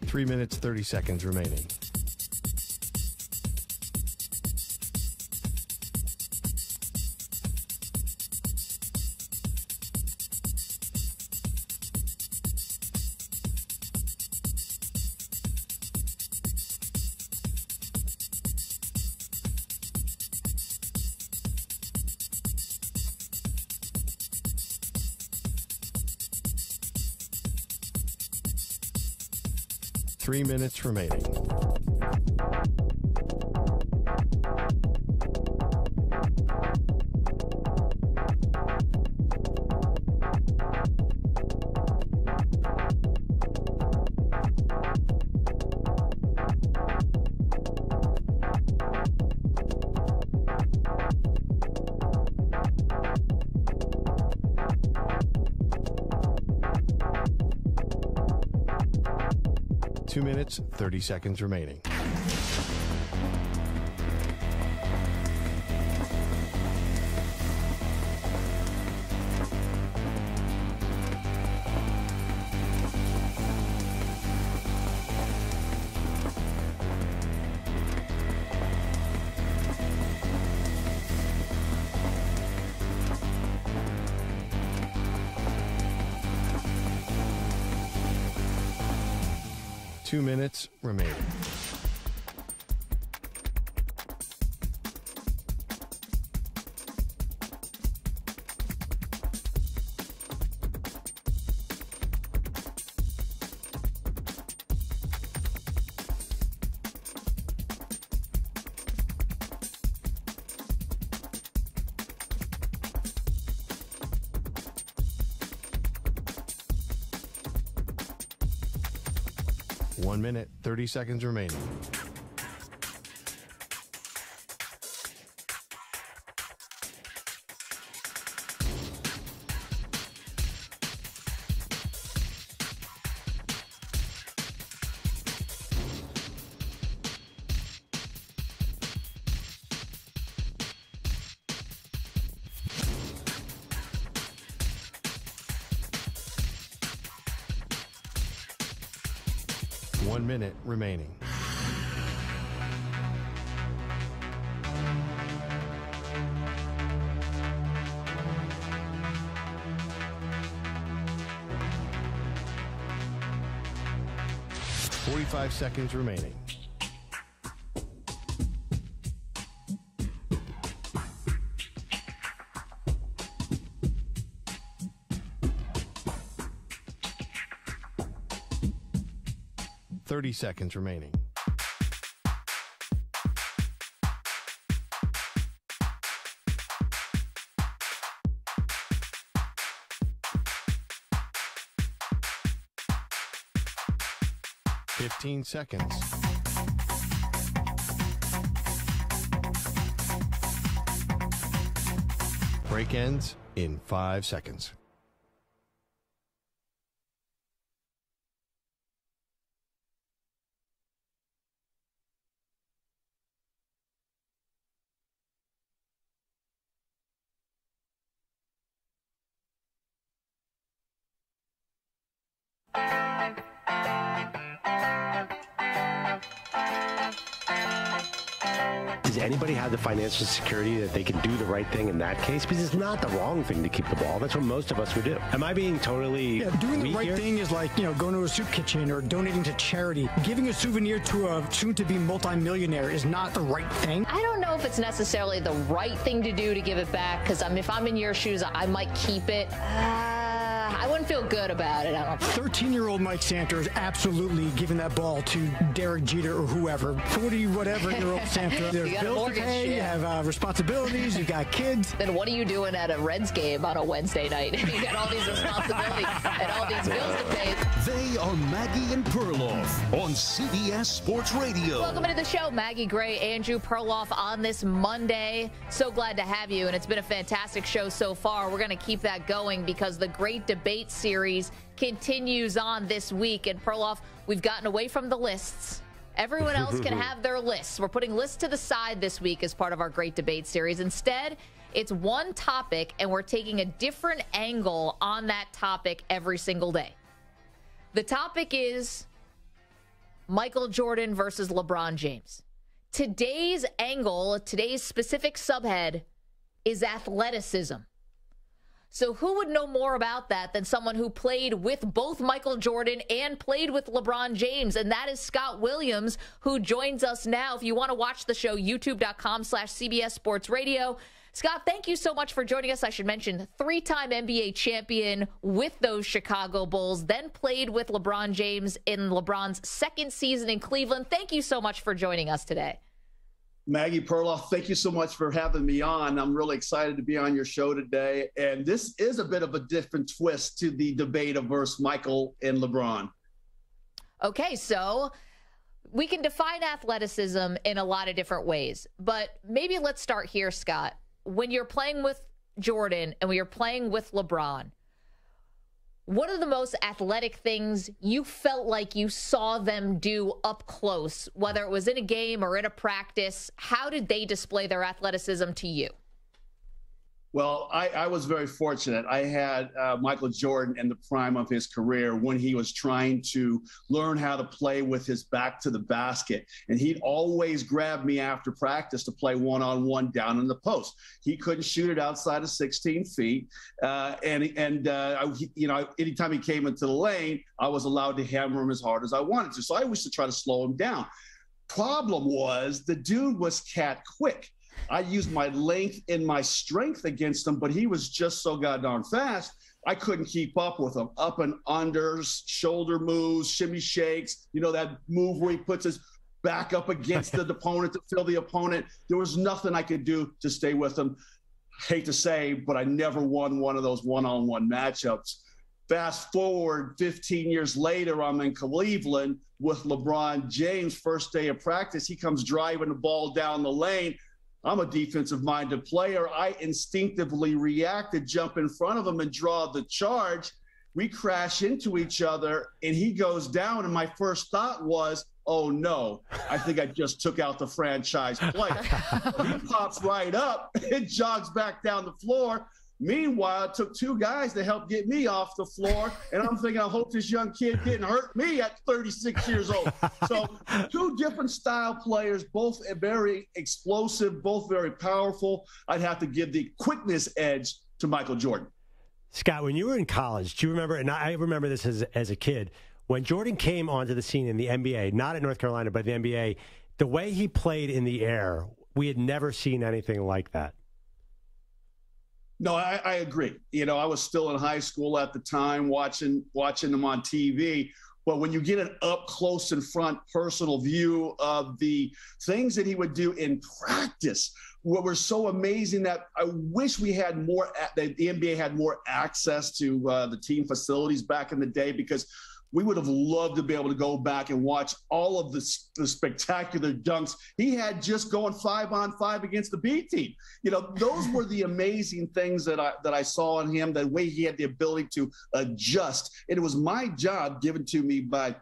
Three minutes, 30 seconds remaining. Three minutes remaining. Two minutes, 30 seconds remaining. Two minutes remaining. One minute, 30 seconds remaining. One minute remaining. Forty-five seconds remaining. Seconds remaining. Fifteen seconds. Break ends in 5 seconds. does anybody have the financial security that they can do the right thing in that case? Because it's not the wrong thing to keep the ball. That's what most of us would do. Am I being totally doing the right here? thing is like, going to a soup kitchen or donating to charity. Giving a souvenir to a soon-to-be multimillionaire is not the right thing. I don't know if it's necessarily the right thing to do to give it back, because if I'm in your shoes, I might keep it. I wouldn't feel good about it. I don't think. 13-year-old Mike Samter is absolutely giving that ball to Derek Jeter or whoever. 40-whatever-year-old Samter. There's bills to pay. You have responsibilities. You got kids. Then what are you doing at a Reds game on a Wednesday night? You got all these responsibilities and all these bills to pay. They are Maggie and Perloff on CBS Sports Radio. Welcome into the show, Maggie Gray, Andrew Perloff on this Monday. So glad to have you, and it's been a fantastic show so far. We're going to keep that going because the great debate series continues on this week. And Perloff, we've gotten away from the lists. Everyone else can have their lists. We're putting lists to the side this week as part of our great debate series. Instead, it's one topic, and we're taking a different angle on that topic every single day. The topic is Michael Jordan versus LeBron James. Today's angle, today's specific subhead is athleticism. So who would know more about that than someone who played with both Michael Jordan and played with LeBron James? And that is Scott Williams, who joins us now. If you want to watch the show, youtube.com/CBS Sports Radio. Scott, thank you so much for joining us. I should mention, 3-time NBA champion with those Chicago Bulls, then played with LeBron James in LeBron's second season in Cleveland. Thank you so much for joining us today. Maggie Perloff, thank you so much for having me on. I'm really excited to be on your show today. And this is a bit of a different twist to the debate of versus Michael and LeBron. Okay, so we can define athleticism in a lot of different ways. But maybe let's start here, Scott. When you're playing with Jordan and when you're playing with LeBron, what are the most athletic things you felt like you saw them do up close, whether it was in a game or in a practice? How did they display their athleticism to you? Well, I was very fortunate. I had Michael Jordan in the prime of his career when he was trying to learn how to play with his back to the basket. And he'd always grab me after practice to play one-on-one down in the post. He couldn't shoot it outside of 16 feet. Anytime he came into the lane, I was allowed to hammer him as hard as I wanted to. So I used to try to slow him down. Problem was, the dude was cat quick. I used my length and my strength against him, but he was just so goddamn fast, I couldn't keep up with him. Up and unders, shoulder moves, shimmy shakes, that move where he puts his back up against the opponent to fill the opponent. There was nothing I could do to stay with him. Hate to say, but I never won one of those one-on-one matchups. Fast forward 15 years later, I'm in Cleveland with LeBron James. First day of practice, he comes driving the ball down the lane. I'm a defensive-minded player. I instinctively react to jump in front of him and draw the charge. We crash into each other, and he goes down, and my first thought was, oh, no, I think I just took out the franchise player. He pops right up and jogs back down the floor. Meanwhile, it took two guys to help get me off the floor, and I'm thinking, I hope this young kid didn't hurt me at 36 years old. So two different style players, both very explosive, both very powerful. I'd have to give the quickness edge to Michael Jordan. Scott, when you were in college, do you remember, and I remember this as a kid, when Jordan came onto the scene in the NBA, not at North Carolina, but the NBA, the way he played in the air, we had never seen anything like that. No, I agree. I was still in high school at the time watching them on TV. But when you get an up close and front personal view of the things that he would do in practice, what were so amazing that I wish we had more, the NBA had more access to the team facilities back in the day, because we would have loved to be able to go back and watch all of the spectacular dunks he had just going 5-on-5 against the B team. Those were the amazing things that I saw in him, the way he had the ability to adjust. And it was my job, given to me by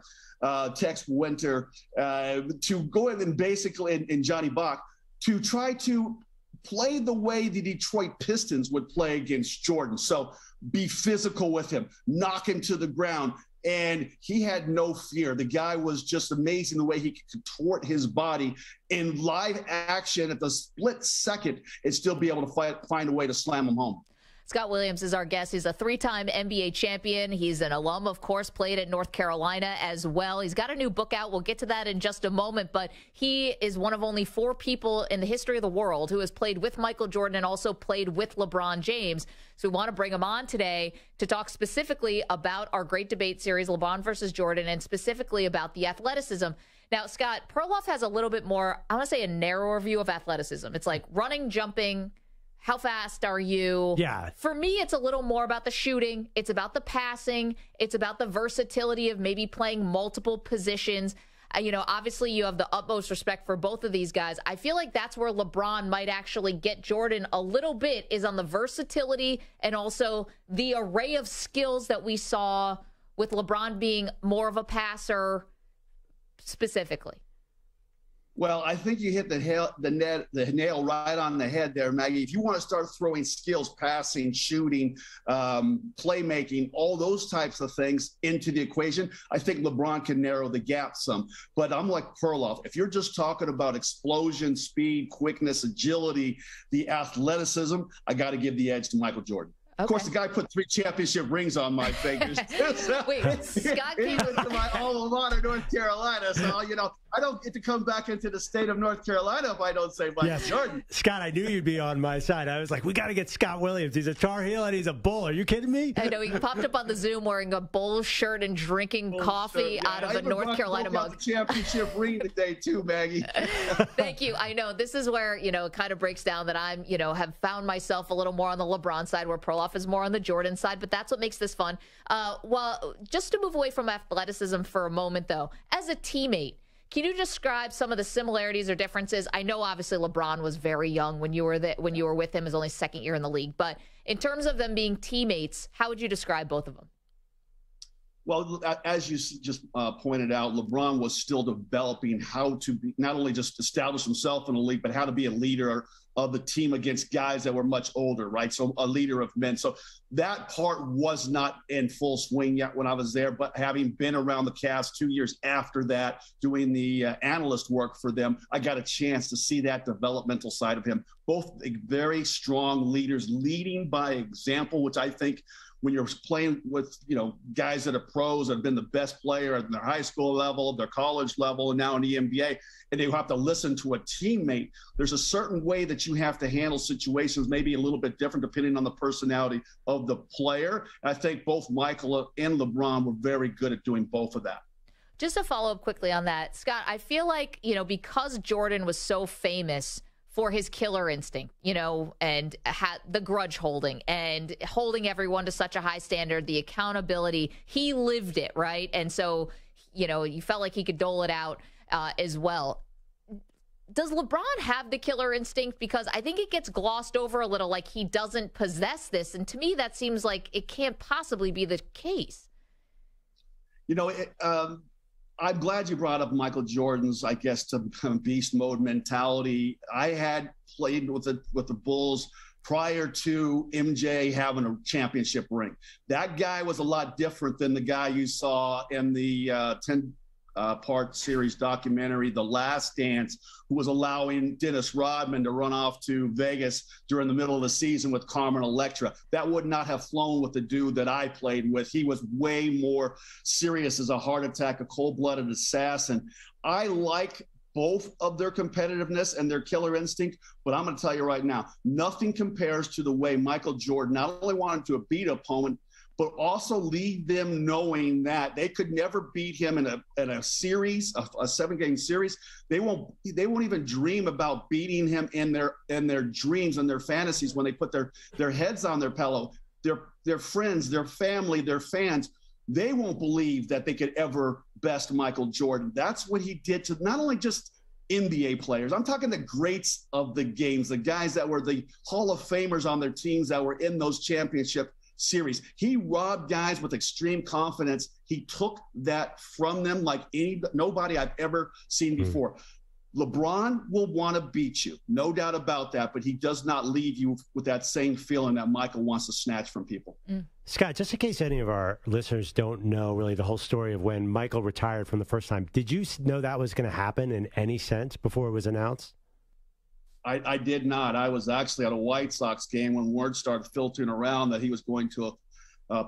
Tex Winter, to go in and basically, and Johnny Bach, to try to play the way the Detroit Pistons would play against Jordan. So be physical with him, knock him to the ground, and he had no fear. The guy was just amazing the way he could contort his body in live action at the split second and still be able to find a way to slam him home. Scott Williams is our guest. He's a 3-time NBA champion. He's an alum, of course, played at North Carolina as well. He's got a new book out. We'll get to that in just a moment, but he is one of only 4 people in the history of the world who has played with Michael Jordan and also played with LeBron James. So we want to bring him on today to talk specifically about our great debate series, LeBron versus Jordan, and specifically about the athleticism. Now, Scott, Perloff has a little bit more, I want to say a narrower view of athleticism. It's like running, jumping. How fast are you? Yeah. For me, it's a little more about the shooting. It's about the passing. It's about the versatility of maybe playing multiple positions. Obviously you have the utmost respect for both of these guys. I feel like that's where LeBron might actually get Jordan a little bit, is on the versatility and also the array of skills that we saw with LeBron being more of a passer specifically. Well, I think you hit the nail right on the head there, Maggie. If you want to start throwing skills, passing, shooting, playmaking, all those types of things into the equation, I think LeBron can narrow the gap some. But I'm like Perloff. If you're just talking about explosion, speed, quickness, agility, the athleticism, I got to give the edge to Michael Jordan. Okay. Of course, the guy put 3 championship rings on my fingers. Wait, Scott he went to my alma mater, North Carolina. So, I don't get to come back into the state of North Carolina if I don't say Michael Jordan. Scott, I knew you'd be on my side. I was like, we got to get Scott Williams. He's a Tar Heel and he's a Bull. Are you kidding me? I know. He popped up on the Zoom wearing a Bull shirt and drinking coffee out of a North Carolina mug. The championship ring today, too, Maggie. Thank you. I know. This is where, it kind of breaks down that I'm, have found myself a little more on the LeBron side, where Perloff is more on the Jordan side, but that's what makes this fun. Well, just to move away from athleticism for a moment, though, as a teammate, can you describe some of the similarities or differences? I know obviously LeBron was very young when you were with him, his only second year in the league, but in terms of them being teammates, how would you describe both of them? Well, as you just pointed out, LeBron was still developing how to be, not only just establish himself in the league, but how to be a leader of the team against guys that were much older, right? So a leader of men. So that part was not in full swing yet when I was there, but having been around the Cavs 2 years after that, doing the analyst work for them, I got a chance to see that developmental side of him. Both very strong leaders, leading by example, which I think when you're playing with, guys that are pros, that have been the best player at their high school level, their college level, and now in the NBA, and they have to listen to a teammate, there's a certain way that you have to handle situations, maybe a little bit different depending on the personality of the player. And I think both Michael and LeBron were very good at doing both of that. Just to follow up quickly on that, Scott, I feel like, because Jordan was so famous for his killer instinct, and had the grudge holding and holding everyone to such a high standard, the accountability, he lived it, right? And so, you felt like he could dole it out as well. Does LeBron have the killer instinct? Because I think it gets glossed over a little, like he doesn't possess this. And to me, that seems like it can't possibly be the case. I'm glad you brought up Michael Jordan's, I guess, to beast mode mentality. I had played with the Bulls prior to MJ having a championship ring. That guy was a lot different than the guy you saw in the 10-part series documentary, The Last Dance, who was allowing Dennis Rodman to run off to Vegas during the middle of the season with Carmen Electra. That would not have flown with the dude that I played with. He was way more serious as a heart attack, a cold-blooded assassin. I like both of their competitiveness and their killer instinct, but I'm going to tell you right now, nothing compares to the way Michael Jordan not only wanted to beat an opponent, but also leave them knowing that they could never beat him in a series, a 7-game series. They won't even dream about beating him in their dreams and their fantasies when they put their heads on their pillow. Their friends, their family, their fans, they won't believe that they could ever best Michael Jordan. That's what he did to not only just NBA players. I'm talking the greats of the games, the guys that were the Hall of Famers on their teams that were in those championship series. He robbed guys with extreme confidence. He took that from them like nobody I've ever seen before. LeBron will want to beat you, no doubt about that, but he does not leave you with that same feeling that Michael wants to snatch from people. Scott, just in case any of our listeners don't know really the whole story of when Michael retired from the first time, did you know that was going to happen in any sense before it was announced? I did not. I was actually at a White Sox game when word started filtering around that he was going to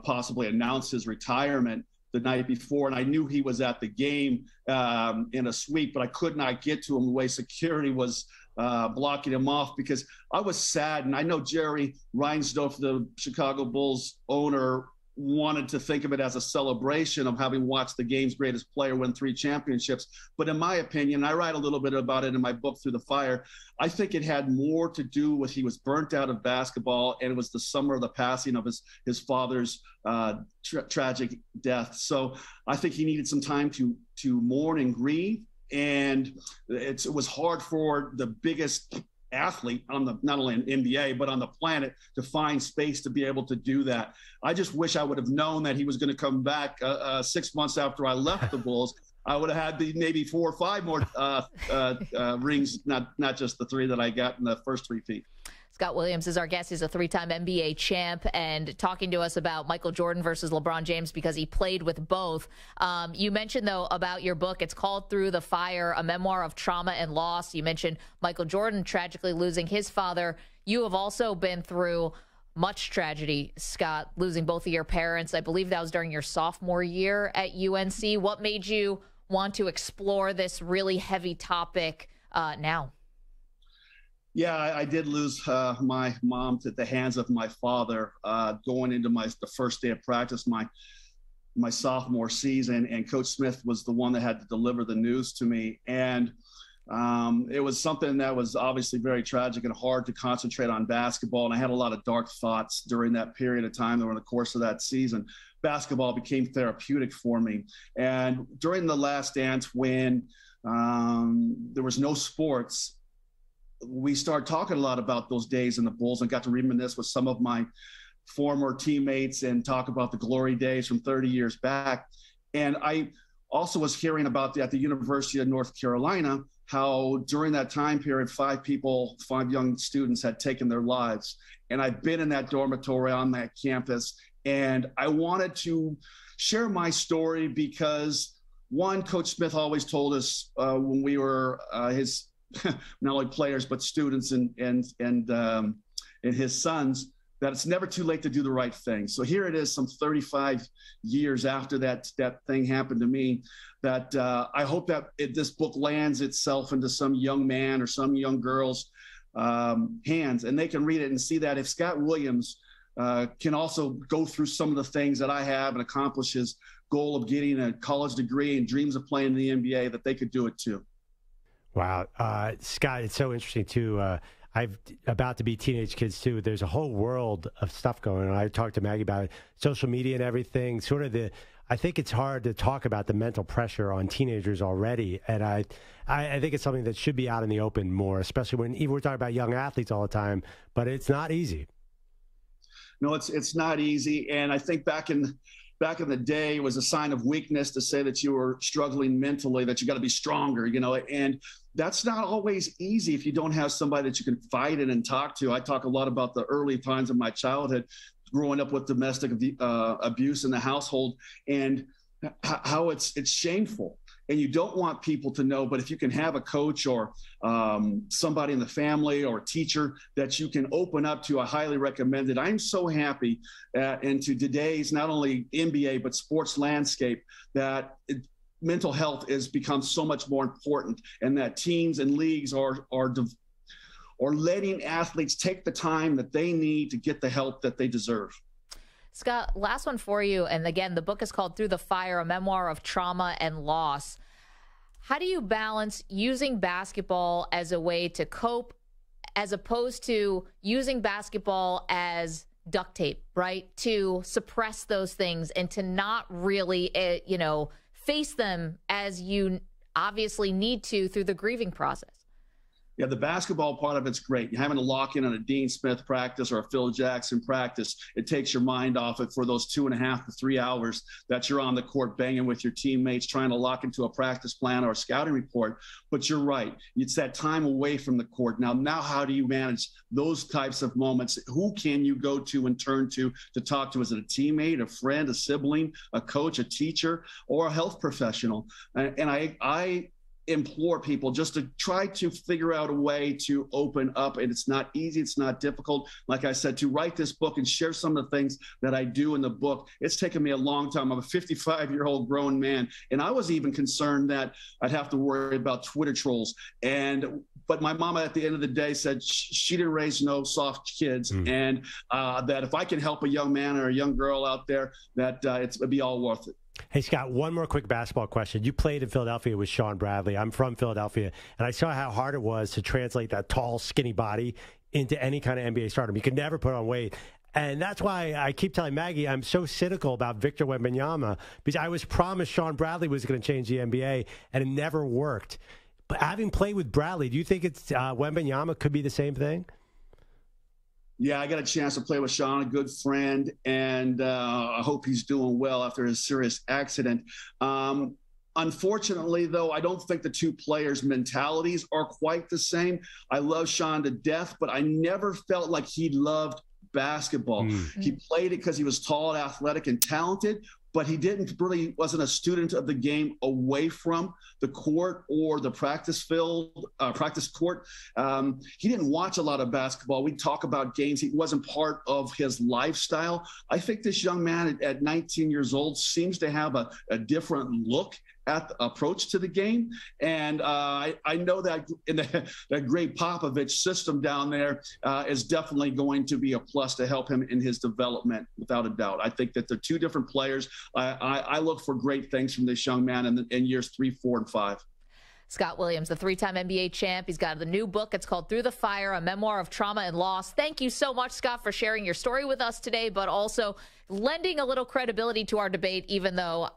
possibly announce his retirement the night before, and I knew he was at the game in a suite, but I could not get to him the way security was blocking him off because I was sad. And I know Jerry Reinsdorf, the Chicago Bulls owner, wanted to think of it as a celebration of having watched the game's greatest player win 3 championships. But in my opinion, I write a little bit about it in my book, Through the Fire, I think it had more to do with he was burnt out of basketball, and it was the summer of the passing of his father's tragic death. So I think he needed some time to mourn and grieve. And it was hard for the biggest athlete on the, not only in NBA, but on the planet, to find space to be able to do that. I just wish I would have known that he was going to come back 6 months after I left the Bulls. I would have had maybe 4 or 5 more rings, not just the 3 that I got in the first 3 feet. Scott Williams is our guest. He's a 3-time NBA champ and talking to us about Michael Jordan versus LeBron James because he played with both. You mentioned, though, about your book. It's called Through the Fire, a memoir of trauma and loss. You mentioned Michael Jordan tragically losing his father. You have also been through much tragedy, Scott, losing both of your parents. I believe that was during your sophomore year at UNC. What made you want to explore this really heavy topic now? Yeah, I did lose my mom at the hands of my father going into the first day of practice, my sophomore season, and Coach Smith was the one that had to deliver the news to me. And it was something that was obviously very tragic and hard to concentrate on basketball. And I had a lot of dark thoughts during that period of time during the course of that season. Basketball became therapeutic for me. And during the last dance, when there was no sports, we started talking a lot about those days in the Bulls and got to reminisce with some of my former teammates and talk about the glory days from 30 years back. And I also was hearing about at the University of North Carolina, how during that time period, 5 young students had taken their lives. And I've been in that dormitory on that campus. And I wanted to share my story because, one, Coach Smith always told us when we were his not only players but students and his sons, that it's never too late to do the right thing. So here it is, some 35 years after that thing happened to me, that I hope that this book lands itself into some young man or some young girl's hands, and they can read it and see that if Scott Williams can also go through some of the things that I have and accomplish his goal of getting a college degree and dreams of playing in the NBA, that they could do it too. Wow. Scott, it's so interesting, too. I've about to be teenage kids, too. There's a whole world of stuff going on. I talked to Maggie about it, social media and everything. I think it's hard to talk about the mental pressure on teenagers already. And I think it's something that should be out in the open more, especially when even we're talking about young athletes all the time. But it's not easy. No, it's not easy. And I think back in the day, it was a sign of weakness to say that you were struggling mentally, that you got to be stronger, and that's not always easy if you don't have somebody that you can fight in and talk to. I talk a lot about the early times of my childhood, growing up with domestic abuse in the household, and how it's shameful. And you don't want people to know, but if you can have a coach or somebody in the family or a teacher that you can open up to, I highly recommend it. I'm so happy into today's not only NBA, but sports landscape that mental health has become so much more important, and that teams and leagues are letting athletes take the time that they need to get the help that they deserve. Scott, last one for you. And again, the book is called Through the Fire, a memoir of trauma and loss. How do you balance using basketball as a way to cope as opposed to using basketball as duct tape, right? To suppress those things and to not really, face them as you obviously need to through the grieving process? Yeah, the basketball part of it's great. You're having to lock in on a Dean Smith practice or a Phil Jackson practice. It takes your mind off it for those 2.5 to 3 hours that you're on the court banging with your teammates, trying to lock into a practice plan or a scouting report. But you're right. It's that time away from the court. Now how do you manage those types of moments? Who can you go to and turn to talk to? Is it a teammate, a friend, a sibling, a coach, a teacher, or a health professional? And I implore people just to try to figure out a way to open up. And it's not easy. It's not difficult. Like I said, to write this book and share some of the things that I do in the book, it's taken me a long time. I'm a 55-year-old grown man. And I was even concerned that I'd have to worry about Twitter trolls. But my mama at the end of the day said she didn't raise no soft kids. And that if I can help a young man or a young girl out there, that it'd be all worth it. Hey, Scott, one more quick basketball question. You played in Philadelphia with Sean Bradley. I'm from Philadelphia, and I saw how hard it was to translate that tall, skinny body into any kind of NBA stardom. You could never put on weight. And that's why I keep telling Maggie I'm so cynical about Victor Wembanyama, because I was promised Sean Bradley was going to change the NBA, and it never worked. But having played with Bradley, do you think it's Wembanyama could be the same thing? Yeah, I got a chance to play with Sean, a good friend, and I hope he's doing well after his serious accident. Unfortunately, though, I don't think the two players' mentalities are quite the same. I love Sean to death, but I never felt like he loved basketball. He played it because he was tall, athletic, and talented, but he wasn't a student of the game away from the court or the practice court. He didn't watch a lot of basketball. We talk about games. He wasn't part of his lifestyle. I think this young man at 19 years old seems to have a different look at the approach to the game. And I know that in that great Popovich system down there is definitely going to be a plus to help him in his development, without a doubt. I think that they're two different players. I look for great things from this young man in years 3, 4, and 5. Scott Williams, the 3-time NBA champ. He's got the new book. It's called Through the Fire, a memoir of trauma and loss. Thank you so much, Scott, for sharing your story with us today, but also lending a little credibility to our debate, even though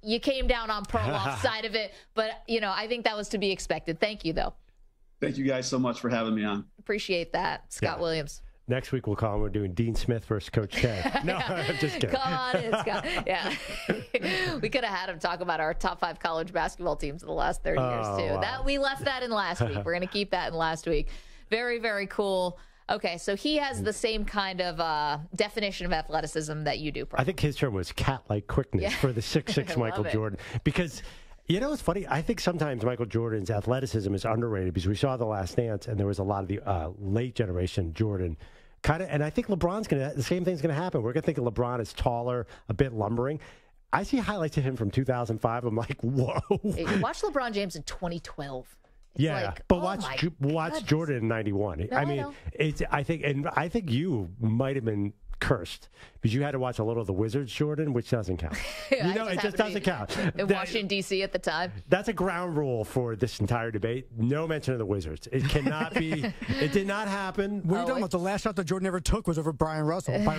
you came down on Perloff's side of it. But, I think that was to be expected. Thank you, though. Thank you guys so much for having me on. Appreciate that. Scott Williams. Next week we'll call him. We're doing Dean Smith versus Coach K. No, I'm just kidding. Come on in, Scott. Yeah. We could have had him talk about our top 5 college basketball teams in the last 30 years, too. Wow. We left that in last week. We're going to keep that in last week. Very, very cool. Okay, so he has the same kind of definition of athleticism that you do, Perloff. I think his term was cat-like quickness for the 6'6" Michael Jordan. Because, it's funny. I think sometimes Michael Jordan's athleticism is underrated because we saw The Last Dance, and there was a lot of the late generation Jordan and I think the same thing's going to happen. We're going to think of LeBron as taller, a bit lumbering. I see highlights of him from 2005. I'm like, whoa. Watch LeBron James in 2012. Yeah, but watch Jordan in 91. No, I mean, I think you might have been cursed because you had to watch a little of the Wizards, Jordan, which doesn't count. It just doesn't count. In Washington, D.C. at the time. That's a ground rule for this entire debate. No mention of the Wizards. It cannot be. It did not happen. What are you talking about? The last shot that Jordan ever took was over Byron Russell. Yeah, I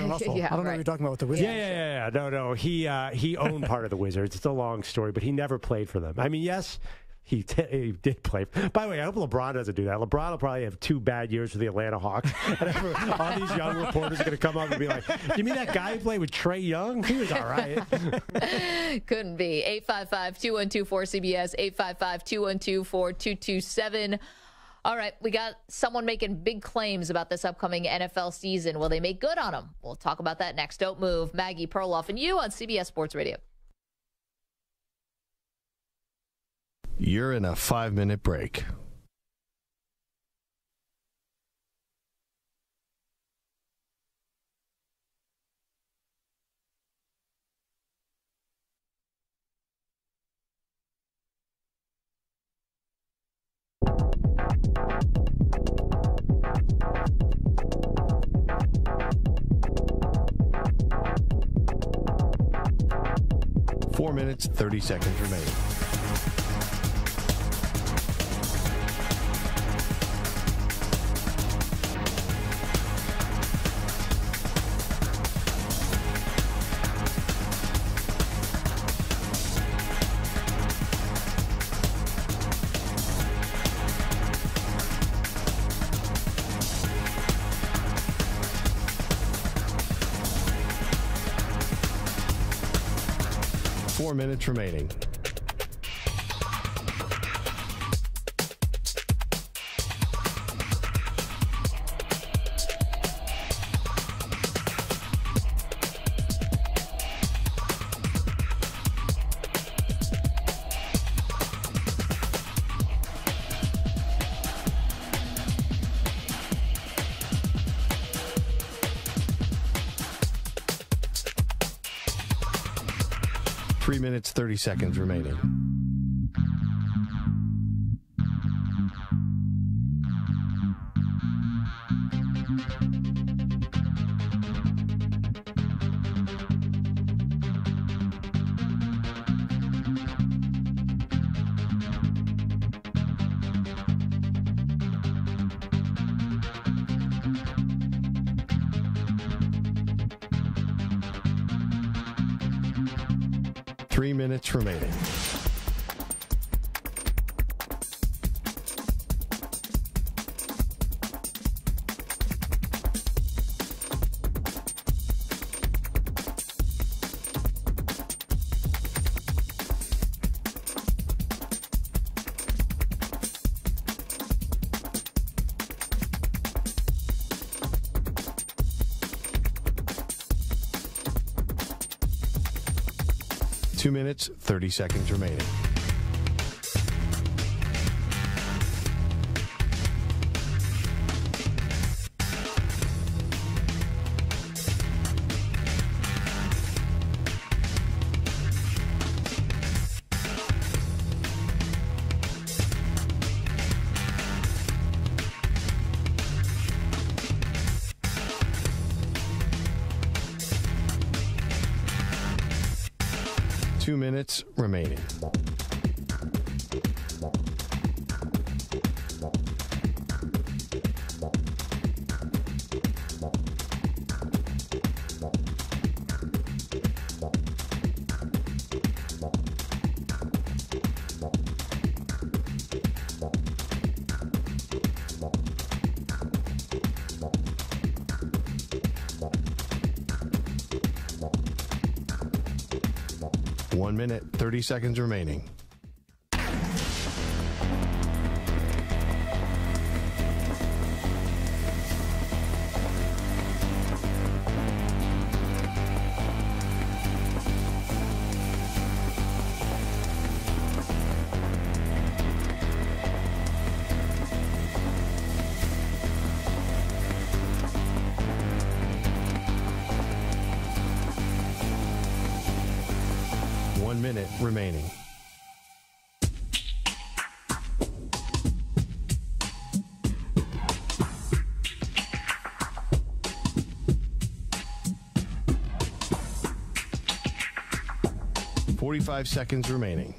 don't know what you're talking about with the Wizards. Yeah. No. He owned part of the Wizards. It's a long story, but he never played for them. I mean, yes. He did play. By the way, I hope LeBron doesn't do that. LeBron will probably have 2 bad years for the Atlanta Hawks. And all these young reporters are going to come up and be like, you mean that guy who played with Trae Young? He was all right. Couldn't be. 855-212-4CBS, 855-212-4227. All right, we got someone making big claims about this upcoming NFL season. Will they make good on them? We'll talk about that next. Don't move. Maggie, Perloff, and you on CBS Sports Radio. You're in a 5-minute break. Four minutes, 30 seconds remaining. 4 minutes remaining. Three minutes, 30 seconds remaining. Three minutes remaining. Two minutes, 30 seconds remaining. Two minutes remaining. One minute, 30 seconds remaining. One minute remaining. Forty-five seconds remaining.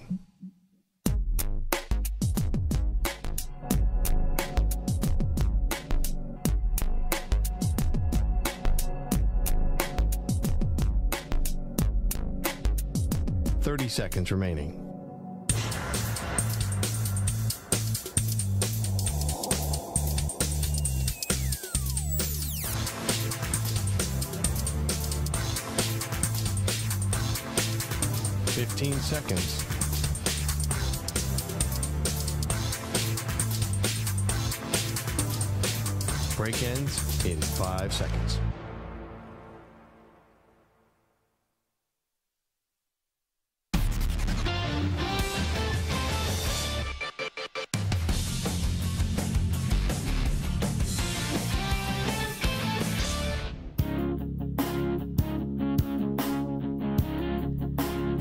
Seconds remaining. Fifteen seconds. Break ends in 5 seconds.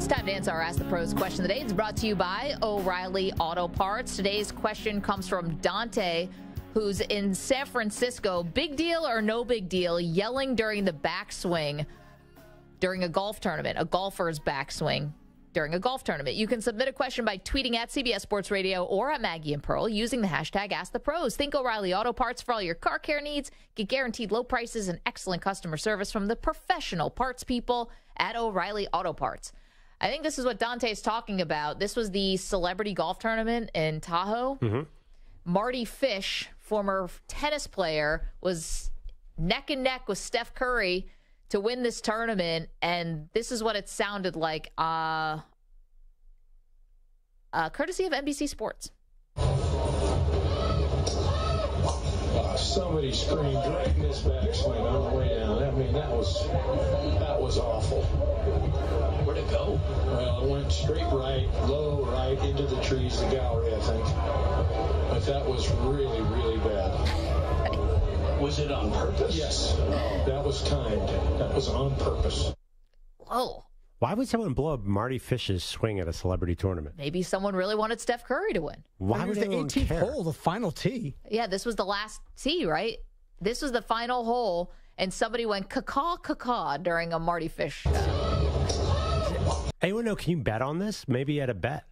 Time to answer our Ask the Pros question of the day. It's brought to you by O'Reilly Auto Parts. Today's question comes from Dante, who's in San Francisco. Big deal or no big deal, yelling during the backswing during a golf tournament, a golfer's backswing during a golf tournament. You can submit a question by tweeting at CBS Sports Radio or at Maggie and Pearl using the hashtag Ask the Pros. Think O'Reilly Auto Parts for all your car care needs. Get guaranteed low prices and excellent customer service from the professional parts people at O'Reilly Auto Parts. I think this is what Dante is talking about. This was the celebrity golf tournament in Tahoe. Mm-hmm. Marty Fish, former tennis player, was neck and neck with Steph Curry to win this tournament, and this is what it sounded like. courtesy of NBC Sports. Somebody screamed right in his backswing on the way down. I mean, that was awful. Where'd it go? Well, it went straight right, low right, into the trees, the gallery, I think. But that was really, really bad. Was it on purpose? Yes. That was timed. That was on purpose. Whoa. Why would someone blow up Marty Fish's swing at a celebrity tournament? Maybe someone really wanted Steph Curry to win. Why would the 18th hole, the final tee? Yeah, this was the last tee, right? This was the final hole, and somebody went caw during a Marty Fish. Anyone know, can you bet on this? Maybe you had a bet.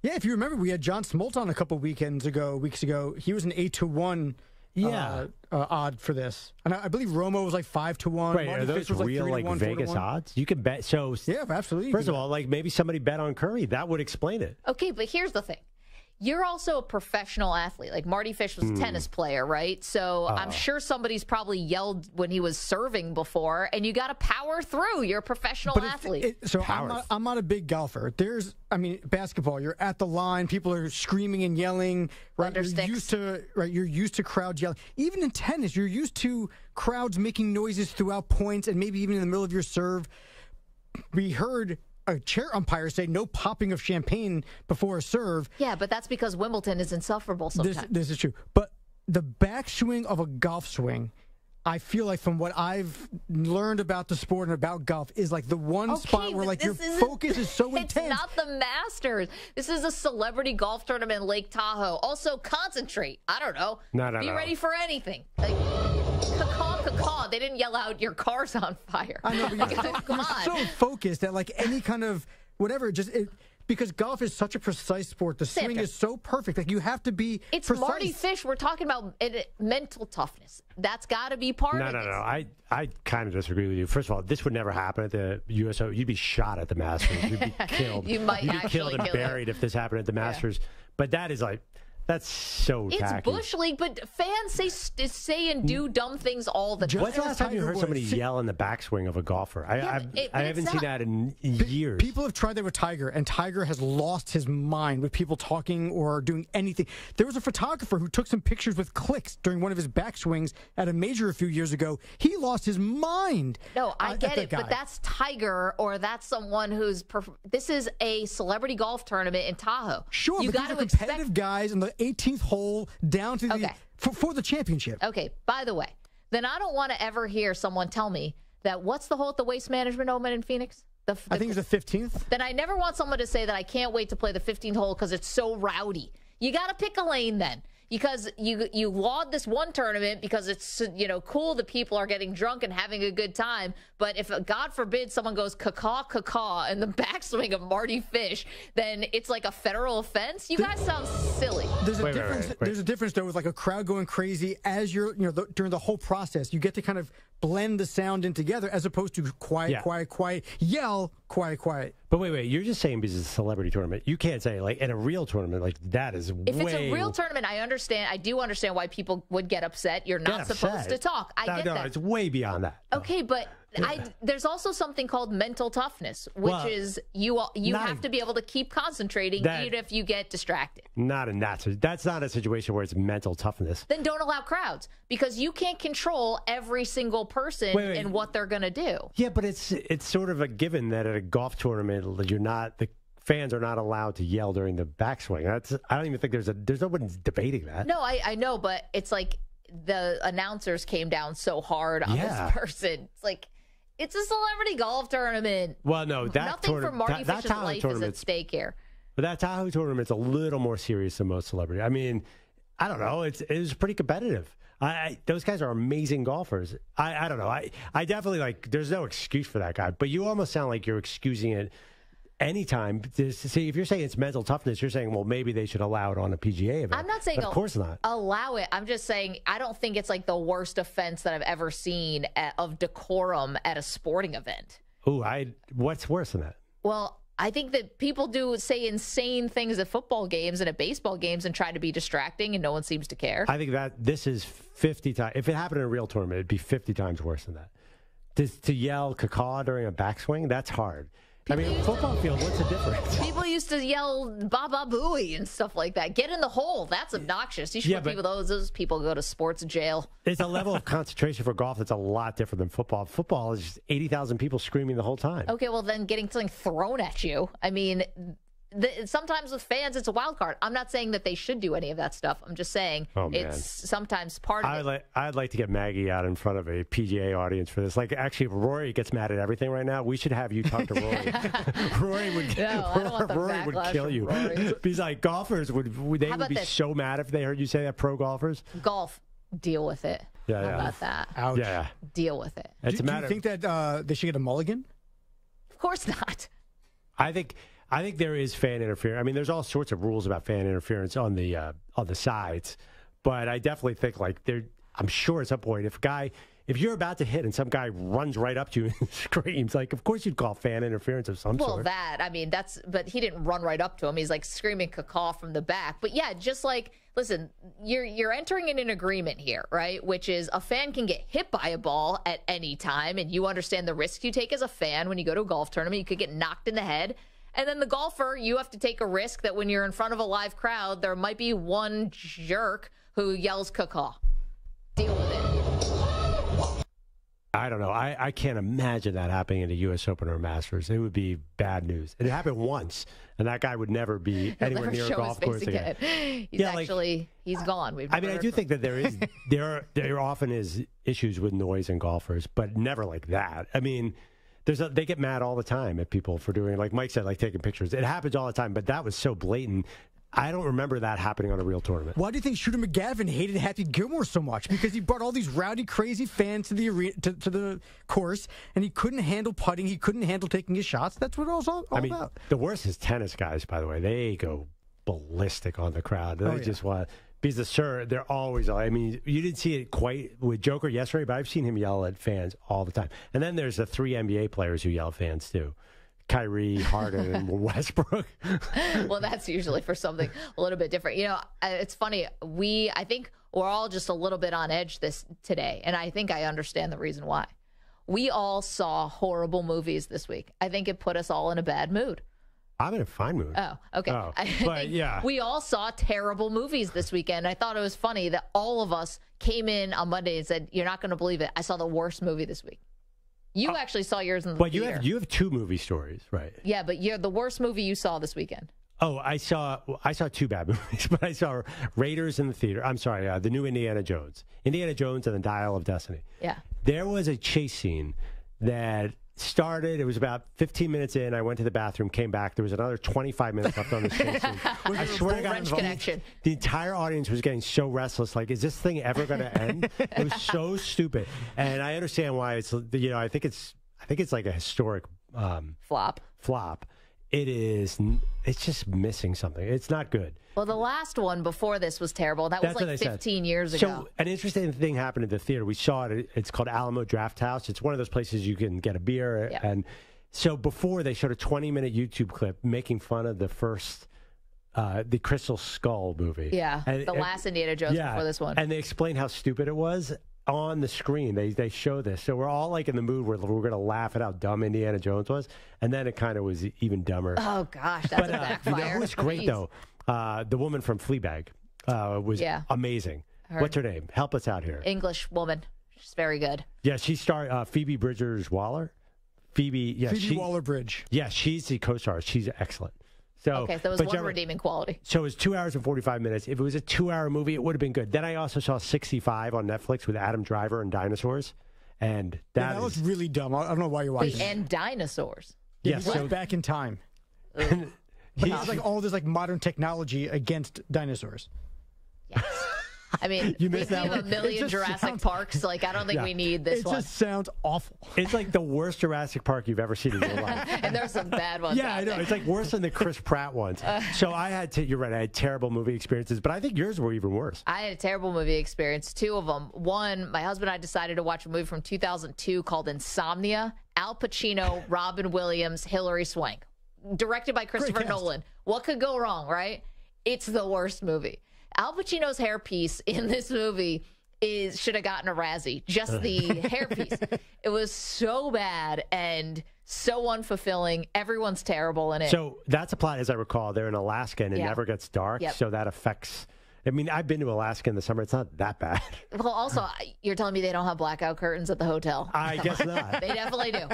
Yeah, if you remember, we had John Smoltz on a couple weeks ago. He was an 8-1 odd for this. And I believe Romo was like 5-1. Right, Marty are those Fish was real like 3-1, Vegas 4-1. odds? You can bet. So yeah, absolutely. First of all, like maybe somebody bet on Curry. That would explain it. Okay, but here's the thing. You're also a professional athlete. Like Marty Fish was a tennis player, right? So I'm sure somebody's probably yelled when he was serving before, and you got to power through. You're a professional athlete. I'm not a big golfer. Basketball. You're at the line. People are screaming and yelling. Right? You're used to crowds yelling. Even in tennis, you're used to crowds making noises throughout points, and maybe even in the middle of your serve. We heard a chair umpire say no popping of champagne before a serve. Yeah, but that's because Wimbledon is insufferable sometimes. This is true. But the backswing of a golf swing, I feel like from what I've learned about the sport and about golf, is like the one spot where like your focus is so intense. It's not the Masters. This is a celebrity golf tournament in Lake Tahoe. Also, concentrate. I don't know. Be ready for anything. Like, caw. They didn't yell out, your car's on fire. I know, but you're so focused that like any kind of whatever, because golf is such a precise sport. The swing is so perfect. Like you have to be precise. Marty Fish. We're talking about mental toughness. That's got to be part of it. No. I kind of disagree with you. First of all, this would never happen at the USO. You'd be shot at the Masters. You'd be killed. You'd be killed and buried if this happened at the Masters. Yeah. But that is like, that's so tacky. It's Bush League, but fans say and do dumb things all the time. When's the last time you heard somebody yell in the backswing of a golfer? I haven't seen that in years. People have tried that with Tiger, and Tiger has lost his mind with people talking or doing anything. There was a photographer who took some pictures with clicks during one of his backswings at a major a few years ago. He lost his mind. No, I get it, but that's Tiger, or that's someone who's... This is a celebrity golf tournament in Tahoe. Sure, but these are competitive guys in the 18th hole down to the for the championship. Okay, by the way, then I don't want to ever hear someone tell me that what's the hole at the Waste Management Open in Phoenix? I think it's the 15th. Then I never want someone to say that I can't wait to play the 15th hole because it's so rowdy. You got to pick a lane then. Because you laud this one tournament because it's cool that people are getting drunk and having a good time, but if God forbid someone goes caw in the backswing of Marty Fish, then it's like a federal offense. You guys sound silly. There's a difference. There's a difference though with like a crowd going crazy as you're during the whole process. You get to kind of blend the sound in together as opposed to quiet, yell, quiet. But wait, you're just saying because it's a celebrity tournament. You can't say like in a real tournament like that is If it's a real tournament, I do understand why people would get upset. You're not supposed to talk. I get that. No, it's way beyond that. Okay, but there's also something called mental toughness, which is you have to be able to keep concentrating even if you get distracted. Not in that. That's not a situation where it's mental toughness. Then don't allow crowds because you can't control every single person and what they're going to do. Yeah, but it's sort of a given that at a golf tournament the fans are not allowed to yell during the backswing. I don't even think there's nobody debating that. No, I know, but it's like the announcers came down so hard on this person. It's like it's a celebrity golf tournament. Well, no, nothing for Marty Fish's life is at stake here. But that Tahoe tournament's a little more serious than most celebrity. I mean, I don't know. It was pretty competitive. Those guys are amazing golfers. I don't know. I definitely there's no excuse for that guy. But you almost sound like you're excusing it anytime. See, if you're saying it's mental toughness, you're saying, well, maybe they should allow it on a PGA event. I'm not saying of course not. Allow it. I'm just saying I don't think it's like the worst offense that I've ever seen of decorum at a sporting event. Ooh, what's worse than that? Well, I think that people say insane things at football games and at baseball games and try to be distracting, and no one seems to care. I think that this is 50 times. If it happened in a real tournament, it'd be 50 times worse than that. To yell caw during a backswing, that's hard. I mean, football field, what's the difference? People used to yell "Baba Booey" and stuff like that. Get in the hole. That's obnoxious. You should let those people go to sports jail. There's a level of concentration for golf that's a lot different than football. Football is just 80,000 people screaming the whole time. Okay, well then getting something thrown at you. I mean, sometimes with fans, it's a wild card. I'm not saying that they should do any of that stuff. I'm just saying it's sometimes part of it. I'd like to get Maggie out in front of a PGA audience for this. Like, actually, if Rory gets mad at everything right now, we should have you talk to Rory. Rory would kill you. He's like, golfers would be so mad if they heard you say that, pro golfers. Golf, deal with it. Yeah, How about that? Ouch. Yeah. Deal with it. Do you think that they should get a mulligan? Of course not. I think there is fan interference. I mean, there's all sorts of rules about fan interference on the sides, but I definitely think I'm sure at some point if you're about to hit and some guy runs right up to you and screams, like, of course you'd call fan interference of some sort. Well, but he didn't run right up to him. He's like screaming cacaw from the back. But yeah, just like, listen, you're entering in an agreement here, right? Which is a fan can get hit by a ball at any time, and you understand the risk you take as a fan when you go to a golf tournament. You could get knocked in the head. And then the golfer, you have to take a risk that when you're in front of a live crowd, there might be one jerk who yells cacaw. Deal with it. I don't know. I can't imagine that happening in a U.S. Open or Masters. It would be bad news. It happened once, and that guy would never be anywhere near a golf course again. He's gone. I do think that there often is issues with noise in golfers, but never like that. I mean, they get mad all the time at people for doing, like Mike said, like taking pictures. It happens all the time, but that was so blatant. I don't remember that happening on a real tournament. Why do you think Shooter McGavin hated Happy Gilmore so much? Because he brought all these rowdy, crazy fans to the arena, to the course, and he couldn't handle putting. He couldn't handle taking his shots. That's what it was all about. The worst is tennis guys, by the way. They go ballistic on the crowd. They just want... Because they're always, I mean, you didn't see it quite with Joker yesterday, but I've seen him yell at fans all the time. And then there's the 3 NBA players who yell at fans, too. Kyrie, Harden, and Westbrook. Well, that's usually for something a little bit different. You know, it's funny. I think we're all just a little bit on edge today, and I think I understand the reason why. We all saw horrible movies this week. I think it put us all in a bad mood. I'm in a fine mood. Oh, okay. But yeah. We all saw terrible movies this weekend. I thought it was funny that all of us came in on Monday and said, "You're not going to believe it. I saw the worst movie this week." You actually saw yours in the theater. But you have 2 movie stories, right? Yeah, but you're the worst movie you saw this weekend. Oh, I saw 2 bad movies, but I saw Raiders in the theater. I'm sorry, the new Indiana Jones and the Dial of Destiny. Yeah. There was a chase scene that started. It was about 15 minutes in. I went to the bathroom, came back. There was another 25 minutes left on the chase scene. I swear to God, the entire audience was getting so restless. Like, is this thing ever going to end? It was so stupid, and I understand why it's. I think it's like a historic flop. It is. It's just missing something. It's not good. Well, the last one before this was terrible. That was like 15 years ago. So an interesting thing happened at the theater. We saw it. It's called Alamo Draft House. It's one of those places you can get a beer. Yeah. And so before, they showed a 20-minute YouTube clip making fun of the first, the Crystal Skull movie. Yeah, the last Indiana Jones before this one. And they explained how stupid it was. On the screen, they show this, so we're all like in the mood where we're going to laugh at how dumb Indiana Jones was, and then it kind of was even dumber. Oh gosh, that's a backfire. Who was great though? The woman from Fleabag was amazing. What's her name? Help us out here. English woman. She's very good. Yeah, she starred Phoebe Bridgers-Waller. Phoebe Waller-Bridge. Yeah, she's the co-star. She's excellent. So that was one redeeming quality. So it was 2 hours and 45 minutes. If it was a 2-hour movie, it would have been good. Then I also saw 65 on Netflix with Adam Driver and dinosaurs. And that was really dumb. I don't know why you're watching it. And dinosaurs. Yeah, so back in time. But it's like all this like modern technology against dinosaurs. Yes. I mean, we have a million Jurassic Parks. Like, I don't think we need this one. It just sounds awful. It's like the worst Jurassic Park you've ever seen in your life. And there's some bad ones. Yeah, I know. It's like worse than the Chris Pratt ones. So you're right, I had terrible movie experiences, but I think yours were even worse. I had a terrible movie experience, 2 of them. One, my husband and I decided to watch a movie from 2002 called Insomnia. Al Pacino, Robin Williams, Hilary Swank. Directed by Christopher Nolan. What could go wrong, right? It's the worst movie. Al Pacino's hairpiece in this movie should have gotten a Razzie. Just the hairpiece. It was so bad and So unfulfilling. Everyone's terrible in it. So that's a plot, as I recall. They're in Alaska, and it never gets dark, so that affects... I mean, I've been to Alaska in the summer. It's not that bad. Well, also, you're telling me they don't have blackout curtains at the hotel. I guess not. They definitely do.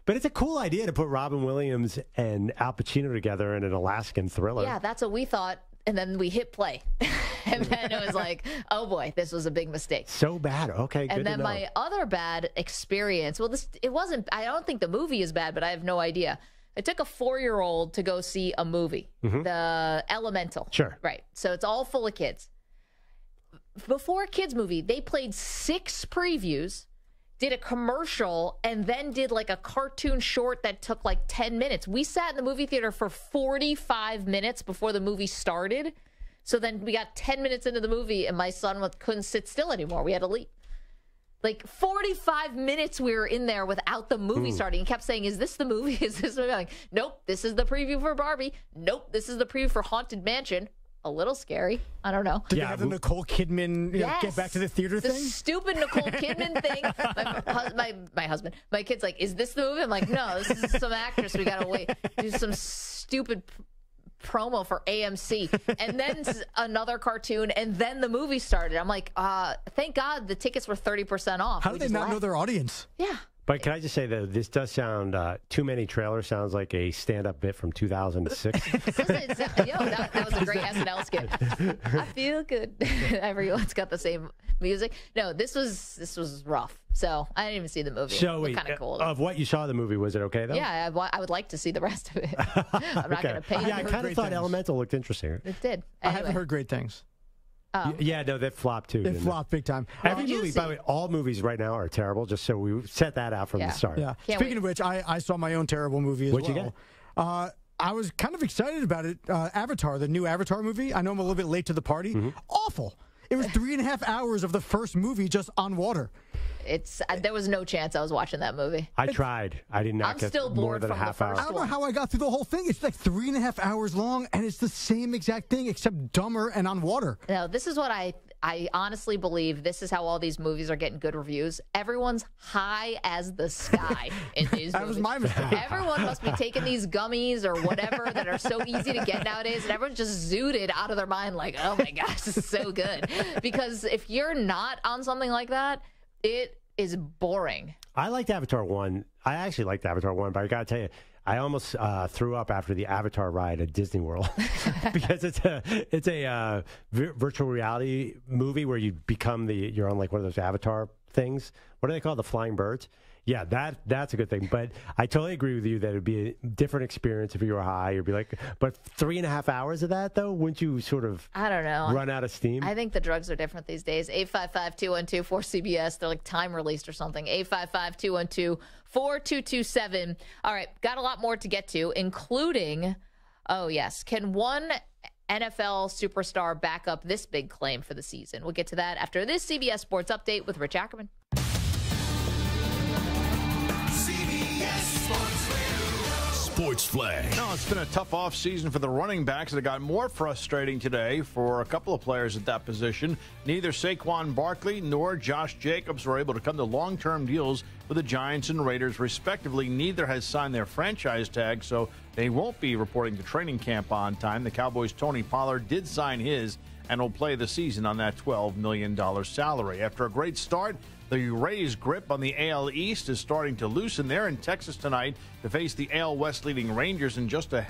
But it's a cool idea to put Robin Williams and Al Pacino together in an Alaskan thriller. Yeah, that's what we thought. And then we hit play. And then it was like, oh boy, this was a big mistake. So bad. Okay, good And then to know. my other bad experience, well, it wasn't, I don't think the movie is bad, but I have no idea. I took a 4-year-old to go see a movie, The Elemental. Sure. Right. So it's all full of kids. Before a kids movie, they played 6 previews, did a commercial, and then did like a cartoon short that took like 10 minutes. We sat in the movie theater for 45 minutes before the movie started. So then we got 10 minutes into the movie, and my son couldn't sit still anymore. We had to leave. Like 45 minutes we were in there without the movie starting. He kept saying, is this the movie? Is this the movie? I'm like, nope, this is the preview for Barbie. Nope, this is the preview for Haunted Mansion. A little scary. I don't know. Did they have the Nicole Kidman get back to the theater the thing? Stupid Nicole Kidman thing. My husband, my kid's like, is this the movie? I'm like, no, this is some actress. We got to wait. Do some stupid promo for AMC. And then another cartoon, and then the movie started. I'm like, thank God the tickets were 30% off. How do they not know their audience? Yeah. But can I just say that this does sound, Too Many Trailers sounds like a stand-up bit from 2006. That was a great SNL skit. I feel good. Everyone's got the same music. No, this was rough. So I didn't even see the movie. So wait, kind of cool. of what you saw in the movie, was it okay, though? Yeah, I would like to see the rest of it. I'm not going to pay. Yeah, I kind of thought Elemental looked interesting. It did. I haven't heard great things. Oh. Yeah, no, that flopped too. It flopped big time. Every movie, by the way, all movies right now are terrible, just so we set that out from the start. Yeah. Speaking of which, I saw my own terrible movie as What'd well. you get? I was kind of excited about it. Avatar, the new Avatar movie. I know I'm a little bit late to the party. Awful. It was 3.5 hours of the first movie just on water. There was no chance I was watching that movie. I tried. I did not I'm get still more bored than a from the half hour. I don't know how I got through the whole thing. It's like 3.5 hours long, and it's the same exact thing except dumber and on water. No, this is what I honestly believe. This is how all these movies are getting good reviews. Everyone's high as the sky in these movies. That was my mistake. Everyone must be taking these gummies or whatever that are so easy to get nowadays, and everyone's just zooted out of their mind like, oh my gosh, this is so good. Because if you're not on something like that, it is boring. I liked Avatar 1. I actually liked Avatar 1, but I got to tell you, I almost threw up after the Avatar ride at Disney World because it's a virtual reality movie where you become you're on like one of those Avatar things. What do they call it? The flying birds? Yeah, that's a good thing. But I totally agree with you that it'd be a different experience if you were high. You'd be like, but 3.5 hours of that, though, wouldn't you sort of I don't know. run out of steam? I think the drugs are different these days. 855-212-4CBS. They're like time released or something. 855-212-4227. All right, got a lot more to get to, including, oh, yes, can one NFL superstar back up this big claim for the season? We'll get to that after this CBS Sports Update with Rich Ackerman. Sports Flag. No, it's been a tough offseason for the running backs. It got more frustrating today for a couple of players at that position. Neither Saquon Barkley nor Josh Jacobs were able to come to long-term deals with the Giants and Raiders, respectively. Neither has signed their franchise tag, so they won't be reporting to training camp on time. The Cowboys' Tony Pollard did sign his and will play the season on that $12 million salary. After a great start, the Rays' grip on the AL East is starting to loosen. They're in Texas tonight to face the AL West leading Rangers in just a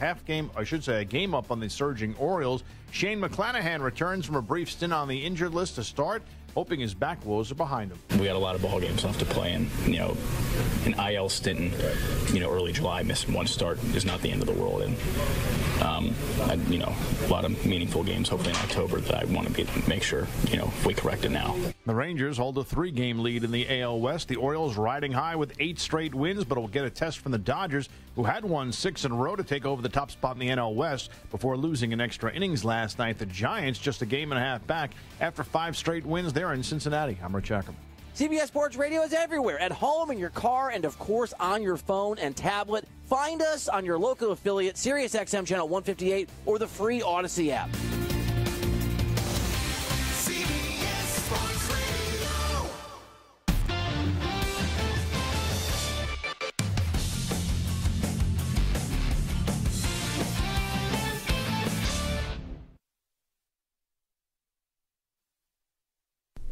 game up on the surging Orioles. Shane McClanahan returns from a brief stint on the injured list to start, hoping his back woes are behind him. We got a lot of ball games left to play, and an IL stint in early July, missing one start is not the end of the world. And a lot of meaningful games, hopefully in October, that I want to make sure if we correct it now. The Rangers hold a 3-game lead in the AL West. The Orioles riding high with 8 straight wins, but will get a test from the Dodgers, who had won 6 in a row to take over the top spot in the NL West before losing in extra innings last night. The Giants just a game and a half back after 5 straight wins there in Cincinnati. I'm Rich Ackerman. CBS Sports Radio is everywhere, at home, in your car, and, of course, on your phone and tablet. Find us on your local affiliate, SiriusXM Channel 158, or the free Odyssey app. CBS Sports Radio.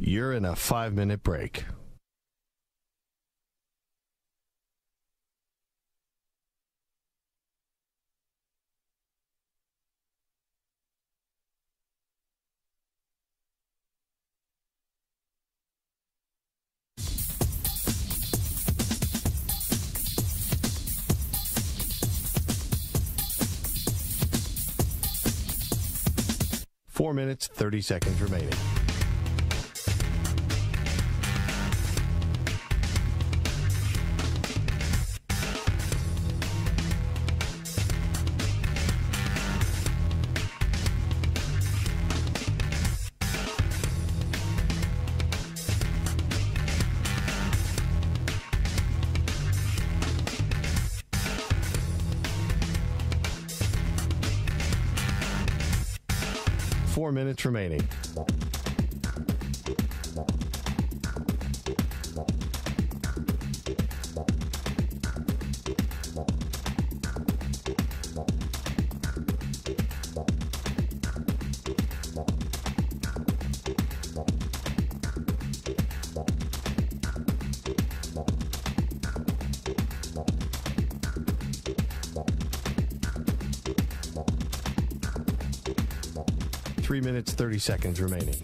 You're in a 5-minute break. Four minutes, 30 seconds remaining. Four minutes remaining. Three minutes, 30 seconds remaining.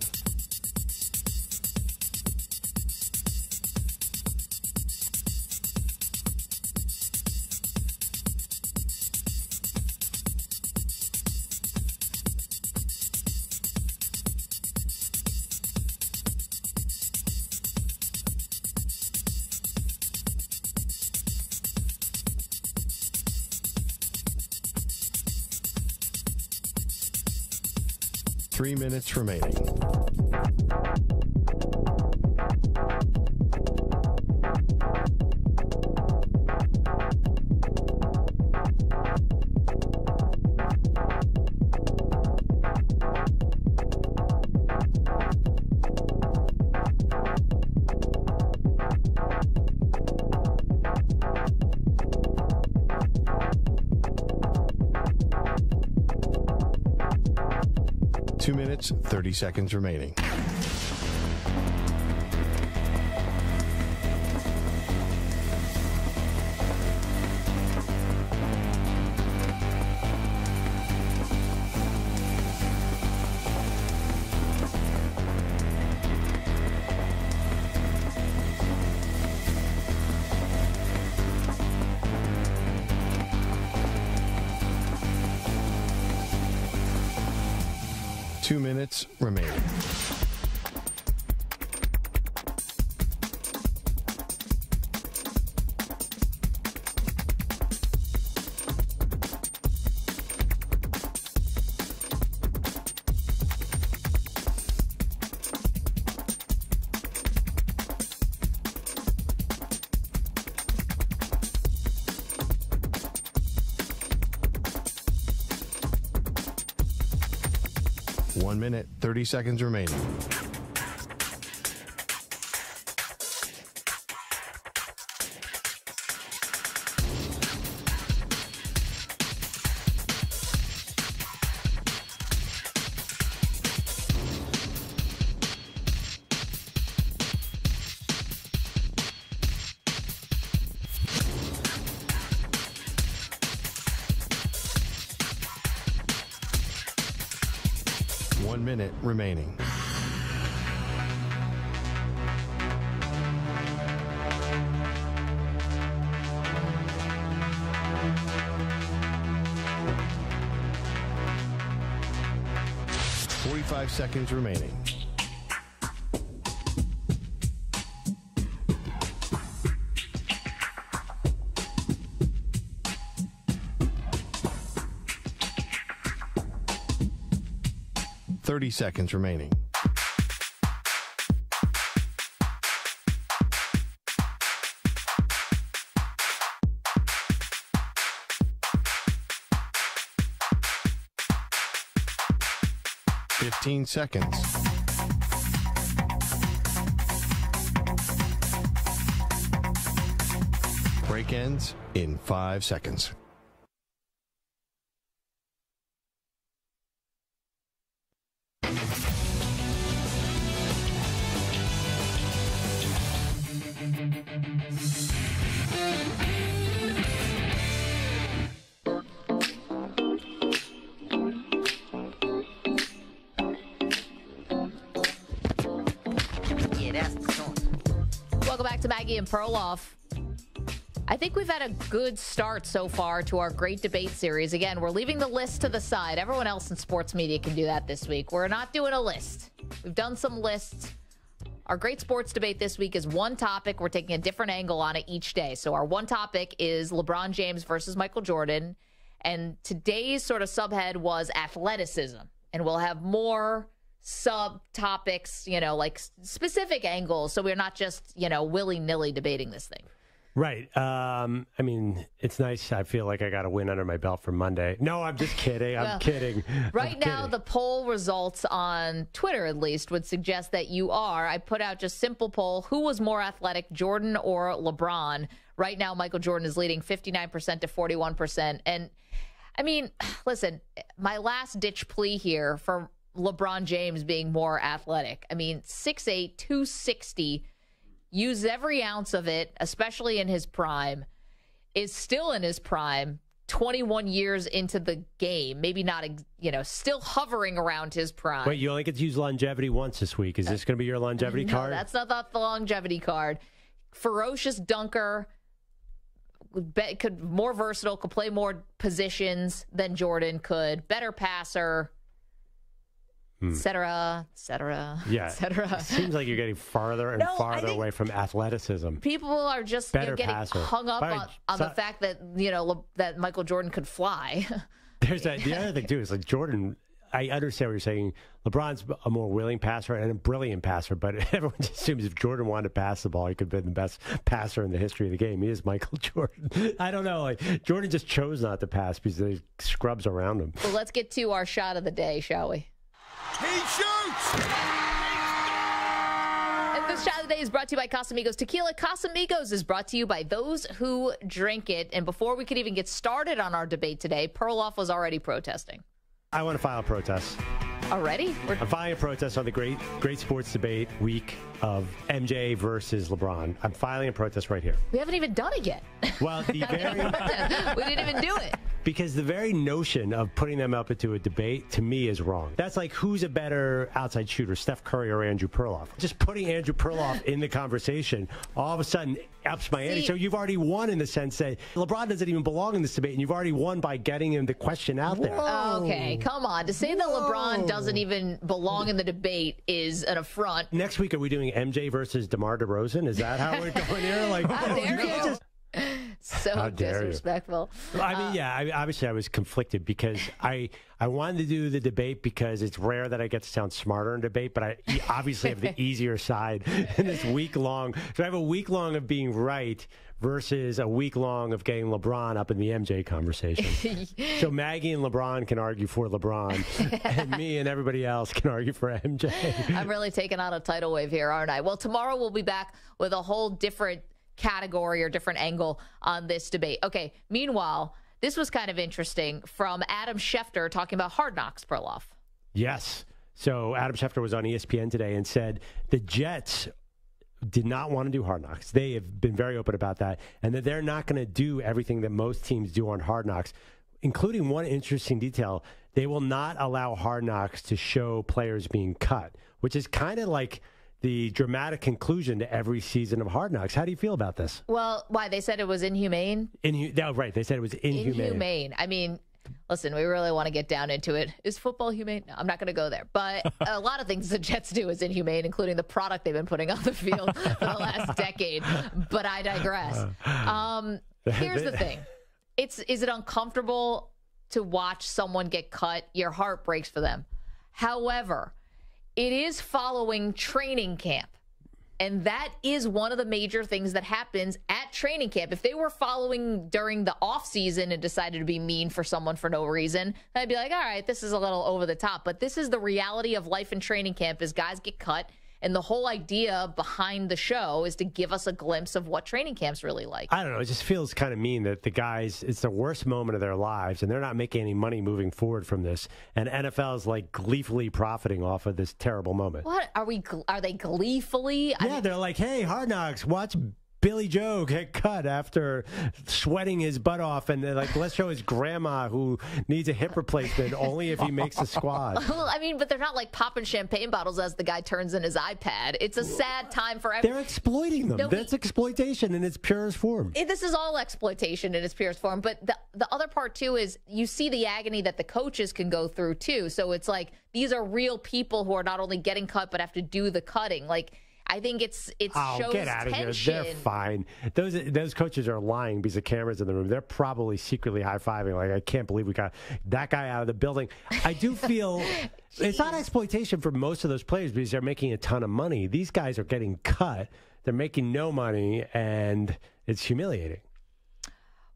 Three minutes remaining. Two minutes, 30 seconds remaining. Two minutes remaining. One minute, 30 seconds remaining. One minute remaining. Five seconds remaining. Seconds remaining. Fifteen seconds. Break ends in 5 seconds. Welcome back to Maggie and Perloff. I think we've had a good start so far to our great debate series. Again, we're leaving the list to the side. Everyone else in sports media can do that this week. We're not doing a list. We've done some lists. Our great sports debate this week is one topic. We're taking a different angle on it each day. So our one topic is LeBron James versus Michael Jordan. And today's sort of subhead was athleticism. And we'll have more subtopics, like specific angles. So we're not just, willy-nilly debating this thing. Right. It's nice. I feel like I got a win under my belt for Monday. No, I'm just kidding. I'm kidding. Right now, the poll results on Twitter, at least, would suggest that you are. I put out just simple poll. Who was more athletic, Jordan or LeBron? Right now, Michael Jordan is leading 59% to 41%. And, listen, my last-ditch plea here for LeBron James being more athletic. 6'8", 260, used every ounce of it, especially in his prime, is still in his prime, 21 years into the game. Maybe not, still hovering around his prime. Wait, you only get to use longevity once this week. Is this going to be your longevity card? No, that's not the longevity card. Ferocious dunker, more versatile, could play more positions than Jordan could, better passer, et cetera, et cetera, yeah. et cetera. It seems like you're getting farther and farther away from athleticism. People are just getting hung up on the fact that, that Michael Jordan could fly. There's that. The other thing, too, is like Jordan, I understand what you're saying. LeBron's a more willing passer and a brilliant passer, but everyone just assumes if Jordan wanted to pass the ball, he could have been the best passer in the history of the game. He is Michael Jordan. I don't know. Jordan just chose not to pass because there's scrubs around him. Well, let's get to our shot of the day, shall we? He shoots! And this shot of the day is brought to you by Casamigos Tequila. Casamigos is brought to you by those who drink it. And before we could even get started on our debate today, Perloff was already protesting. I want to file a protest. Already? I'm filing a protest on the great sports debate week of MJ versus LeBron. I'm filing a protest right here. We haven't even done it yet. Well, we didn't even do it. Because the very notion of putting them up into a debate, to me, is wrong. That's like, who's a better outside shooter, Steph Curry or Andrew Perloff? Just putting Andrew Perloff in the conversation all of a sudden ups my ante. So you've already won in the sense that LeBron doesn't even belong in this debate, and you've already won by getting him the question out there. Okay, come on. To say that LeBron doesn't even belong in the debate is an affront. Next week, are we doing MJ versus DeMar DeRozan? Is that how we're going here? Like, how dare you? So disrespectful. Obviously I was conflicted because I wanted to do the debate because it's rare that I get to sound smarter in debate, but I obviously have the easier side in this week long. So I have a week long of being right versus a week long of getting LeBron up in the MJ conversation. So Maggie and LeBron can argue for LeBron, and me and everybody else can argue for MJ. I'm really taking on a tidal wave here, aren't I? Well, tomorrow we'll be back with a whole different category or different angle on this debate. Okay, meanwhile, this was kind of interesting from Adam Schefter talking about Hard Knocks, Perloff. Yes. So Adam Schefter was on ESPN today and said the Jets did not want to do Hard Knocks. They have been very open about that, and that they're not going to do everything that most teams do on Hard Knocks, including one interesting detail. They will not allow Hard Knocks to show players being cut, which is kind of like the dramatic conclusion to every season of Hard Knocks. How do you feel about this? Well, why? They said it was inhumane? Right. They said it was inhumane. I mean, listen, we really want to get down into it. Is football humane? No, I'm not going to go there. But a lot of things the Jets do is inhumane, including the product they've been putting on the field for the last decade. But I digress. Here's the thing. Is it uncomfortable to watch someone get cut? Your heart breaks for them. However, it is following training camp. And that is one of the major things that happens at training camp. If they were following during the off season and decided to be mean for someone for no reason, I'd be like, all right, this is a little over the top. But this is the reality of life in training camp is guys get cut. And the whole idea behind the show is to give us a glimpse of what training camp's really like. I don't know. It just feels kind of mean that the guys, it's the worst moment of their lives, and they're not making any money moving forward from this. And NFL is like gleefully profiting off of this terrible moment. What? Are they gleefully? Yeah, they're like, hey, Hard Knocks, watch Billy Joe get cut after sweating his butt off, and like, let's show his grandma who needs a hip replacement only if he makes the squad. Well, I mean, but they're not like popping champagne bottles as the guy turns in his iPad. It's a sad time for everyone. They're exploiting them. That's exploitation in its purest form. This is all exploitation in its purest form. But the other part, too, is you see the agony that the coaches can go through, too. So it's like these are real people who are not only getting cut but have to do the cutting. Like, I think it shows get out of tension. here. They're fine. Those coaches are lying because the cameras in the room. They're probably secretly high-fiving. Like, I can't believe we got that guy out of the building. I do feel it's not exploitation for most of those players because they're making a ton of money. These guys are getting cut. They're making no money, and it's humiliating.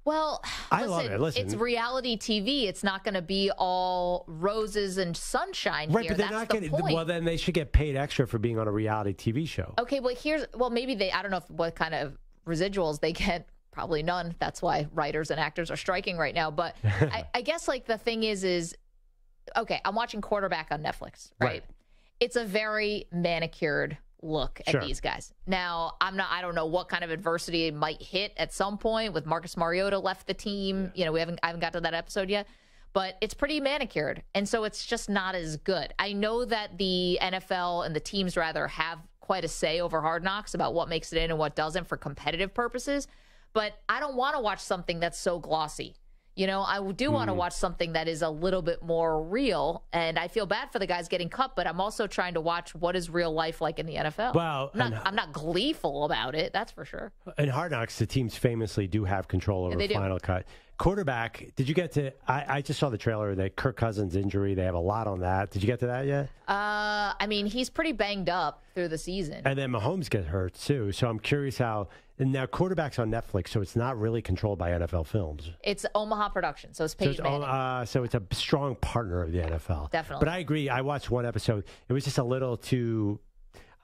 Well, I love it. Listen, it's reality TV. It's not going to be all roses and sunshine right, here. But they're That's not the getting. point. Well, then they should get paid extra for being on a reality TV show. Okay, well, maybe I don't know what kind of residuals they get. Probably none. That's why writers and actors are striking right now. But I guess like the thing is, okay, I'm watching Quarterback on Netflix, right? It's a very manicured look at these guys. Now, I don't know what kind of adversity might hit at some point with Marcus Mariota left the team. You know, I haven't got to that episode yet, but it's pretty manicured. And so it's just not as good. I know that the NFL and the teams rather have quite a say over Hard Knocks about what makes it in and what doesn't for competitive purposes, but I don't want to watch something that's so glossy. You know, I do want to watch something that is a little bit more real, and I feel bad for the guys getting cut, but I'm also trying to watch what is real life like in the NFL. Well, I'm not gleeful about it, that's for sure. In Hard Knocks, the teams famously do have control over the final cut. Quarterback, did you get to I just saw the trailer, that Kirk Cousins injury. They have a lot on that. Did you get to that yet? I mean, he's pretty banged up through the season. And then Mahomes gets hurt, too. So I'm curious how... And now Quarterback's on Netflix, so it's not really controlled by NFL Films. It's Omaha Production, so it's Peyton Manning. So it's a strong partner of the NFL. Definitely. But I agree. I watched one episode. It was just a little too...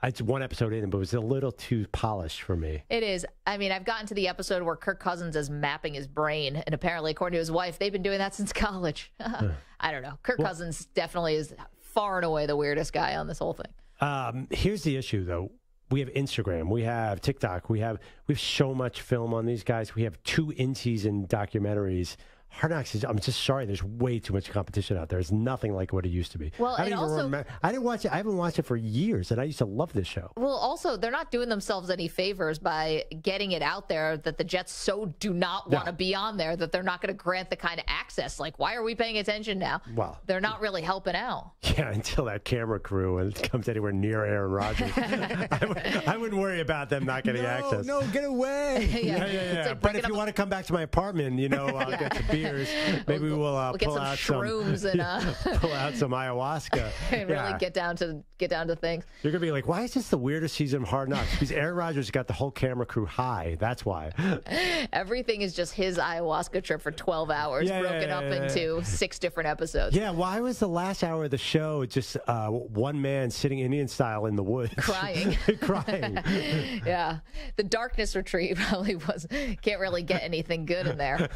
It's one episode in, but it was a little too polished for me. It is. I mean, I've gotten to the episode where Kirk Cousins is mapping his brain, and apparently, according to his wife, they've been doing that since college. I don't know. Kirk Cousins definitely is far and away the weirdest guy on this whole thing. Here's the issue, though. We have Instagram, we have TikTok, we have so much film on these guys. We have 2 in-season documentaries. Hard Knocks is, I'm just sorry, there's way too much competition out there. It's nothing like what it used to be. Well, I didn't watch it. I haven't watched it for years, and I used to love this show. Well, also, they're not doing themselves any favors by getting it out there that the Jets so do not want to be on there that they're not going to grant the kind of access. Like, why are we paying attention now? Well, they're not really helping out. Yeah, until that camera crew comes anywhere near Aaron Rodgers. I wouldn't worry about them not getting access. No, get away. Yeah. Like, but if you want to come back to my apartment, I'll get some beers. Maybe we'll get pull some out shrooms and pull out some ayahuasca. Really get down to things. You're gonna be like, why is this the weirdest season of Hard Knocks? Because Aaron Rodgers got the whole camera crew high. That's why. Everything is just his ayahuasca trip for 12 hours, broken up into 6 different episodes. Yeah, why was the last hour of the show just one man sitting Indian style in the woods? Crying. Crying. Yeah. The darkness retreat probably can't really get anything good in there.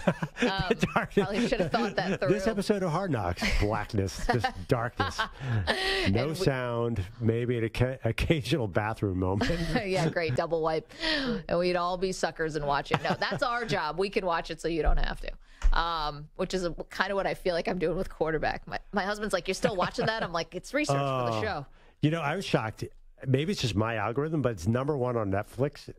Probably should have thought that through. This episode of Hard Knocks, blackness, just darkness. No sound, maybe an occasional bathroom moment. Yeah, great, double wipe. And we'd all be suckers and watch it. No, that's our job. We can watch it so you don't have to. Which is kind of what I feel like I'm doing with Quarterback. My husband's like, you're still watching that? I'm like, it's research for the show. I was shocked. Maybe it's just my algorithm, but it's #1 on Netflix.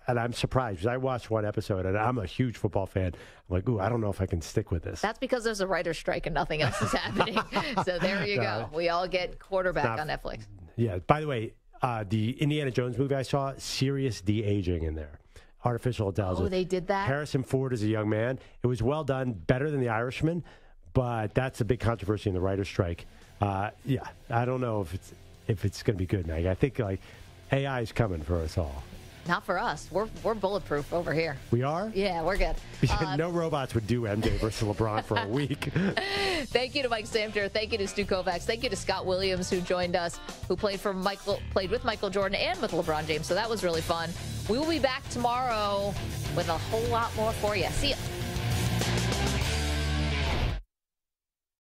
And I'm surprised because I watched one episode, and I'm a huge football fan. I'm like, I don't know if I can stick with this. That's because there's a writer's strike and nothing else is happening. So there you go. We all get Quarterback on Netflix. Yeah. By the way, the Indiana Jones movie I saw, serious de-aging in there. Artificial intelligence. Oh, they did that? Harrison Ford is a young man. It was well done, better than The Irishman, but that's a big controversy in the writer's strike. I don't know if it's going to be good, Maggie. I think AI is coming for us all. Not for us. We're bulletproof over here. We are? Yeah, we're good. No robots would do MJ versus LeBron for a week. Thank you to Mike Samter. Thank you to Stu Kovacs. Thank you to Scott Williams, who joined us, who played with Michael Jordan and with LeBron James. So that was really fun. We will be back tomorrow with a whole lot more for you. See ya.